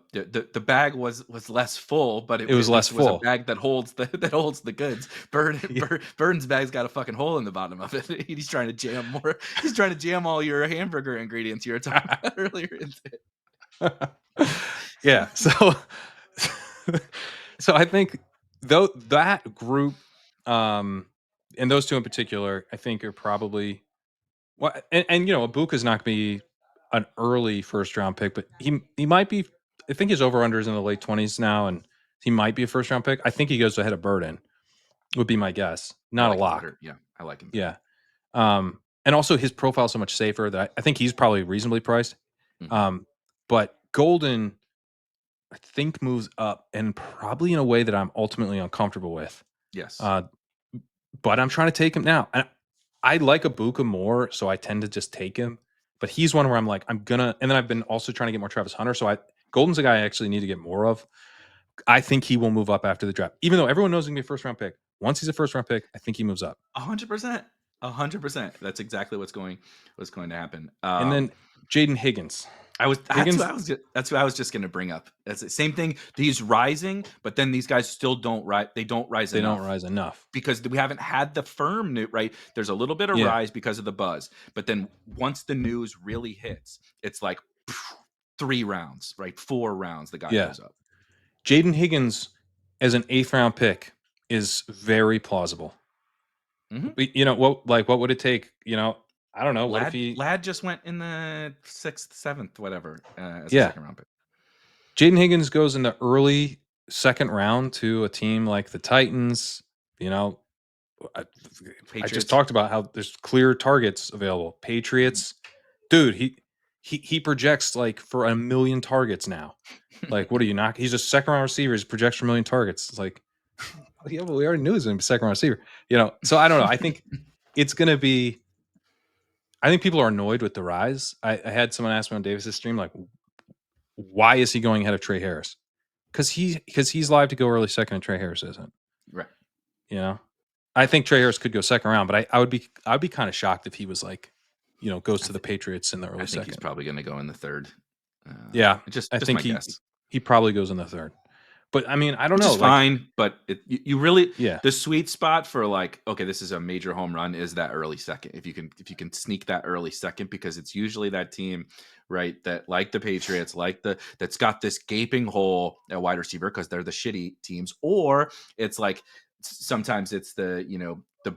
[SPEAKER 2] bag was less full, but
[SPEAKER 1] it was
[SPEAKER 2] at
[SPEAKER 1] less
[SPEAKER 2] least it was a
[SPEAKER 1] full.
[SPEAKER 2] bag that holds the goods.
[SPEAKER 1] Yeah.
[SPEAKER 2] Burden's bag's got a fucking hole in the bottom of it. He's trying to jam more. He's trying to jam all your hamburger ingredients you were talking about earlier into it.
[SPEAKER 1] Yeah. So, so I think though that group, and those two in particular, I think are probably well, and Ibuka's not going to be an early first round pick, but he might be. I think his over under is in the late 20s now, and he might be a first round pick. I think he goes ahead of Burden, would be my guess.
[SPEAKER 2] I
[SPEAKER 1] Not a
[SPEAKER 2] like him
[SPEAKER 1] lock.
[SPEAKER 2] better. Yeah, I like him better.
[SPEAKER 1] Yeah. And also his profile is so much safer that I think he's probably reasonably priced.
[SPEAKER 2] Mhm.
[SPEAKER 1] But Golden, I think, moves up and probably in a way that I'm ultimately uncomfortable with.
[SPEAKER 2] Yes.
[SPEAKER 1] Uh, but I'm trying to take him now. And I like Ibuka more, so I tend to just take him. But he's one where I'm like, I'm gonna. And then I've been also trying to get more Travis Hunter. So Golden's a guy I actually need to get more of. I think he will move up after the draft, even though everyone knows he's gonna be a first round pick. Once he's a first round pick, I think he moves up.
[SPEAKER 2] 100%. 100%. That's exactly what's going to happen.
[SPEAKER 1] And then Jaden Higgins. Higgins,
[SPEAKER 2] That's who I was just going to bring up. That's the same thing. He's rising, but then these guys still don't rise. They don't rise
[SPEAKER 1] they don't
[SPEAKER 2] enough
[SPEAKER 1] rise enough.
[SPEAKER 2] because we haven't had the firm news, right? There's a little bit of
[SPEAKER 1] Yeah.
[SPEAKER 2] rise because of the buzz, but then once the news really hits, it's like 3 rounds, right? 4 rounds, the guy
[SPEAKER 1] Yeah.
[SPEAKER 2] goes up.
[SPEAKER 1] Jaden Higgins as an 8th round pick is very plausible.
[SPEAKER 2] Mhm.
[SPEAKER 1] What would it take? I don't know. What if he?
[SPEAKER 2] Lad just went in the 6th, 7th, whatever, as a
[SPEAKER 1] Yeah,
[SPEAKER 2] second round pick.
[SPEAKER 1] Jaden Higgins goes in the early second round to a team like the Titans. You know, I just
[SPEAKER 2] Patriots.
[SPEAKER 1] talked about how there's clear targets available. Patriots, dude, he projects like for 1 million targets now. Like, what are you not? He's a second round receiver. He projects for 1 million targets. It's like, oh, yeah, well, we already knew he was going to be a second round receiver. So I don't know. I think it's going to be. I think people are annoyed with the rise. I had someone ask me on Davis's stream, like, why is he going ahead of Trey Harris? Because he's live to go early second, and Trey Harris isn't.
[SPEAKER 2] Right.
[SPEAKER 1] I think Trey Harris could go second round, but I would be kind of shocked if he was like, goes to the Patriots in the early
[SPEAKER 2] I think
[SPEAKER 1] second.
[SPEAKER 2] he's probably going to go in the 3rd.
[SPEAKER 1] Yeah,
[SPEAKER 2] Just
[SPEAKER 1] I think
[SPEAKER 2] my guess.
[SPEAKER 1] he probably goes in the 3rd. But I mean, I don't
[SPEAKER 2] Which
[SPEAKER 1] know.
[SPEAKER 2] is
[SPEAKER 1] Like,
[SPEAKER 2] fine, but you really,
[SPEAKER 1] yeah.
[SPEAKER 2] the sweet spot for like, okay, this is a major home run is that early second. If you can sneak that early second, because it's usually that team, right, that like the Patriots, like that's got this gaping hole at wide receiver because they're the shitty teams, or it's like sometimes it's the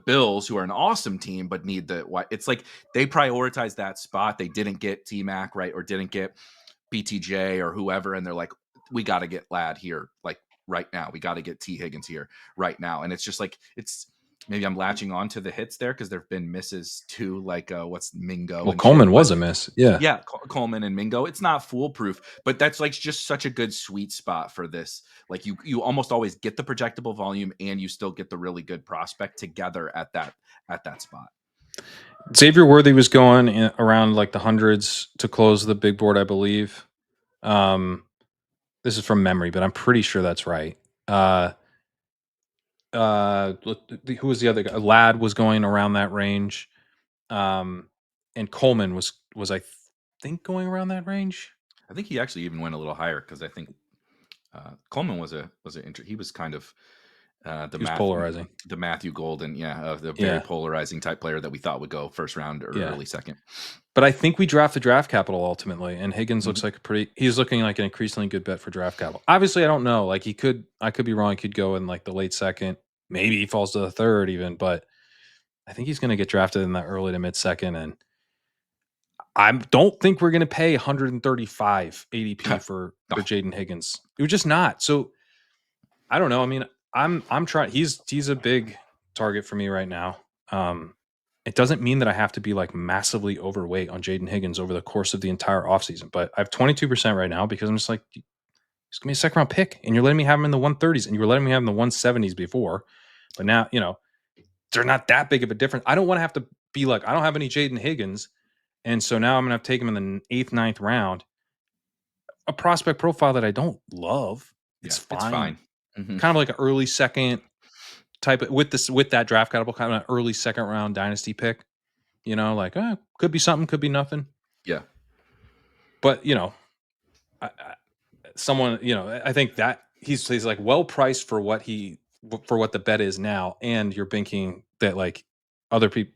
[SPEAKER 2] Bills who are an awesome team but need the why. It's like they prioritize that spot. They didn't get T Mac right or didn't get BTJ or whoever, and they're like, we got to get Lad here, like right now. We got to get T Higgins here right now. And it's just like, it's maybe I'm latching on to the hits there because there've been misses too, like what's Mingo
[SPEAKER 1] Well,
[SPEAKER 2] and shit.
[SPEAKER 1] Coleman
[SPEAKER 2] But
[SPEAKER 1] was a miss. Yeah.
[SPEAKER 2] yeah, Coleman and Mingo. It's not foolproof, but that's like just such a good sweet spot for this. Like you almost always get the projectable volume and you still get the really good prospect together at that spot.
[SPEAKER 1] Xavier Worthy was going around like the hundreds to close the big board, I believe. Um, this is from memory, but I'm pretty sure that's right. Who was the other guy? Lad was going around that range. And Coleman was I think going around that range.
[SPEAKER 2] I think he actually even went a little higher because I think Coleman he was kind of
[SPEAKER 1] He was polarizing.
[SPEAKER 2] the Matthew Golden, the very
[SPEAKER 1] Yeah,
[SPEAKER 2] polarizing type player that we thought would go first round or
[SPEAKER 1] yeah.
[SPEAKER 2] early second.
[SPEAKER 1] But I think we draft the draft capital ultimately, and Higgins
[SPEAKER 2] Mhm.
[SPEAKER 1] looks like he's looking like an increasingly good bet for draft capital. Obviously, I don't know. Like I could be wrong. He could go in like the late second. Maybe he falls to the third even, but I think he's going to get drafted in that early to mid second. And I don't think we're going to pay 135 ADP for
[SPEAKER 2] No.
[SPEAKER 1] Jaden Higgins. We're just not. So I don't know. I mean, I'm trying. He's a big target for me right now. It doesn't mean that I have to be like massively overweight on Jaden Higgins over the course of the entire offseason, but I have 22% right now because I'm just like, just give me a second round pick, and you're letting me have him in the 130s, and you were letting me have him in the 170s before, but now they're not that big of a difference. I don't want to have to be like, I don't have any Jaden Higgins, and so now I'm gonna have to take him in the eighth, ninth round. A prospect profile that I don't love. It's
[SPEAKER 2] Yeah, it's
[SPEAKER 1] fine.
[SPEAKER 2] fine. Mhm.
[SPEAKER 1] Kind of like an early second type of, with that draft capital, kind of an early second round dynasty pick. Like could be something, could be nothing.
[SPEAKER 2] Yeah.
[SPEAKER 1] But someone, I think that he's like well priced for what the bet is now, and you're banking that like other people.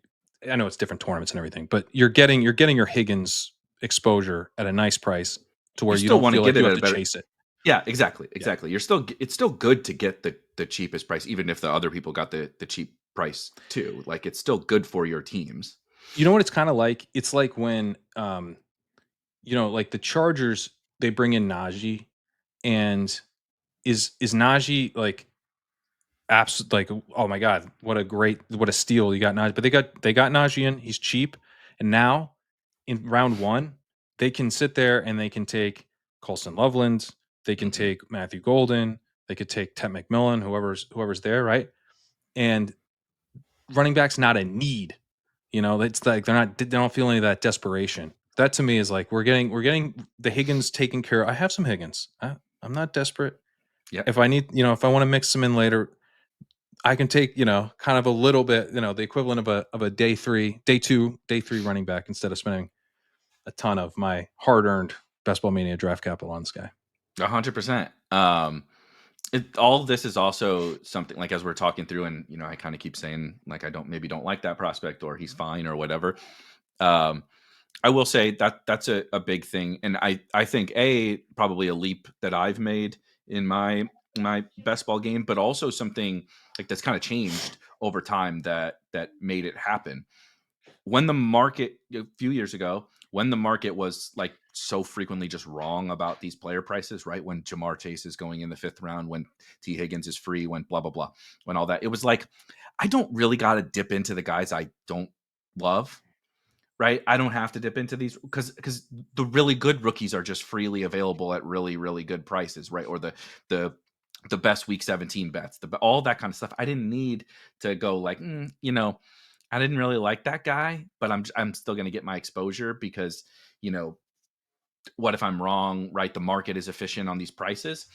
[SPEAKER 1] I know it's different tournaments and everything, but you're getting your Higgins exposure at a nice price to where
[SPEAKER 2] You
[SPEAKER 1] you
[SPEAKER 2] still
[SPEAKER 1] don't
[SPEAKER 2] want to
[SPEAKER 1] feel like
[SPEAKER 2] get
[SPEAKER 1] you
[SPEAKER 2] it
[SPEAKER 1] have
[SPEAKER 2] at a
[SPEAKER 1] to
[SPEAKER 2] better.
[SPEAKER 1] chase it.
[SPEAKER 2] Yeah, exactly.
[SPEAKER 1] Yeah.
[SPEAKER 2] Exactly. It's still good to get the cheapest price, even if the other people got the cheap price too. Like it's still good for your teams.
[SPEAKER 1] You know what it's kind of like? It's like when like the Chargers, they bring in Najee, and is Najee like like, oh my god, what a steal, you got Najee. But they got Najee in, he's cheap, and now in round one they can sit there and they can take Colson Loveland, they can
[SPEAKER 2] Mhm.
[SPEAKER 1] take Matthew Golden, they could take Ted McMillan, whoever's there, right? And running back's not a need. It's like they don't feel any of that desperation. That to me is like we're getting the Higgins taken care of. I have some Higgins. I'm not desperate.
[SPEAKER 2] Yeah.
[SPEAKER 1] If I need, if I want to mix them in later, I can take, kind of a little bit, the equivalent of a day three running back instead of spending a ton of my hard earned Best Ball Mania draft capital on this guy.
[SPEAKER 2] 100%. All of this is also something like as we're talking through, and I kind of keep saying like I don't like that prospect or he's fine or whatever. Um, I will say that that's a big thing, and I think probably a leap that I've made in my best ball game, but also something like that's kind of changed over time that made it happen. When the market a few years ago, when the market was like so frequently just wrong about these player prices, right? When Jamar Chase is going in the fifth round, when T Higgins is free, when blah blah blah, when all that, it was like I don't really got to dip into the guys I don't love, right? I don't have to dip into these because the really good rookies are just freely available at really really good prices, right? Or the the best week 17 bets, all that kind of stuff. I didn't need to go like, I didn't really like that guy, but I'm still going to get my exposure because, you know, what if I'm wrong, right? The market is efficient on these prices.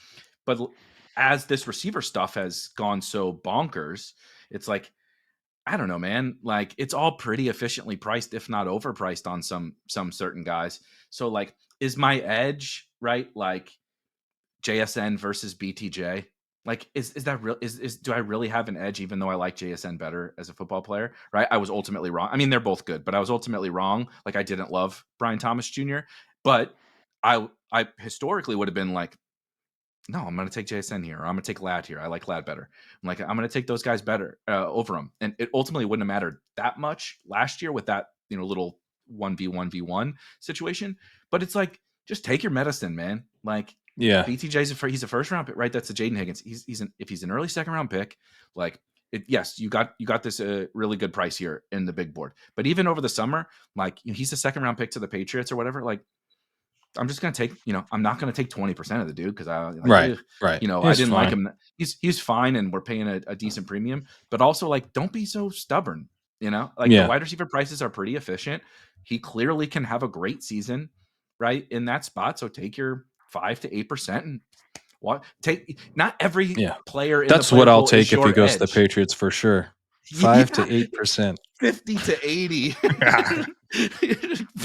[SPEAKER 2] But as this receiver stuff has gone so bonkers, it's like I don't know, man. Like it's all pretty efficiently priced, if not overpriced on some certain guys. So like, is my edge right? Like JSN versus BTJ. Like, is that real? Do I really have an edge, even though I like JSN better as a football player? Right? I was ultimately wrong. I mean, they're both good, but I was ultimately wrong. Like, I didn't love Brian Thomas Jr., but I historically would have been like, no, I'm going to take JSN here, or I'm going to take Lad here. I like Lad better. I'm like, I'm going to take those guys better over them, and it ultimately wouldn't have mattered that much last year with that little 1v1v1 situation. But it's like, just take your medicine, man. Like,
[SPEAKER 1] Yeah.
[SPEAKER 2] BTJ's he's a first round pick, right? That's a Jaden Higgins. If he's an early second round pick, like yes, you got this really good price here in the big board. But even over the summer, like he's a second round pick to the Patriots or whatever. Like, I'm just gonna take, I'm not gonna take 20% of the dude because I like,
[SPEAKER 1] Right.
[SPEAKER 2] I
[SPEAKER 1] He's
[SPEAKER 2] didn't like
[SPEAKER 1] fine.
[SPEAKER 2] him. He's fine, and we're paying a decent premium. But also, like, don't be so stubborn. Like the
[SPEAKER 1] Yeah.
[SPEAKER 2] wide receiver prices are pretty efficient. He clearly can have a great season, right, in that spot. So take your 5 to 8% and not every
[SPEAKER 1] Yeah.
[SPEAKER 2] player in the
[SPEAKER 1] That's what
[SPEAKER 2] player
[SPEAKER 1] I'll
[SPEAKER 2] pool is
[SPEAKER 1] take if he
[SPEAKER 2] your
[SPEAKER 1] goes to the
[SPEAKER 2] edge.
[SPEAKER 1] Patriots for sure.
[SPEAKER 2] Yeah,
[SPEAKER 1] 5 to 8%.
[SPEAKER 2] 50 to 80.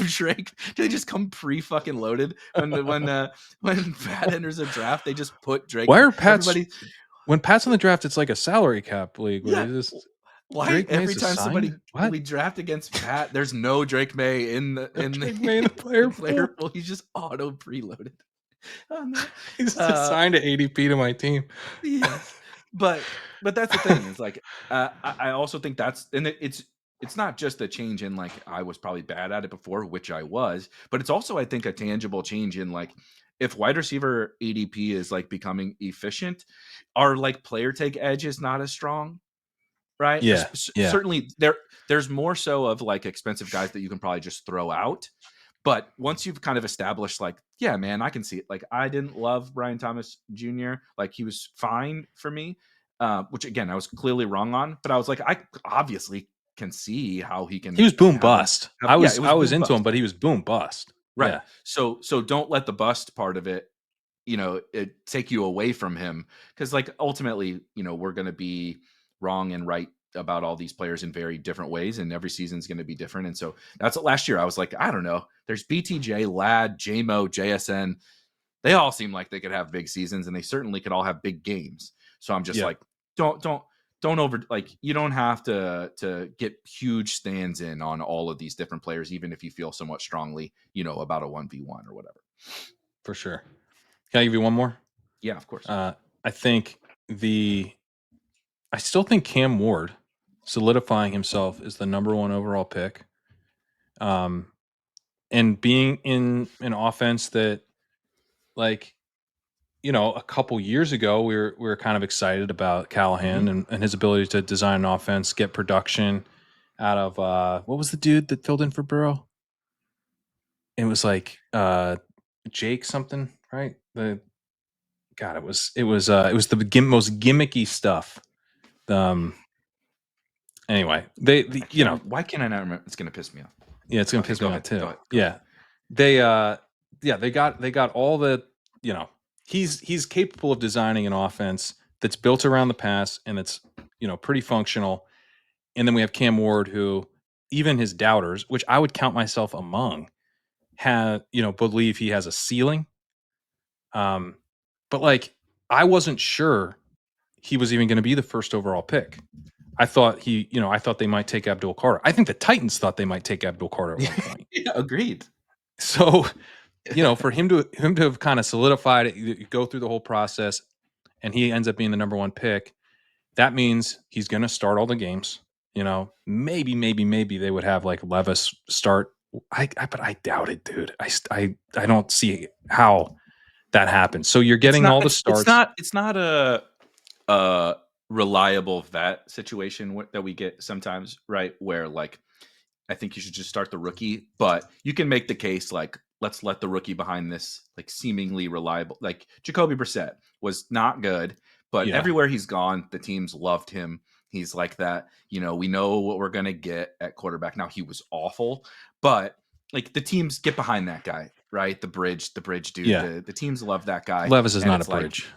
[SPEAKER 2] Drake, they just come pre-fucking loaded when Pat enters a draft. They just put Drake.
[SPEAKER 1] Why are Pats
[SPEAKER 2] Everybody,
[SPEAKER 1] when Pat's in the draft? It's like a salary cap league where
[SPEAKER 2] yeah.
[SPEAKER 1] they just
[SPEAKER 2] Why
[SPEAKER 1] Drake
[SPEAKER 2] every
[SPEAKER 1] May's
[SPEAKER 2] time
[SPEAKER 1] assigned. What?
[SPEAKER 2] we draft against Pat, there's no Drake May in
[SPEAKER 1] No
[SPEAKER 2] the
[SPEAKER 1] Drake May in the
[SPEAKER 2] the
[SPEAKER 1] player
[SPEAKER 2] player
[SPEAKER 1] pool.
[SPEAKER 2] pool. He's just auto preloaded on that.
[SPEAKER 1] He's just assigned to ADP to my team.
[SPEAKER 2] Yes, but that's the thing is like I also think that's and it's not just a change in like I was probably bad at it before, which I was, but it's also I think a tangible change in like if wide receiver ADP is like becoming efficient, our like player take edge is not as strong, right?
[SPEAKER 1] Yeah. Yeah.
[SPEAKER 2] Certainly there's more so of like expensive guys that you can probably just throw out. But once you've kind of established, like, yeah, man, I can see it. Like, I didn't love Brian Thomas Jr. Like, he was fine for me, which again, I was clearly wrong on. But I was like, I obviously can see how he
[SPEAKER 1] He
[SPEAKER 2] can
[SPEAKER 1] was boom
[SPEAKER 2] have
[SPEAKER 1] bust.
[SPEAKER 2] yeah, it was
[SPEAKER 1] I was
[SPEAKER 2] boom
[SPEAKER 1] into him,
[SPEAKER 2] bust,
[SPEAKER 1] but he was boom bust.
[SPEAKER 2] right?
[SPEAKER 1] Yeah.
[SPEAKER 2] So don't let the bust part of it, it take you away from him because like ultimately, we're going to be wrong and right about all these players in very different ways, and every season's going to be different. And so that's what last year I was like, I don't know. There's BTJ, Lad, JMO, JSN. They all seem like they could have big seasons, and they certainly could all have big games. So I'm just
[SPEAKER 1] Yeah.
[SPEAKER 2] like, don't over like you don't have to get huge stands in on all of these different players, even if you feel somewhat strongly, about a 1v1 or whatever.
[SPEAKER 1] For sure. Can I give you one more?
[SPEAKER 2] Yeah, of course.
[SPEAKER 1] I think I still think Cam Ward solidifying himself as the number one overall pick, and being in an offense that, like, a couple years ago we were kind of excited about Callahan
[SPEAKER 2] Mm-hmm.
[SPEAKER 1] and his ability to design an offense, get production out of what was the dude that filled in for Burrow? It was like Jake something, right? It was the most gimmicky stuff. Anyway,
[SPEAKER 2] Why can I not remember? It's gonna piss me off.
[SPEAKER 1] yeah, it's gonna
[SPEAKER 2] Okay,
[SPEAKER 1] piss
[SPEAKER 2] go
[SPEAKER 1] me off
[SPEAKER 2] ahead. Go
[SPEAKER 1] too.
[SPEAKER 2] ahead. Go ahead.
[SPEAKER 1] Yeah, they got all the he's capable of designing an offense that's built around the pass and it's pretty functional. And then we have Cam Ward, who even his doubters, which I would count myself among, believe he has a ceiling. But like I wasn't sure he was even going to be the first overall pick. I thought I thought they might take Abdul Carter. I think the Titans thought they might take Abdul Carter at one point.
[SPEAKER 2] Yeah, agreed.
[SPEAKER 1] So, for him to have kind of solidified it, you go through the whole process, and he ends up being the number one pick. That means he's going to start all the games. Maybe they would have like Levis start. But I doubt it, dude. I don't see how that happens. So you're
[SPEAKER 2] It's
[SPEAKER 1] getting
[SPEAKER 2] not.
[SPEAKER 1] all the starts.
[SPEAKER 2] It's not a reliable vet situation that we get sometimes, right? Where like I think you should just start the rookie, but you can make the case like let's let the rookie behind this like seemingly reliable. Like Jacoby Brissett was not good, but
[SPEAKER 1] Yeah.
[SPEAKER 2] everywhere he's gone, the teams loved him. He's like that. We know what we're gonna get at quarterback. Now he was awful, but like the teams get behind that guy, right? The bridge dude.
[SPEAKER 1] Yeah.
[SPEAKER 2] The teams love that guy,
[SPEAKER 1] Levis is
[SPEAKER 2] and
[SPEAKER 1] not a
[SPEAKER 2] it's like
[SPEAKER 1] bridge.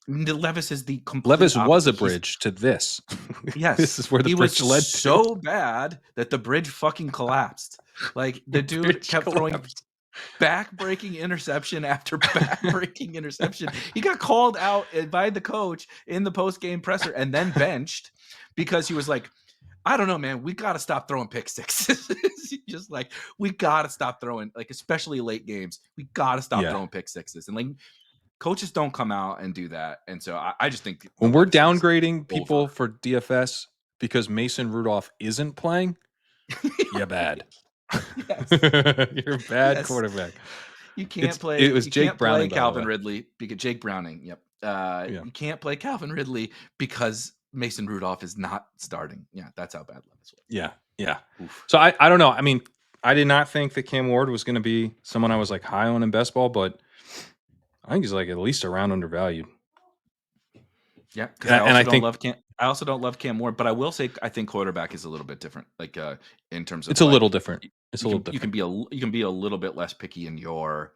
[SPEAKER 2] Levis is the complete
[SPEAKER 1] Levis was a
[SPEAKER 2] opposite.
[SPEAKER 1] bridge to this. This
[SPEAKER 2] Yes,
[SPEAKER 1] is where the
[SPEAKER 2] he was
[SPEAKER 1] bridge led to.
[SPEAKER 2] so bad that the bridge fucking collapsed. Like the dude
[SPEAKER 1] Bridge
[SPEAKER 2] kept throwing
[SPEAKER 1] collapsed.
[SPEAKER 2] back-breaking interception after back-breaking interception. He got called out by the coach in the post-game presser and then benched because he was like, I don't know, man. We got to stop throwing pick sixes. Just like, we got to stop throwing, like, especially late games. We got to stop throwing pick sixes. And like, coaches don't come out and do that. And so I just think
[SPEAKER 1] when we're downgrading people for DFS because Mason Rudolph isn't playing, you're bad. You're a bad quarterback.
[SPEAKER 2] You can't play.
[SPEAKER 1] It was Jake Browning,
[SPEAKER 2] Calvin Ridley because Jake Browning. Yep. You can't play Calvin Ridley because Mason Rudolph is not starting. Yeah, that's how bad Levis was.
[SPEAKER 1] Yeah. Oof. So I don't know. I mean, I did not think that Cam Ward was going to be someone I was like high on in best ball, but I think he's like at least a round undervalued.
[SPEAKER 2] Yeah, because I also don't love Cam Ward, but I will say I think quarterback is a little bit different. Like in terms of
[SPEAKER 1] it's a little different. It's a little different.
[SPEAKER 2] You can be a little bit less picky in your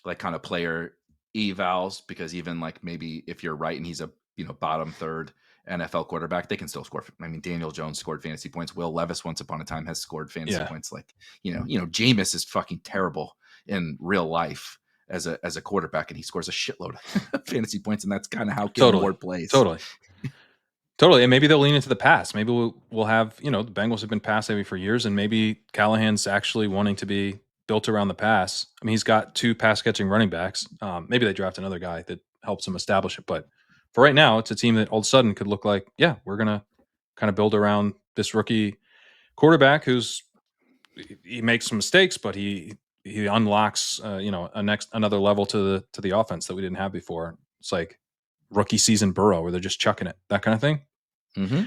[SPEAKER 2] like kind of player evals because even like maybe if you're right and he's a bottom third NFL quarterback, they can still score. I mean, Daniel Jones scored fantasy points. Will Levis once upon a time has scored fantasy points. Like Jameis is fucking terrible in real life as a quarterback, and he scores a shitload of fantasy points, and that's kind of how Cam Ward plays.
[SPEAKER 1] Totally. And maybe they'll lean into the pass. Maybe we'll have, the Bengals have been pass heavy for years, and maybe Callahan's actually wanting to be built around the pass. I mean, he's got 2 pass catching running backs. Maybe they draft another guy that helps him establish it. But for right now, it's a team that all of a sudden could look like, yeah, we're going to kind of build around this rookie quarterback he makes some mistakes, but he unlocks, another level to the offense that we didn't have before. It's like rookie season Burrow where they're just chucking it, that kind of thing.
[SPEAKER 2] Mm-hmm.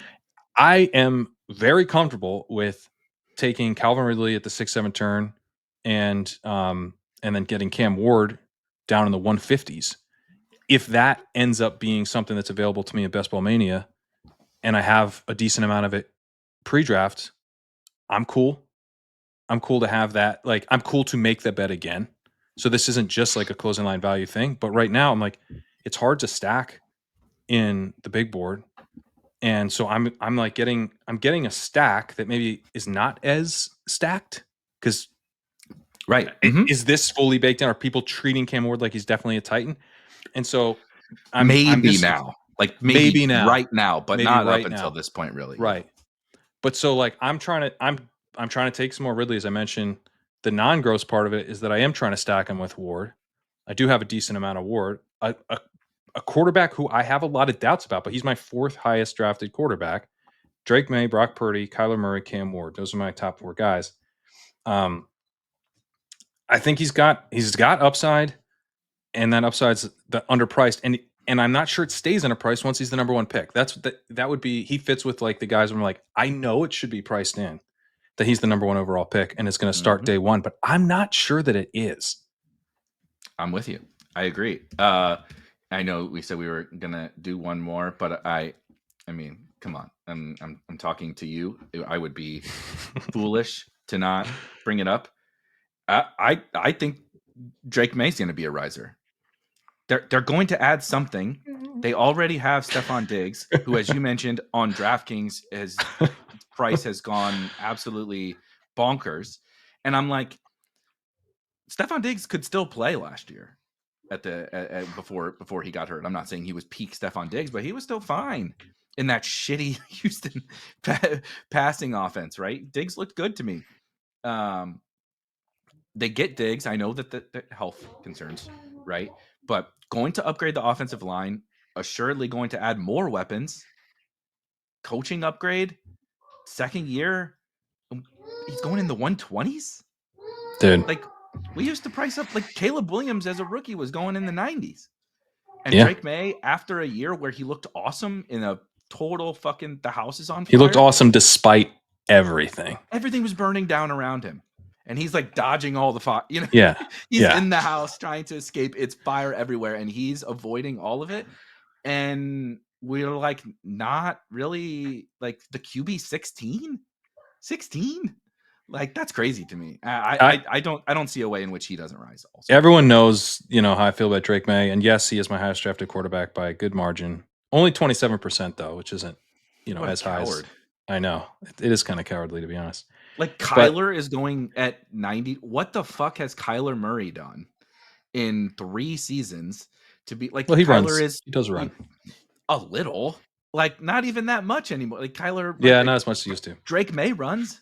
[SPEAKER 1] I am very comfortable with taking Calvin Ridley at the 6-7 turn and then getting Cam Ward down in the 150s. If that ends up being something that's available to me in Best Ball Mania and I have a decent amount of it pre-draft, I'm cool. I'm cool to have that. Like, I'm cool to make the bet again. So this isn't just like a closing line value thing. But right now I'm like, it's hard to stack in the big board. And so I'm getting a stack that maybe is not as stacked because is this fully baked in? Are people treating Cam Ward like he's definitely a Titan? And so
[SPEAKER 2] maybe now
[SPEAKER 1] now,
[SPEAKER 2] right now, but not right up until this point, really.
[SPEAKER 1] Right. But so like I'm trying to take some more Ridley, as I mentioned. The non-gross part of it is that I am trying to stack him with Ward. I do have a decent amount of Ward. A quarterback who I have a lot of doubts about, but he's my 4th highest drafted quarterback. Drake May, Brock Purdy, Kyler Murray, Cam Ward. Those are my top 4 guys. I think he's got upside, and that upside's underpriced. And I'm not sure it stays underpriced once he's the number 1 pick. That would be, he fits with like the guys where I'm like, I know it should be priced in that he's the number 1 overall pick and it's going to start day 1, but I'm not sure that it is.
[SPEAKER 2] I'm with you. I agree. I know we said we were gonna do one more, but I mean, come on. I'm talking to you. I would be foolish to not bring it up. I think Drake May's going to be a riser. They're going to add something. They already have Stephon Diggs, who, as you mentioned, on DraftKings, his price has gone absolutely bonkers. And I'm like, Stephon Diggs could still play last year before he got hurt. I'm not saying he was peak Stephon Diggs, but he was still fine in that shitty Houston passing offense, right? Diggs looked good to me. They get Diggs. I know that the health concerns, right? But going to upgrade the offensive line, assuredly going to add more weapons, coaching upgrade, second year, he's going in the 120s.
[SPEAKER 1] Dude.
[SPEAKER 2] Like, we used to price up, like, Caleb Williams as a rookie was going in the 90s. And Drake May, after a year where he looked awesome in a total fucking, the house is on fire.
[SPEAKER 1] He looked awesome despite everything.
[SPEAKER 2] Everything was burning down around him. And he's like dodging all the fire. He's in the house trying to escape. It's fire everywhere. And he's avoiding all of it. And we're like, not really, like, the QB 16? Like, that's crazy to me. I don't see a way in which he doesn't rise. Also,
[SPEAKER 1] everyone knows, how I feel about Drake May, and yes, he is my highest drafted quarterback by a good margin. Only 27% though, which isn't, as high as I know. It is kind of cowardly, to be honest.
[SPEAKER 2] Like
[SPEAKER 1] But
[SPEAKER 2] Kyler is going at 90. What the fuck has Kyler Murray done in 3 seasons to be like
[SPEAKER 1] well, he
[SPEAKER 2] Kyler
[SPEAKER 1] runs.
[SPEAKER 2] is
[SPEAKER 1] He does
[SPEAKER 2] you,
[SPEAKER 1] run.
[SPEAKER 2] a little, like not even that much anymore. Like Kyler,
[SPEAKER 1] Yeah, not as much as he used to.
[SPEAKER 2] Drake May runs.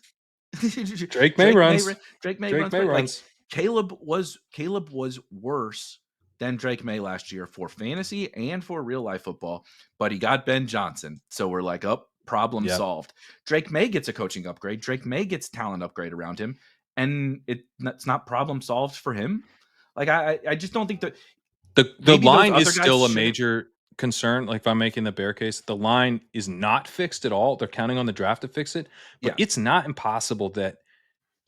[SPEAKER 1] Drake May runs.
[SPEAKER 2] Drake May
[SPEAKER 1] Drake
[SPEAKER 2] runs.
[SPEAKER 1] May
[SPEAKER 2] Like
[SPEAKER 1] runs.
[SPEAKER 2] Caleb was worse than Drake May last year for fantasy and for real life football, but he got Ben Johnson. So we're like, oh, problem
[SPEAKER 1] Yep.
[SPEAKER 2] solved. Drake May gets a coaching upgrade. Drake May gets talent upgrade around him, and it's not problem solved for him. Like I just don't think that
[SPEAKER 1] The
[SPEAKER 2] maybe those
[SPEAKER 1] line
[SPEAKER 2] other
[SPEAKER 1] is
[SPEAKER 2] guys
[SPEAKER 1] still a
[SPEAKER 2] shouldn't.
[SPEAKER 1] major concern. Like if I'm making the bear case, the line is not fixed at all. They're counting on the draft to fix it, but
[SPEAKER 2] Yeah.
[SPEAKER 1] it's not impossible that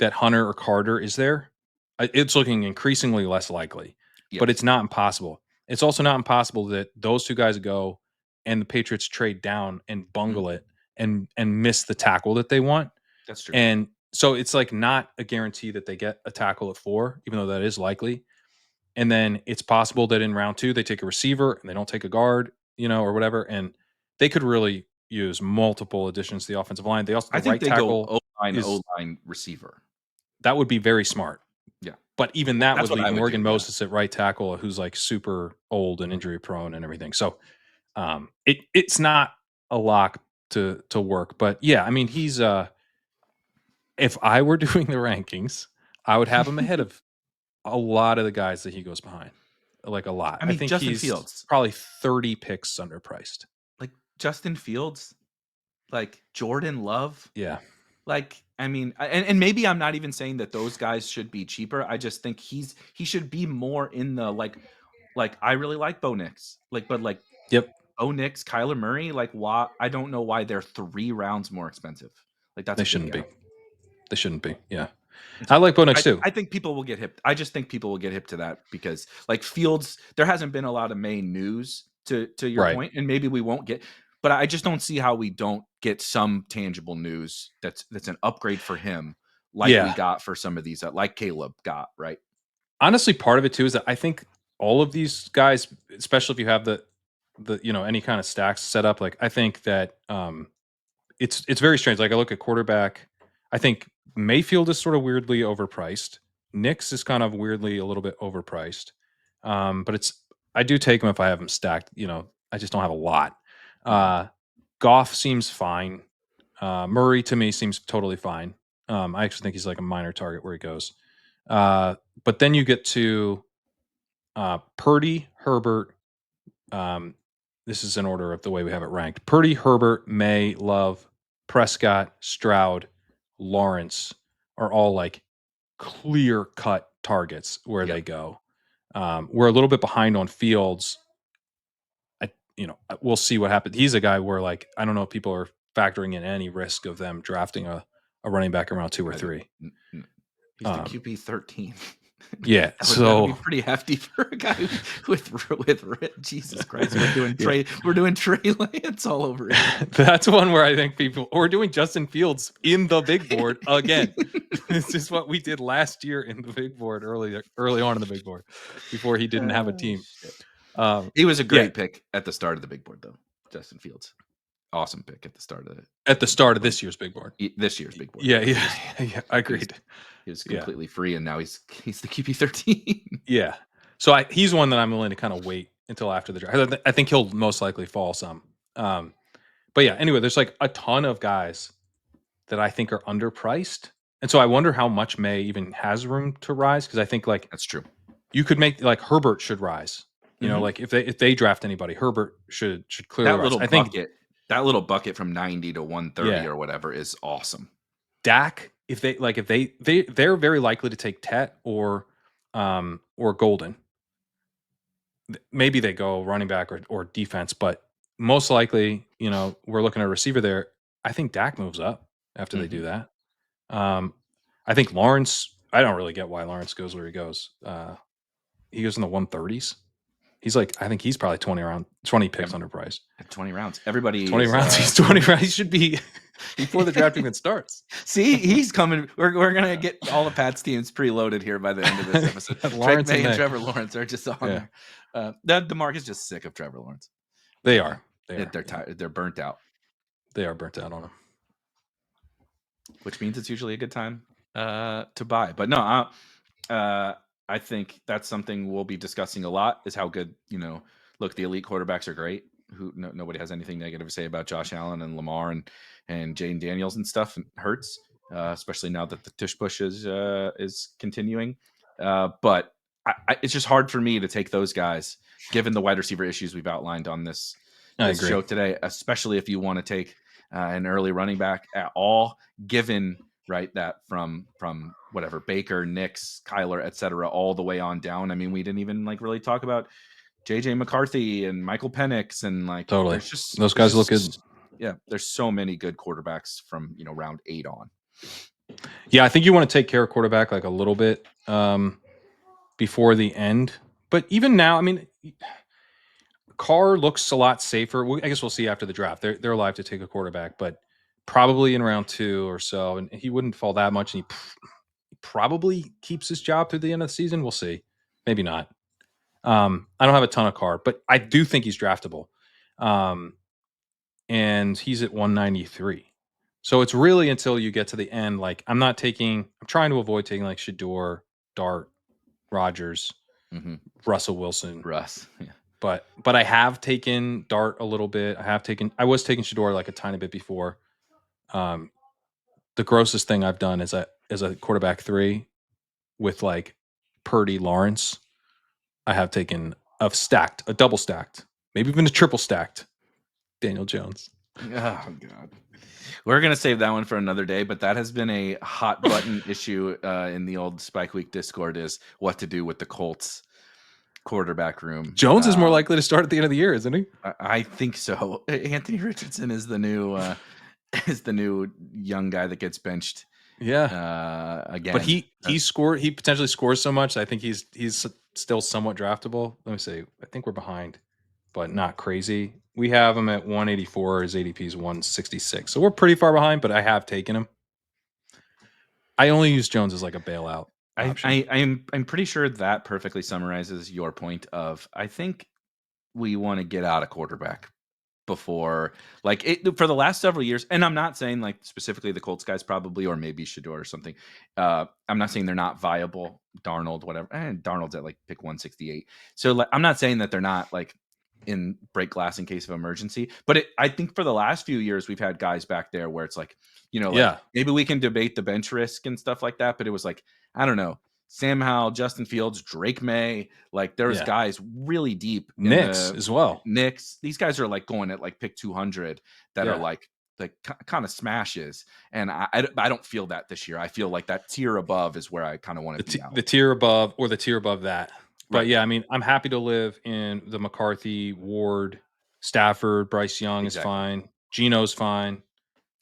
[SPEAKER 1] Hunter or Carter is there. It's looking increasingly less likely, but it's
[SPEAKER 2] Yes,
[SPEAKER 1] not impossible. It's also not impossible that those two guys go and the Patriots trade down and bungle
[SPEAKER 2] Mhm.
[SPEAKER 1] it and miss the tackle that they want.
[SPEAKER 2] That's true.
[SPEAKER 1] And so it's like not a guarantee that they get a tackle at 4, even though that is likely. And then it's possible that in round 2 they take a receiver and they don't take a guard, or whatever. And they could really use multiple additions to the offensive line. They also
[SPEAKER 2] I
[SPEAKER 1] the
[SPEAKER 2] think
[SPEAKER 1] right
[SPEAKER 2] they go
[SPEAKER 1] tackle is
[SPEAKER 2] O-line, receiver.
[SPEAKER 1] that would be very smart.
[SPEAKER 2] Yeah.
[SPEAKER 1] But even that
[SPEAKER 2] That's
[SPEAKER 1] would
[SPEAKER 2] what
[SPEAKER 1] leave
[SPEAKER 2] I would do,
[SPEAKER 1] Morgan
[SPEAKER 2] yeah.
[SPEAKER 1] Moses at right tackle, who's like super old and injury prone and everything. So it's not a lock to work. But yeah, I mean he's if I were doing the rankings, I would have him ahead of a lot of the guys that he goes behind. Like a lot.
[SPEAKER 2] I
[SPEAKER 1] I
[SPEAKER 2] mean,
[SPEAKER 1] think
[SPEAKER 2] Justin
[SPEAKER 1] he's
[SPEAKER 2] Fields.
[SPEAKER 1] probably 30 picks underpriced.
[SPEAKER 2] Like, Justin Fields, like, Jordan Love.
[SPEAKER 1] Yeah.
[SPEAKER 2] Like, I mean, and maybe I'm not even saying that those guys should be cheaper. I just think he should be more in the, like, I really like Bo Nix. Like, but, like,
[SPEAKER 1] Yep.
[SPEAKER 2] Bo Nix, Kyler Murray, like, why I don't know why they're 3 rounds more expensive. Like, that's
[SPEAKER 1] They
[SPEAKER 2] a big
[SPEAKER 1] shouldn't be.
[SPEAKER 2] gap.
[SPEAKER 1] They shouldn't be. Yeah.
[SPEAKER 2] And
[SPEAKER 1] I
[SPEAKER 2] so
[SPEAKER 1] like Bo Nix too.
[SPEAKER 2] I think people will get hip. I just think people will get hip to that because like Fields, there hasn't been a lot of main news to your
[SPEAKER 1] Right.
[SPEAKER 2] point, and maybe we won't get, but I just don't see how we don't get some tangible news that's an upgrade for him, like we
[SPEAKER 1] Yeah.
[SPEAKER 2] got for some of these, like Caleb got, right?
[SPEAKER 1] Honestly, part of it too is that I think all of these guys, especially if you have the any kind of stacks set up, like I think that it's very strange. Like I look at quarterback, I think Mayfield is sort of weirdly overpriced. Nix is kind of weirdly a little bit overpriced. But I do take him if I have him stacked. I just don't have a lot.
[SPEAKER 2] Mhm.
[SPEAKER 1] Goff seems fine. Murray to me seems totally fine. I actually think he's like a minor target where he goes. But then you get to Purdy, Herbert. Um, this is in order of the way we have it ranked. Purdy, Herbert, May, Love, Prescott, Stroud, Lawrence are all like clear cut targets where
[SPEAKER 2] Yeah.
[SPEAKER 1] they go. We're a little bit behind on Fields. We'll see what happens. He's a guy where like I don't know if people are factoring in any risk of them drafting a running back around 2 or 3.
[SPEAKER 2] He's the QB 13.
[SPEAKER 1] Yeah,
[SPEAKER 2] That would be
[SPEAKER 1] so
[SPEAKER 2] pretty hefty for a guy with Jesus Christ. We're doing
[SPEAKER 1] Yeah.
[SPEAKER 2] Trey Lance all over again.
[SPEAKER 1] That's one where I think we're doing Justin Fields in the big board again. This is what we did last year in the big board early on in the big board before he didn't have a team.
[SPEAKER 2] Shit.
[SPEAKER 1] Um,
[SPEAKER 2] He was a
[SPEAKER 1] yeah,
[SPEAKER 2] great pick at the start of the big board, though. Justin Fields, awesome pick at the start of
[SPEAKER 1] at the start of this year's big board.
[SPEAKER 2] this year's big board.
[SPEAKER 1] Yeah,
[SPEAKER 2] He
[SPEAKER 1] yeah, I agreed.
[SPEAKER 2] was
[SPEAKER 1] Yeah,
[SPEAKER 2] completely free, and now he's the QB 13.
[SPEAKER 1] yeah. So he's one that I'm willing to kind of wait until after the draft. I think he'll most likely fall some. But yeah, anyway, there's like a ton of guys that I think are underpriced. And so I wonder how much May even has room to rise because I think like
[SPEAKER 2] That's true.
[SPEAKER 1] you could make like Herbert should rise.
[SPEAKER 2] Mhm.
[SPEAKER 1] Like if they draft anybody, Herbert should clearly
[SPEAKER 2] That
[SPEAKER 1] rise.
[SPEAKER 2] little
[SPEAKER 1] I think
[SPEAKER 2] bucket from 90 to 130
[SPEAKER 1] Yeah.
[SPEAKER 2] or whatever is awesome.
[SPEAKER 1] Dak, if they're very likely to take Tet or Golden. Maybe they go running back or defense, but most likely, we're looking at a receiver there. I think Dak moves up after they do that. I think Lawrence, I don't really get why Lawrence goes where he goes. He goes in the 130s. I think he's probably 20 picks underpriced.
[SPEAKER 2] At 20 rounds. Everybody
[SPEAKER 1] 20
[SPEAKER 2] is,
[SPEAKER 1] rounds. He's 20 rounds. He should be before the draft even starts.
[SPEAKER 2] See, he's coming. We're going to get all the Pats teams preloaded here by the end of this episode.
[SPEAKER 1] Lawrence
[SPEAKER 2] Drake May and
[SPEAKER 1] May.
[SPEAKER 2] Trevor Lawrence are just on there. The mark is just sick of Trevor Lawrence.
[SPEAKER 1] They are.
[SPEAKER 2] They're tired. They're burnt out.
[SPEAKER 1] They are burnt out on him.
[SPEAKER 2] which means it's usually a good time to buy. But no, I think that's something we'll be discussing a lot. Is how good Look, the elite quarterbacks are great. Nobody has anything negative to say about Josh Allen and Lamar and Jane Daniels and stuff. And Hurts, especially now that the tush push is continuing. But it's just hard for me to take those guys, given the wide receiver issues we've outlined on this show today, especially if you want to take an early running back at all, given that from whatever Baker, Nix, Kyler, etc., all the way on down. I mean, we didn't even really talk about JJ McCarthy and Michael Penix and
[SPEAKER 1] totally. Those guys look good.
[SPEAKER 2] Yeah, there's so many good quarterbacks from round 8 on.
[SPEAKER 1] Yeah, I think you want to take care of quarterback a little bit before the end. But even now, I mean, Carr looks a lot safer. I guess we'll see after the draft. They're alive to take a quarterback, but probably in round 2 or so, and he wouldn't fall that much. And he probably keeps his job through the end of the season. We'll see. Maybe not. I don't have a ton of Carr, but I do think he's draftable. And he's at 193. So it's really until you get to the end. I'm trying to avoid taking Shedeur, Dart, Rodgers, Russell Wilson.
[SPEAKER 2] Russ. Yeah.
[SPEAKER 1] But I have taken Dart a little bit. I was taking Shedeur a tiny bit before. The grossest thing I've done is a quarterback 3 with Purdy, Lawrence. I have taken a double stacked, maybe even a triple stacked Daniel Jones.
[SPEAKER 2] Oh God. We're going to save that one for another day, but that has been a hot button issue in the old Spike Week Discord, is what to do with the Colts quarterback room.
[SPEAKER 1] Jones is more likely to start at the end of the year, isn't he?
[SPEAKER 2] I think so. Anthony Richardson is the new young guy that gets benched.
[SPEAKER 1] Yeah.
[SPEAKER 2] Again.
[SPEAKER 1] But he potentially scores so much. I think he's still somewhat draftable. Let me see. I think we're behind, but not crazy. We have him at 184. His ADP is 166. So we're pretty far behind, but I have taken him. I only use Jones as a bailout option.
[SPEAKER 2] I'm pretty sure that perfectly summarizes your point of, I think we want to get out of quarterback before for the last several years. And I'm not saying specifically the Colts guys probably, or maybe Shedeur or something. I'm not saying they're not viable. Darnold, whatever. And Darnold's at pick 168. So I'm not saying that they're not in break glass in case of emergency, but I think for the last few years we've had guys back there where it's maybe we can debate the bench risk and stuff like that, but it was I don't know, Sam Howell, Justin Fields, Drake May, there's guys really deep.
[SPEAKER 1] Nix as well.
[SPEAKER 2] Nix, these guys are going at pick 200 that are kind of smashes, and I don't feel that this year. I feel that tier above is where I kind of want to be out.
[SPEAKER 1] The tier above, or the tier above that. But yeah, I mean, I'm happy to live in the McCarthy, Ward, Stafford, Bryce Young is fine. Geno's fine.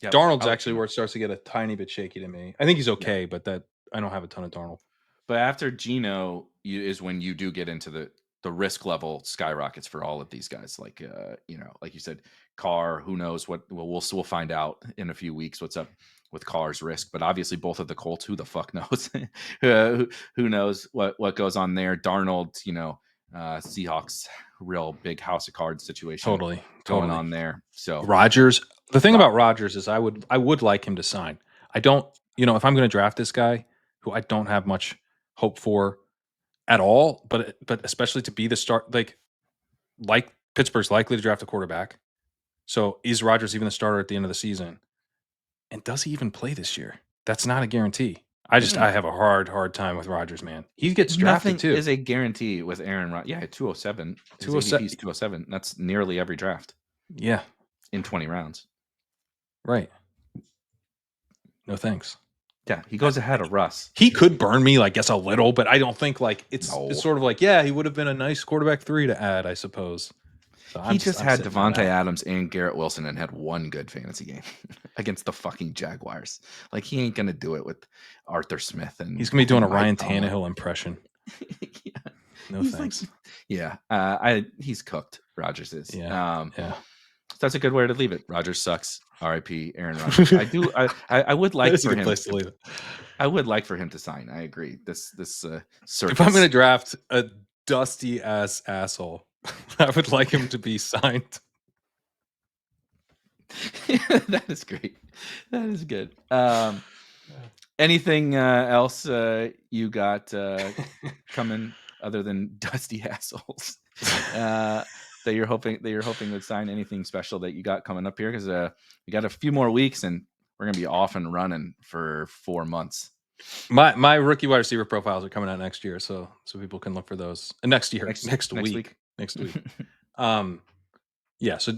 [SPEAKER 1] Yep. Darnold's actually where it starts to get a tiny bit shaky to me. I think he's okay, but I don't have a ton of Darnold.
[SPEAKER 2] But after Geno is when you do get into the risk level skyrockets for all of these guys. Like you said, Carr, who knows what we'll find out in a few weeks what's up with Carr's risk. But obviously both of the Colts, who the fuck knows? Who knows what goes on there? Darnold, Seahawks, real big house of cards situation
[SPEAKER 1] totally
[SPEAKER 2] going on there. So
[SPEAKER 1] Rodgers, the thing about Rodgers is I would like him to sign. I don't, if I'm going to draft this guy who I don't have much hope for at all, but especially to be the start, like Pittsburgh's likely to draft a quarterback. So is Rodgers even the starter at the end of the season? And does he even play this year? That's not a guarantee. I have a hard time with Rodgers, man. He gets drafted too.
[SPEAKER 2] Is a guarantee with Aaron Rodgers. Yeah, 207. 207. That's nearly every draft.
[SPEAKER 1] Yeah.
[SPEAKER 2] In 20 rounds.
[SPEAKER 1] Right. No thanks.
[SPEAKER 2] Yeah, he goes ahead of Russ.
[SPEAKER 1] He could burn me, I guess, a little, but I don't think it's sort of he would have been a nice quarterback 3 to add, I suppose.
[SPEAKER 2] So he just had Devontae Adams and Garrett Wilson and had one good fantasy game against the fucking Jaguars. He ain't gonna do it with Arthur Smith, and
[SPEAKER 1] he's gonna be doing a Ryan Tannehill impression.
[SPEAKER 2] Yeah.
[SPEAKER 1] No thanks.
[SPEAKER 2] He's cooked. Rodgers is.
[SPEAKER 1] Yeah.
[SPEAKER 2] So that's a good way to leave it. Rodgers sucks. R.I.P. Aaron Rodgers. I would like for him to leave it. I would like for him to sign. I agree. This circus.
[SPEAKER 1] If I'm going to draft a dusty ass asshole, I would like him to be signed.
[SPEAKER 2] That is great. That is good. Anything else you got coming other than dusty assholes that you're hoping would sign? Anything special that you got coming up here? Because we got a few more weeks and we're gonna be off and running for 4 months.
[SPEAKER 1] My rookie wide receiver profiles are coming out next year, so people can look for those next year,
[SPEAKER 2] Next week.
[SPEAKER 1] next week. Yeah, so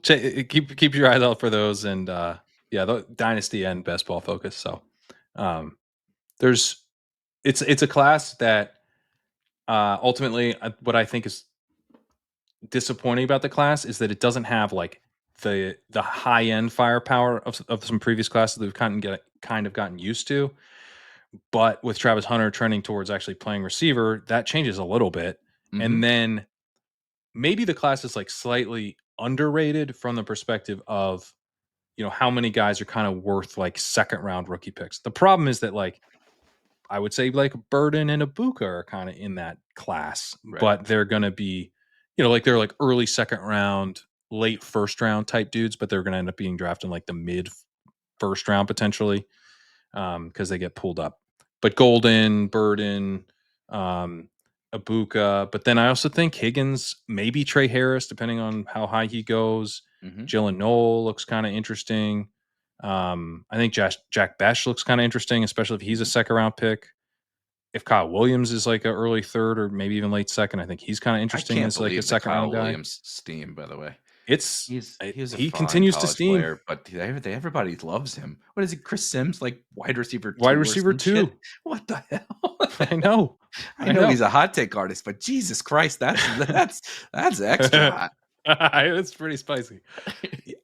[SPEAKER 1] keep your eyes out for those, and yeah, the dynasty and best ball focus. So um, there's it's a class that ultimately what I think is disappointing about the class is that it doesn't have like the high end firepower of some previous classes that we've kind of gotten used to. But with Travis Hunter trending towards actually playing receiver, that changes a little bit.
[SPEAKER 2] Mm-hmm.
[SPEAKER 1] And then maybe the class is like slightly underrated from the perspective of, how many guys are kind of worth like second round rookie picks. The problem is that like I would say like Burden and Ibuka are kind of in that class,
[SPEAKER 2] Right.
[SPEAKER 1] but they're going to be, like they're like early second round, late first round type dudes, but they're going to end up being drafted in like the mid first round potentially because they get pulled up. But Golden, Burden, um, Ibuka, but then I also think Higgins, maybe Trey Harris, depending on how high he goes.
[SPEAKER 2] Mm-hmm.
[SPEAKER 1] Jalen Noel looks kind of interesting. I think Jack Besh looks kind of interesting, especially if he's a second round pick. If Kyle Williams is like an early third or maybe even late second, I think he's kind of
[SPEAKER 2] I
[SPEAKER 1] interesting
[SPEAKER 2] can't
[SPEAKER 1] as like a
[SPEAKER 2] believe the
[SPEAKER 1] second
[SPEAKER 2] Kyle
[SPEAKER 1] round guy.
[SPEAKER 2] Williams steam, by the way.
[SPEAKER 1] It's
[SPEAKER 2] He was a
[SPEAKER 1] he
[SPEAKER 2] fine
[SPEAKER 1] continues to
[SPEAKER 2] college
[SPEAKER 1] steam.
[SPEAKER 2] player, but everybody loves him. What is he? Chris Sims, like wide receiver
[SPEAKER 1] Wide
[SPEAKER 2] 2 or
[SPEAKER 1] receiver
[SPEAKER 2] some shit?
[SPEAKER 1] too.
[SPEAKER 2] What the hell?
[SPEAKER 1] I know.
[SPEAKER 2] I
[SPEAKER 1] I
[SPEAKER 2] know
[SPEAKER 1] know.
[SPEAKER 2] he's a hot take artist, but Jesus Christ, that's extra hot.
[SPEAKER 1] It's pretty spicy.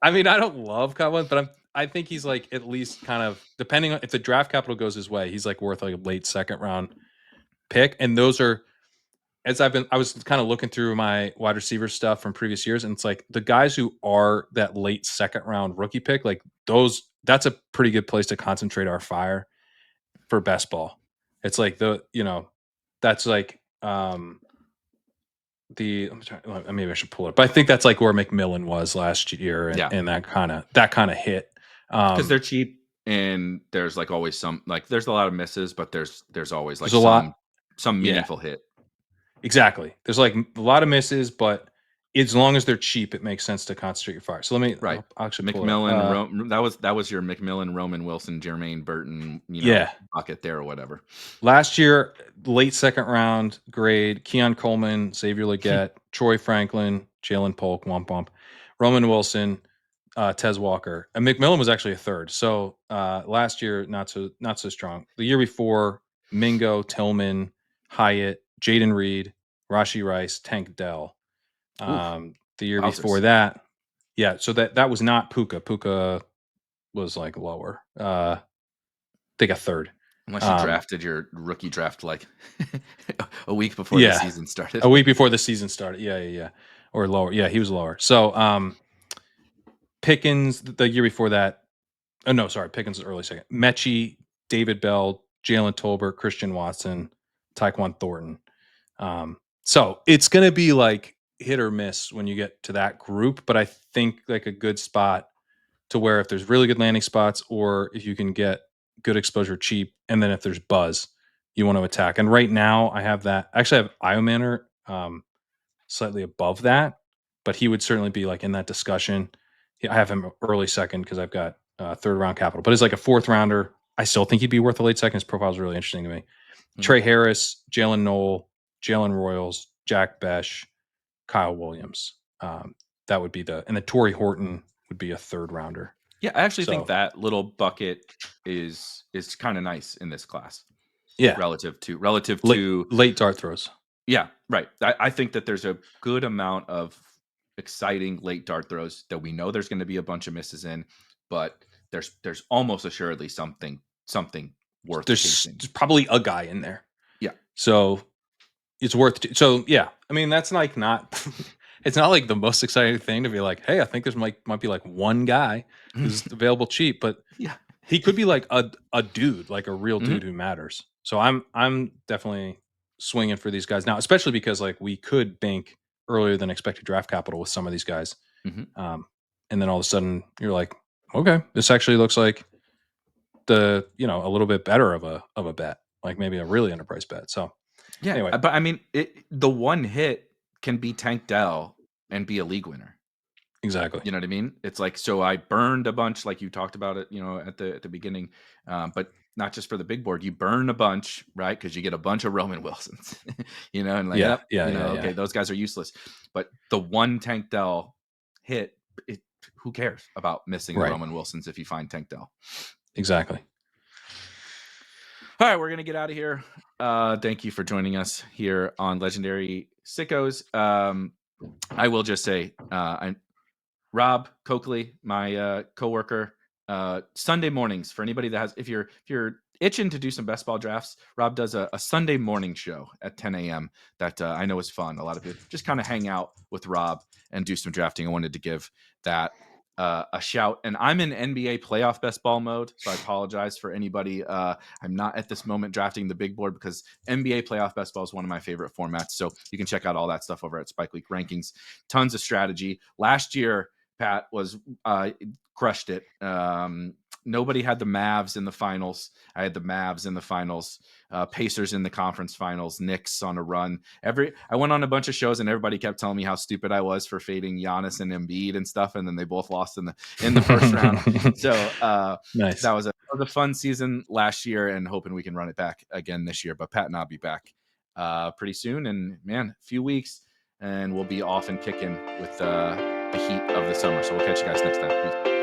[SPEAKER 1] I mean, I don't love Kyle Williams, but I think he's like at least kind of depending on if the draft capital goes his way, he's like worth like a late second round pick. And those are I was kind of looking through my wide receiver stuff from previous years, and it's like the guys who are that late second round rookie pick, like that's a pretty good place to concentrate our fire for best ball. It's like that's like maybe I should pull it, but I think that's like where McMillan was last year, and,
[SPEAKER 2] Yeah,
[SPEAKER 1] and that kind of hit.
[SPEAKER 2] because they're cheap and there's like always there's a lot of misses, but there's always
[SPEAKER 1] There's
[SPEAKER 2] like
[SPEAKER 1] a lot,
[SPEAKER 2] some
[SPEAKER 1] yeah,
[SPEAKER 2] meaningful hit.
[SPEAKER 1] exactly. There's like a lot of misses, but as long as they're cheap, it makes sense to concentrate your fire. So
[SPEAKER 2] Right.
[SPEAKER 1] I'll actually pull it
[SPEAKER 2] McMillan,
[SPEAKER 1] up.
[SPEAKER 2] that was your McMillan, Roman Wilson, Jermaine Burton,
[SPEAKER 1] Yeah,
[SPEAKER 2] bucket there or whatever.
[SPEAKER 1] last year, late second round grade: Keon Coleman, Xavier Leggett, Troy Franklin, Jalen Polk, Womp Womp, Roman Wilson, Tez Walker, and McMillan was actually a third. So last year, not so strong. The year before, Mingo, Tillman, Hyatt, Jaden Reed, Rashi Rice, Tank Dell.
[SPEAKER 2] Oof,
[SPEAKER 1] The year before
[SPEAKER 2] wowzers.
[SPEAKER 1] that, yeah. So that was not Puka. Puka was like lower. I think a third.
[SPEAKER 2] Unless you
[SPEAKER 1] Um,
[SPEAKER 2] drafted your rookie draft like a week before the
[SPEAKER 1] yeah,
[SPEAKER 2] season started.
[SPEAKER 1] a week before the season started. Yeah. Or lower. Yeah, he was lower. So Pickens the year before that. Oh no, sorry, Pickens was early second. Mechie, David Bell, Jalen Tolbert, Christian Watson, Tyquan Thornton. So it's gonna be like hit or miss when you get to that group, but I think like a good spot to where if there's really good landing spots or if you can get good exposure cheap, and then if there's buzz, you want to attack. And right now I have that. Actually, I have Iomanner slightly above that, but he would certainly be like in that discussion. I have him early second because I've got third round capital, but as like a fourth rounder, I still think he'd be worth a late second. His profile is really interesting to me.
[SPEAKER 2] Mhm.
[SPEAKER 1] Trey Harris, Jalen Noel, Jalen Royals, Jack Besh, Kyle Williams. That would be and the Torrey Horton would be a third rounder.
[SPEAKER 2] Yeah, I actually think
[SPEAKER 1] So
[SPEAKER 2] that little bucket is kind of nice in this class
[SPEAKER 1] yeah,
[SPEAKER 2] relative
[SPEAKER 1] late,
[SPEAKER 2] to
[SPEAKER 1] late dart throws.
[SPEAKER 2] yeah, right. I think that there's a good amount of exciting late dart throws that we know there's going to be a bunch of misses in, but there's almost assuredly something worth chasing.
[SPEAKER 1] There's probably a guy in there.
[SPEAKER 2] Yeah.
[SPEAKER 1] So it's worth so yeah, I mean that's like not it's not like the most exciting thing to be like, hey, I think there's might be like one guy who's available cheap, but
[SPEAKER 2] Yeah.
[SPEAKER 1] he could be like a dude, like a real
[SPEAKER 2] Mhm.
[SPEAKER 1] dude who matters. So I'm definitely swinging for these guys now, especially because like we could bank earlier than expected draft capital with some of these guys.
[SPEAKER 2] Mhm.
[SPEAKER 1] um, and then all of a sudden you're like, okay, this actually looks like the a little bit better of a bet, like maybe a really underpriced bet. So
[SPEAKER 2] Yeah,
[SPEAKER 1] anyway,
[SPEAKER 2] but I mean, the one hit can be Tank Dell and be a league winner.
[SPEAKER 1] exactly.
[SPEAKER 2] You know what I mean? It's like, so I burned a bunch, like you talked about it, at the beginning, but not just for the big board. You burn a bunch, right? Because you get a bunch of Roman Wilsons, and like,
[SPEAKER 1] Yeah,
[SPEAKER 2] yep,
[SPEAKER 1] yeah, yeah, yeah.
[SPEAKER 2] okay, those guys are useless. But the one Tank Dell hit, it, who cares about missing the
[SPEAKER 1] Right.
[SPEAKER 2] Roman Wilsons if you find Tank Dell?
[SPEAKER 1] Exactly.
[SPEAKER 2] All right, we're gonna get out of here. Thank you for joining us here on Legendary Sickos. I will just say, Rob Coakley, my coworker, Sunday mornings for anybody that has, if you're itching to do some best ball drafts, Rob does a Sunday morning show at 10 a.m. that I know is fun. A lot of people just kind of hang out with Rob and do some drafting. I wanted to give that a shout. And I'm in NBA playoff best ball mode, so I apologize for anybody. I'm not at this moment drafting the big board because NBA playoff best ball is one of my favorite formats. So you can check out all that stuff over at Spike League Rankings. Tons of strategy. Last year, Pat was crushed it. Nobody had the Mavs in the finals. I had the Mavs in the finals, Pacers in the conference finals, Knicks on a run. I went on a bunch of shows and everybody kept telling me how stupid I was for fading Giannis and Embiid and stuff, and then they both lost in the first round. So
[SPEAKER 1] Nice.
[SPEAKER 2] that was a fun season last year, and hoping we can run it back again this year. But Pat and I'll be back pretty soon, and man, a few weeks, and we'll be off and kicking with the heat of the summer. So we'll catch you guys next time. Peace.